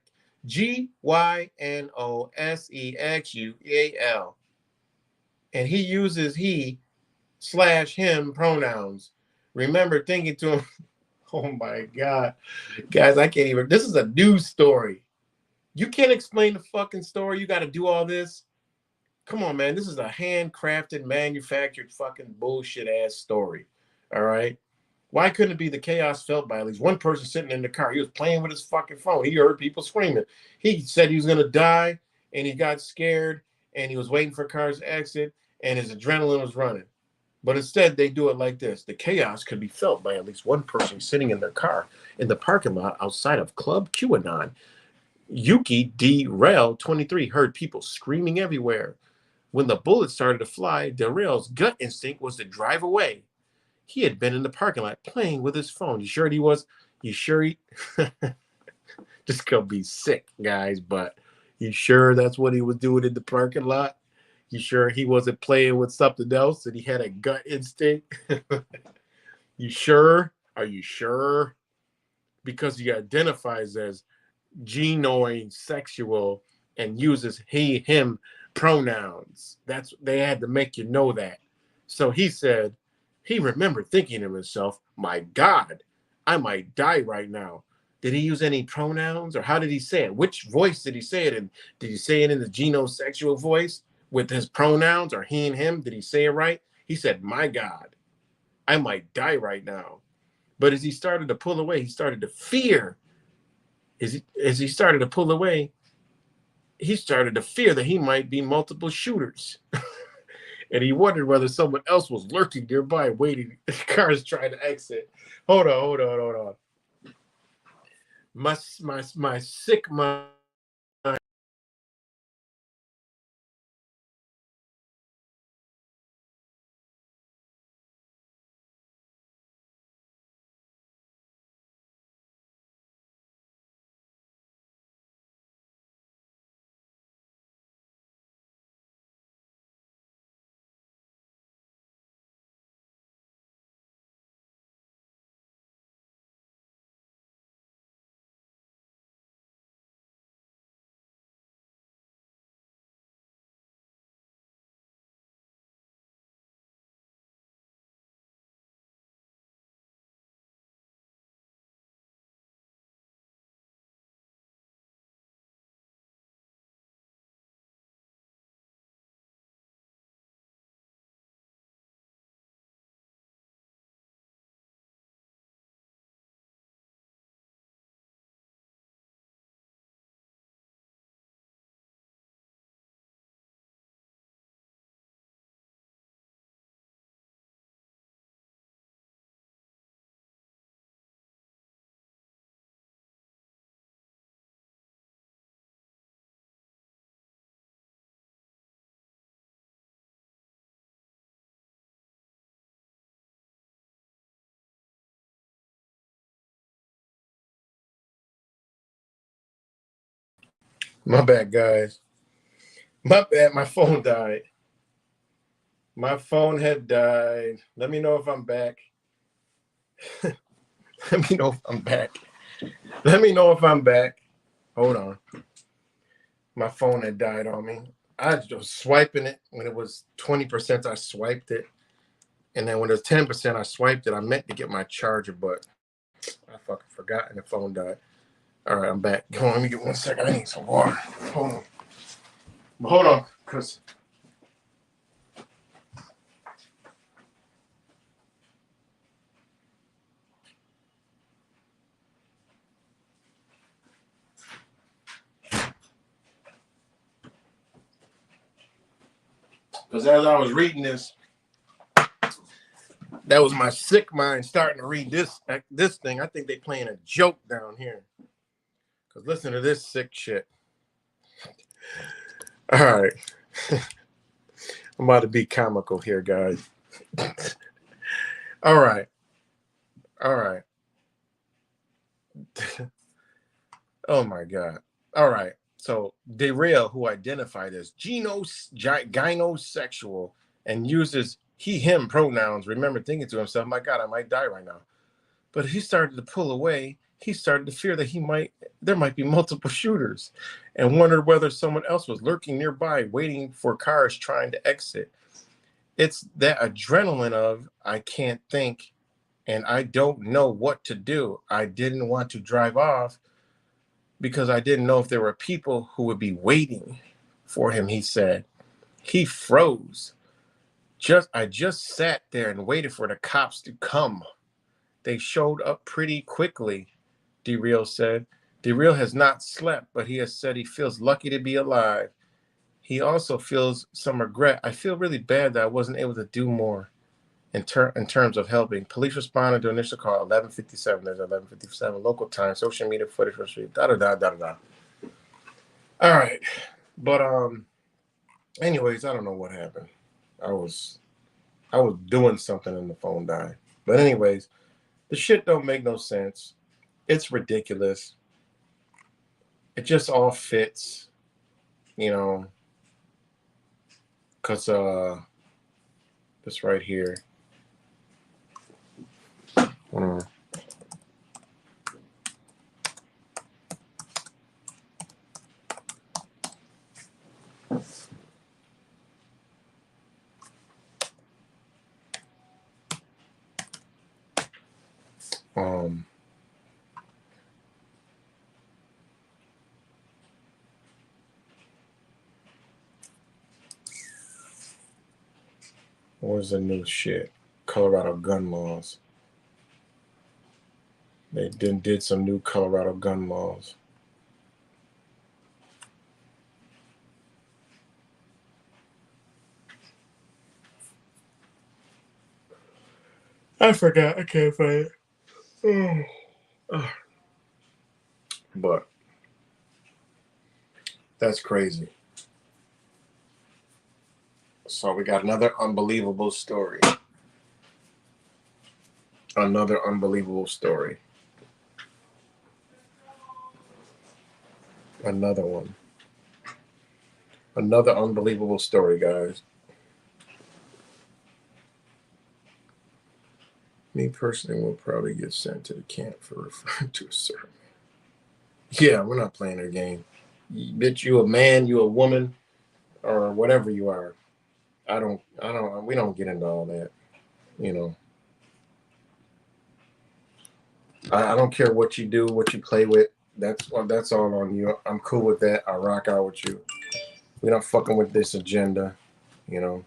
Gynosexual. And he uses he/him pronouns. Remember thinking to him, oh my God. Guys, I can't even. This is a news story. You can't explain the fucking story. You got to do all this. Come on, man. This is a handcrafted, manufactured fucking bullshit ass story. All right. Why couldn't it be the chaos felt by at least one person sitting in the car? He was playing with his fucking phone. He heard people screaming. He said he was going to die and he got scared and he was waiting for cars to exit and his adrenaline was running. But instead, they do it like this. The chaos could be felt by at least one person sitting in their car in the parking lot outside of Club QAnon. Yuki D. Rail, 23, heard people screaming everywhere. When the bullets started to fly, Darrell's gut instinct was to drive away. He had been in the parking lot playing with his phone. You sure he was? You sure he? This could be sick, guys, but you sure that's what he was doing in the parking lot? You sure he wasn't playing with something else and he had a gut instinct? You sure? Are you sure? Because he identifies as genoid sexual and uses he, him pronouns. That's they had to make you know that. So he said, he remembered thinking to himself, my God, I might die right now. Did he use any pronouns or how did he say it? Which voice did he say it in? Did he say it in the genosexual voice with his pronouns or he and him? Did he say it right? He said, my God, I might die right now. But as he started to pull away, he started to fear. As he started to pull away, he started to fear that he might be multiple shooters. And he wondered whether someone else was lurking nearby, waiting. The cars trying to exit. Hold on. My sick mind. My bad, guys. My bad. My phone died. My phone had died. Let me know if I'm back. Let me know if I'm back. Let me know if I'm back. Hold on. My phone had died on me. I was swiping it when it was 20%. I swiped it. And then when it was 10%, I swiped it. I meant to get my charger, but I fucking forgot and the phone died. All right, I'm back. Hold on, let me get 1 second. I need some water. Hold on. But hold on, because as I was reading this, that was my sick mind starting to read this thing. I think they playing a joke down here. Because listen to this sick shit. All right. I'm about to be comical here, guys. All right. All right. Oh my God. All right. So Darrell, who identified as gynosexual and uses he, him pronouns, remember thinking to himself, my God, I might die right now. But he started to pull away. He started to fear that there might be multiple shooters and wondered whether someone else was lurking nearby, waiting for cars trying to exit. It's that adrenaline of, I can't think and I don't know what to do. I didn't want to drive off because I didn't know if there were people who would be waiting for him, he said. He froze. I just sat there and waited for the cops to come. They showed up pretty quickly, DeReal said. DeReal has not slept, but he has said he feels lucky to be alive. He also feels some regret. I feel really bad that I wasn't able to do more in terms of helping. Police responded to initial call 11:57. There's 11:57 local time. Social media footage for street. Da da da da da. All right, but anyways, I don't know what happened. I was doing something and the phone died. But anyways, the shit don't make no sense. It's ridiculous. It just all fits, you know, because this right here. Um, Where's the new shit? Colorado gun laws. They did some new Colorado gun laws. I forgot. I can't find it. But that's crazy. So we got another unbelievable story. Another unbelievable story. Another one. Another unbelievable story, guys. Me personally will probably get sent to the camp for referring to a sermon. Yeah, we're not playing their game. Bitch, you a man, you a woman, or whatever you are. We don't get into all that. You know, I don't care what you do, what you play with. That's all on you. I'm cool with that. I rock out with you. We don't fucking with this agenda. You know,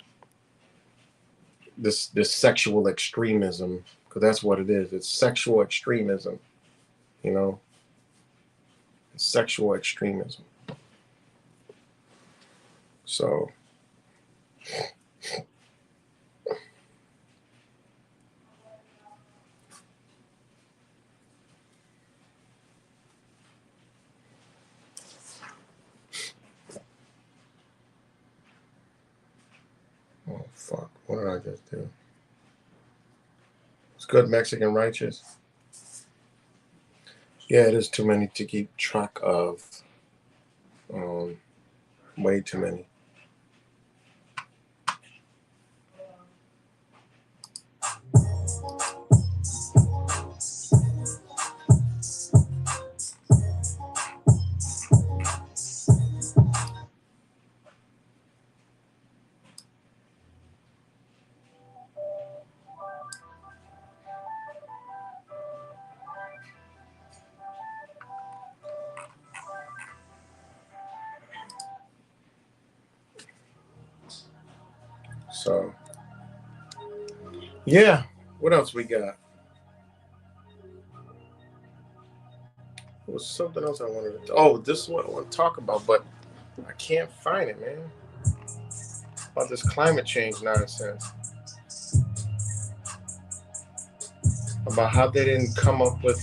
this sexual extremism, because that's what it is. It's sexual extremism. You know, it's sexual extremism. So. Oh, fuck. What did I just do? It's good Mexican righteous. Yeah, it is too many to keep track of. Way too many. So, yeah. What else we got? There was something else I wanted to. Oh, this is what I want to talk about, but I can't find it, man. About this climate change nonsense. About how they didn't come up with.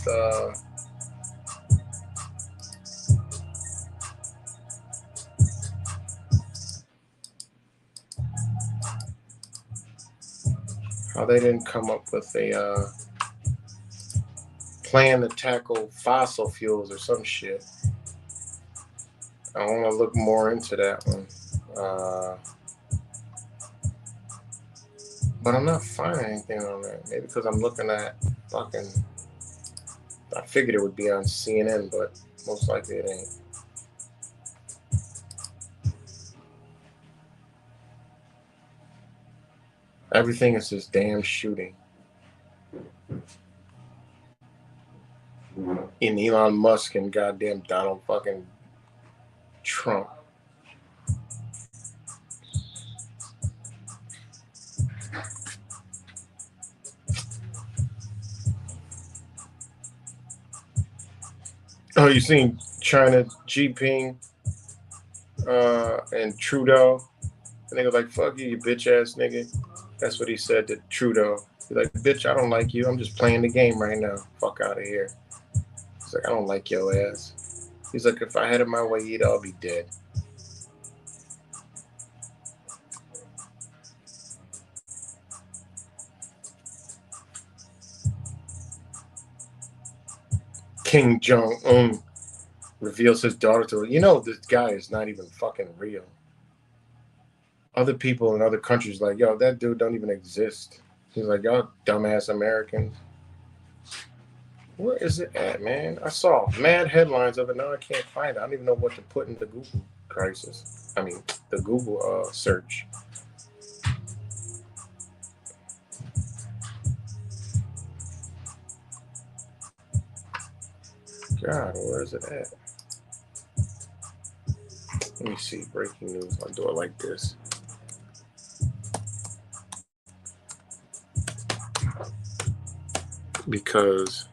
How they didn't come up with a plan to tackle fossil fuels or some shit. I want to look more into that one. But I'm not finding anything on that. Maybe because I'm looking at fucking. I figured it would be on CNN, but most likely it ain't. Everything is this damn shooting. In Elon Musk and goddamn Donald fucking Trump. Oh, you seen China, Jinping, and Trudeau? And they go like, "Fuck you, you bitch ass nigga." That's what he said to Trudeau. He's like, "Bitch, I don't like you. I'm just playing the game right now. Fuck out of here." He's like, "I don't like your ass." He's like, "If I had it my way, you'd all be dead." King Jong-un reveals his daughter to her. You know, this guy is not even fucking real. Other people in other countries like, yo, that dude don't even exist. He's like, y'all dumbass Americans. Where is it at, man? I saw mad headlines of it. Now I can't find it. I don't even know what to put in the Google crisis. I mean, the Google search. God, where is it at? Let me see. Breaking news. I'll do it like this. Because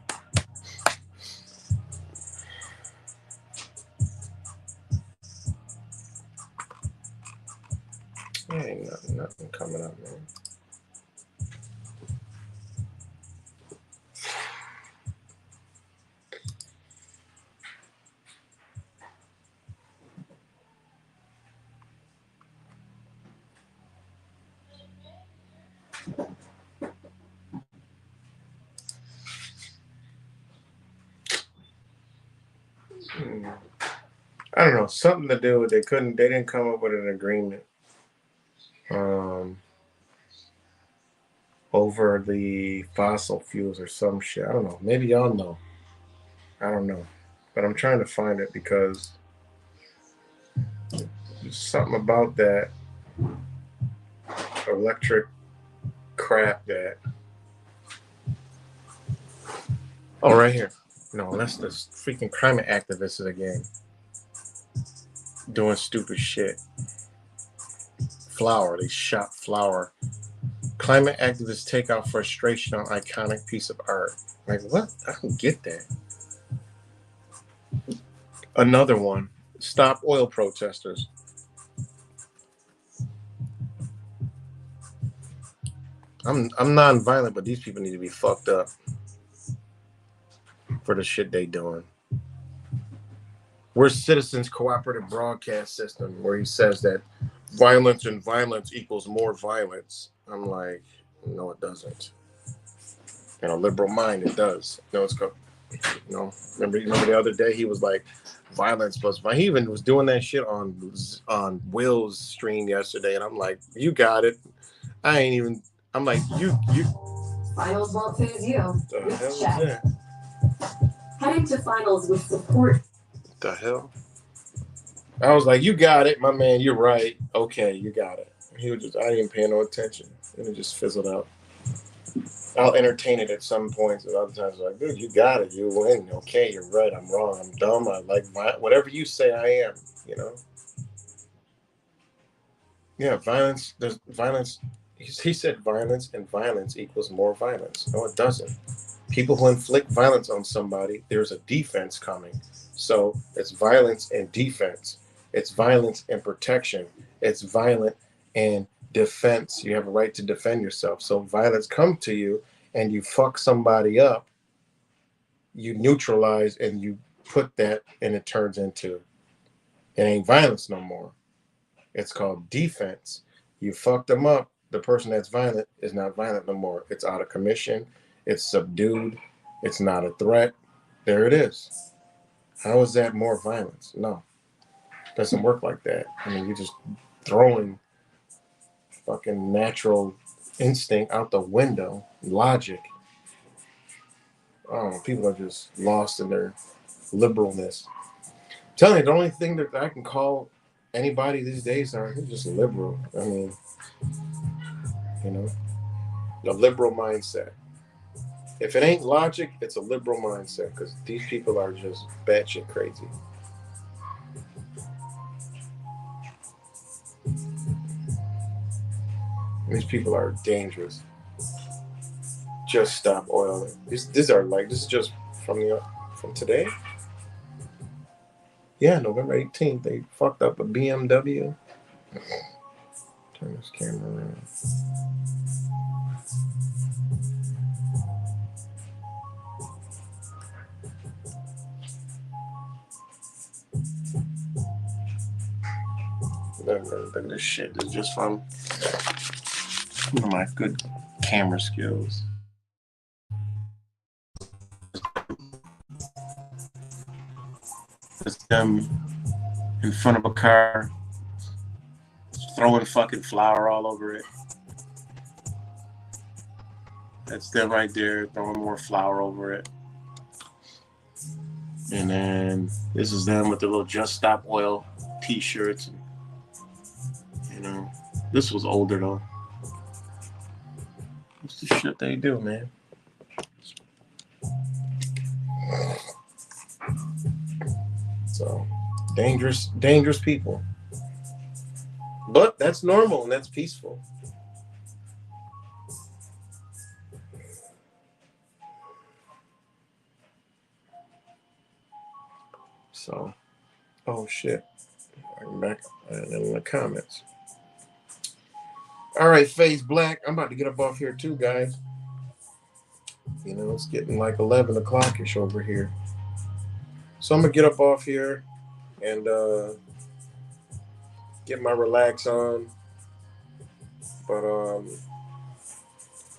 ain't nothing coming up, man. I don't know, something to do with they didn't come up with an agreement over the fossil fuels or some shit. I don't know. Maybe y'all know. I don't know. But I'm trying to find it because there's something about that electric crap that. Oh, right here. No, that's the freaking climate activists again. Doing stupid shit. Flower. They shot Flower. Climate activists take out frustration on iconic piece of art. Like, what? I don't get that. Another one. Stop oil protesters. I'm non-violent, but these people need to be fucked up for the shit they doing. We're Citizens Cooperative Broadcast System, where he says that violence and violence equals more violence. I'm like, no, it doesn't. In a liberal mind, it does. No, it's called You know, remember the other day he was like, violence plus violence. He even was doing that shit on Will's stream yesterday, and I'm like, you got it. I ain't even. I'm like, you. Finals won't phase you. The hell is that? Heading to finals with support. The hell? I was like, you got it, my man. You're right. Okay, you got it. He was just, I didn't pay no attention, and it just fizzled out. I'll entertain it at some points, and other times like, dude, you got it. You win. Okay, you're right. I'm wrong. I'm dumb. I like whatever you say. I am. You know. Yeah, violence. There's violence. He said violence and violence equals more violence. No, it doesn't. People who inflict violence on somebody, there's a defense coming. So it's violence and defense. It's violence and protection. It's violent and defense. You have a right to defend yourself. So violence comes to you and you fuck somebody up, you neutralize and you put that and it turns into, it ain't violence no more. It's called defense. You fucked them up. The person that's violent is not violent no more. It's out of commission. It's subdued. It's not a threat. There it is. How is that more violence? No, it doesn't work like that. I mean, you're just throwing fucking natural instinct out the window. Logic. Oh, people are just lost in their liberalness. I'm telling you, the only thing that I can call anybody these days are just liberal. I mean, you know, a liberal mindset. If it ain't logic, it's a liberal mindset because these people are just batshit crazy. These people are dangerous. Just stop oiling. These are like, this is just from today. Yeah, November 18th, they fucked up a BMW. Turn this camera around. Look at this shit. This is just from one of my good camera skills. It's them in front of a car, throwing fucking flour all over it. That's them right there, throwing more flour over it. And then this is them with the little Just Stop Oil t-shirts. You know, this was older though. What's the shit they do, man? So, dangerous people. But that's normal and that's peaceful. So, oh shit. I'm back in the comments. All right, Face Black. I'm about to get up off here too, guys. You know, it's getting like 11 o'clock-ish over here. So I'm going to get up off here and get my relax on. But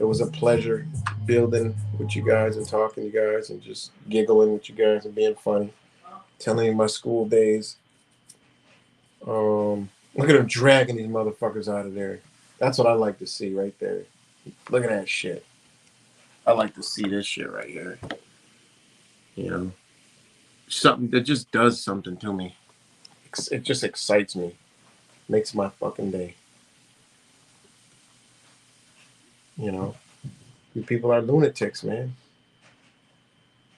it was a pleasure building with you guys and talking to you guys and just giggling with you guys and being funny. Telling you my school days. Look at them dragging these motherfuckers out of there. That's what I like to see right there. Look at that shit. I like to see this shit right here. You know, something that just does something to me. It just excites me. Makes my fucking day. You know, you people are lunatics, man.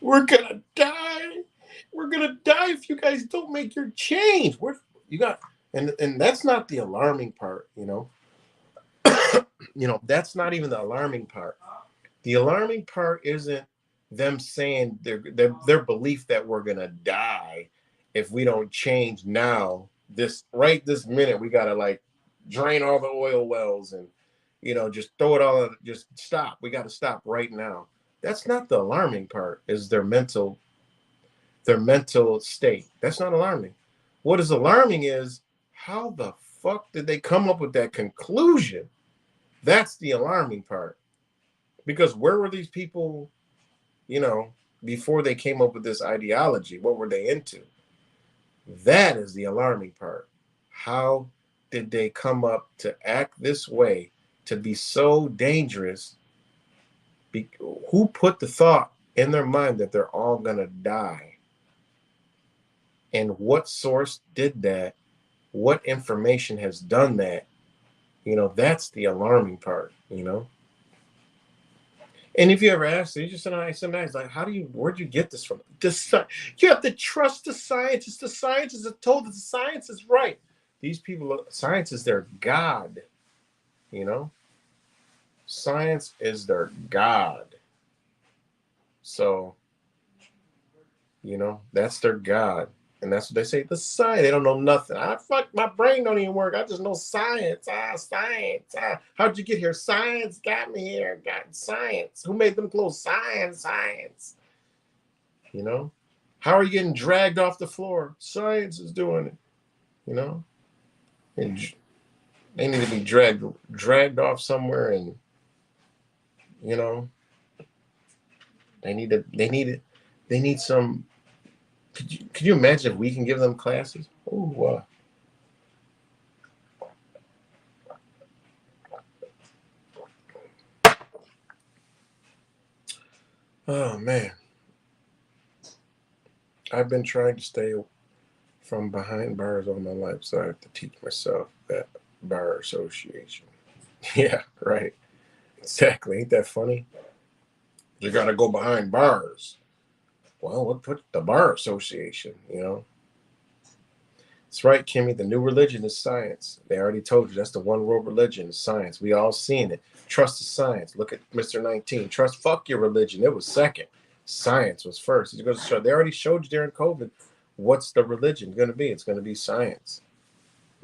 We're gonna die. We're gonna die if you guys don't make your change. And that's not the alarming part, you know. You know, that's not even the alarming part. The alarming part isn't them saying their belief that we're gonna die if we don't change now. This minute, we gotta like drain all the oil wells and just throw it all out, just stop. We gotta stop right now. That's not the alarming part, is their mental state. That's not alarming. What is alarming is how the fuck did they come up with that conclusion? That's the alarming part. Because where were these people, before they came up with this ideology, what were they into? That is the alarming part. How did they come up to act this way, to be so dangerous? Who put the thought in their mind that they're all going to die? And what source did that? What information has done that? That's the alarming part, And if you ever ask, you just sometimes like, where'd you get this from? You have to trust the scientists. The scientists have told that the science is right. These people, science is their God, Science is their God. So, that's their God. And that's what they say. The science, they don't know nothing. My brain don't even work. I just know science. Science. How'd you get here? Science got me here. Got science. Who made them clothes? Science. How are you getting dragged off the floor? Science is doing it. And they need to be dragged off somewhere, and they need some. Could you imagine if we can give them classes? Oh, oh man, I've been trying to stay from behind bars all my life, so I have to teach myself that bar association. Yeah, right. Exactly. Ain't that funny? You got to go behind bars. Well, what put the bar association? That's right, Kimmy. The new religion is science. They already told you that's the one world religion is science. We all seen it. Trust the science. Look at Mr. 19. Fuck your religion. It was second. Science was first. They already showed you during COVID what's the religion going to be. It's going to be science.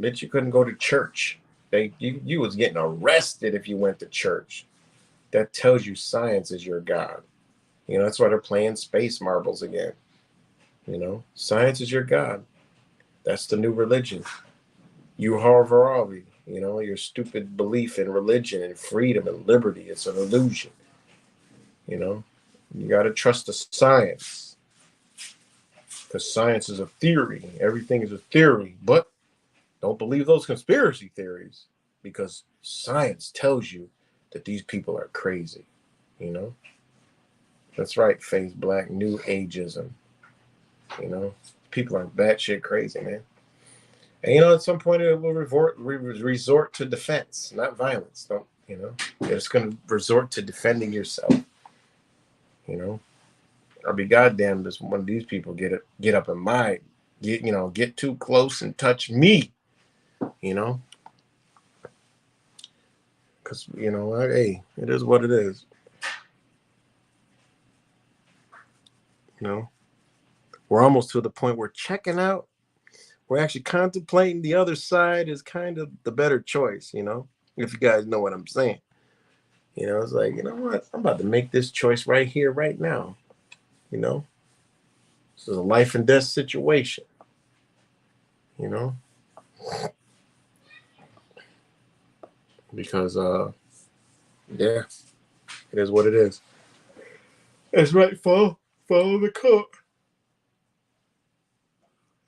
Bitch, you couldn't go to church. You was getting arrested if you went to church. That tells you science is your God. That's why they're playing space marbles again. Science is your God. That's the new religion. You Harvard, your stupid belief in religion and freedom and liberty. It's an illusion. You got to trust the science. Because science is a theory. Everything is a theory. But don't believe those conspiracy theories. Because science tells you that these people are crazy. That's right, Faith Black, New Ageism. People are batshit crazy, man. And at some point it will resort to defense, not violence. Don't it's going to resort to defending yourself. I'll be goddamned if one of these people get up in get too close and touch me. Because hey, it is what it is. We're almost to the point where checking out. We're actually contemplating the other side is kind of the better choice, if you guys know what I'm saying. It's like, what? I'm about to make this choice right here, right now. This is a life and death situation. Because, yeah, it is what it is. That's right, follow the cult.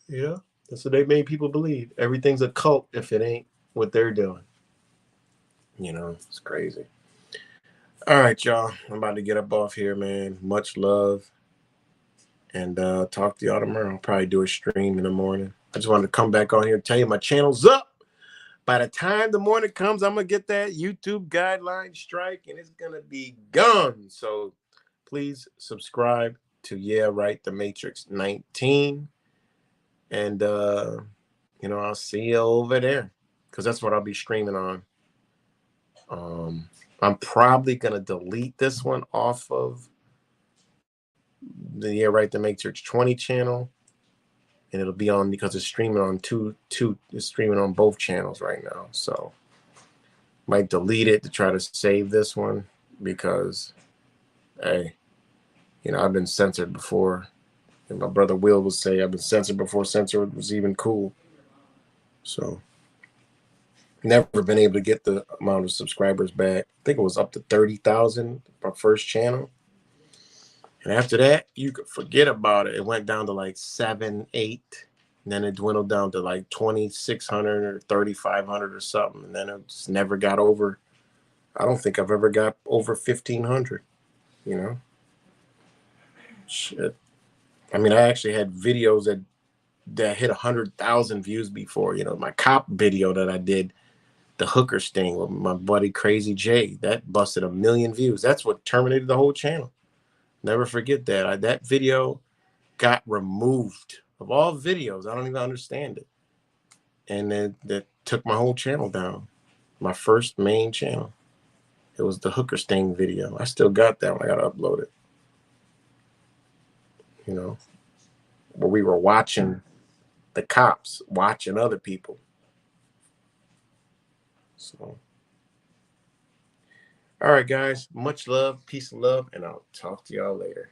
Yeah, that's what they made people believe. Everything's a cult if it ain't what they're doing. It's crazy. All right, y'all. I'm about to get up off here, man. Much love. And talk to y'all tomorrow. I'll probably do a stream in the morning. I just wanted to come back on here and tell you my channel's up. By the time the morning comes, I'm going to get that YouTube guideline strike, and it's going to be gone. So please subscribe to Yeah Right The Matrix 19. And, I'll see you over there because that's what I'll be streaming on. I'm probably going to delete this one off of the Yeah Right The Matrix 20 channel. And it'll be on because it's streaming on it's streaming on both channels right now. So might delete it to try to save this one because, hey, I've been censored before. And my brother Will would say I've been censored before censored was even cool. So never been able to get the amount of subscribers back. I think it was up to 30,000 my first channel. And after that, you could forget about it. It went down to like 7, 8. And then it dwindled down to like 2,600 or 3,500 or something. And then it just never got over. I don't think I've ever got over 1,500, you know? Shit. I mean, I actually had videos that hit 100,000 views before. You know, my cop video that I did, the hooker sting with my buddy Crazy J, that busted 1 million views. That's what terminated the whole channel. Never forget that. That video got removed of all videos. I don't even understand it. And then that took my whole channel down. My first main channel. It was the hooker sting video. I still got that one. I got to upload it. You know, where we were watching the cops, watching other people. So, all right, guys. Much love, peace and love, and I'll talk to y'all later.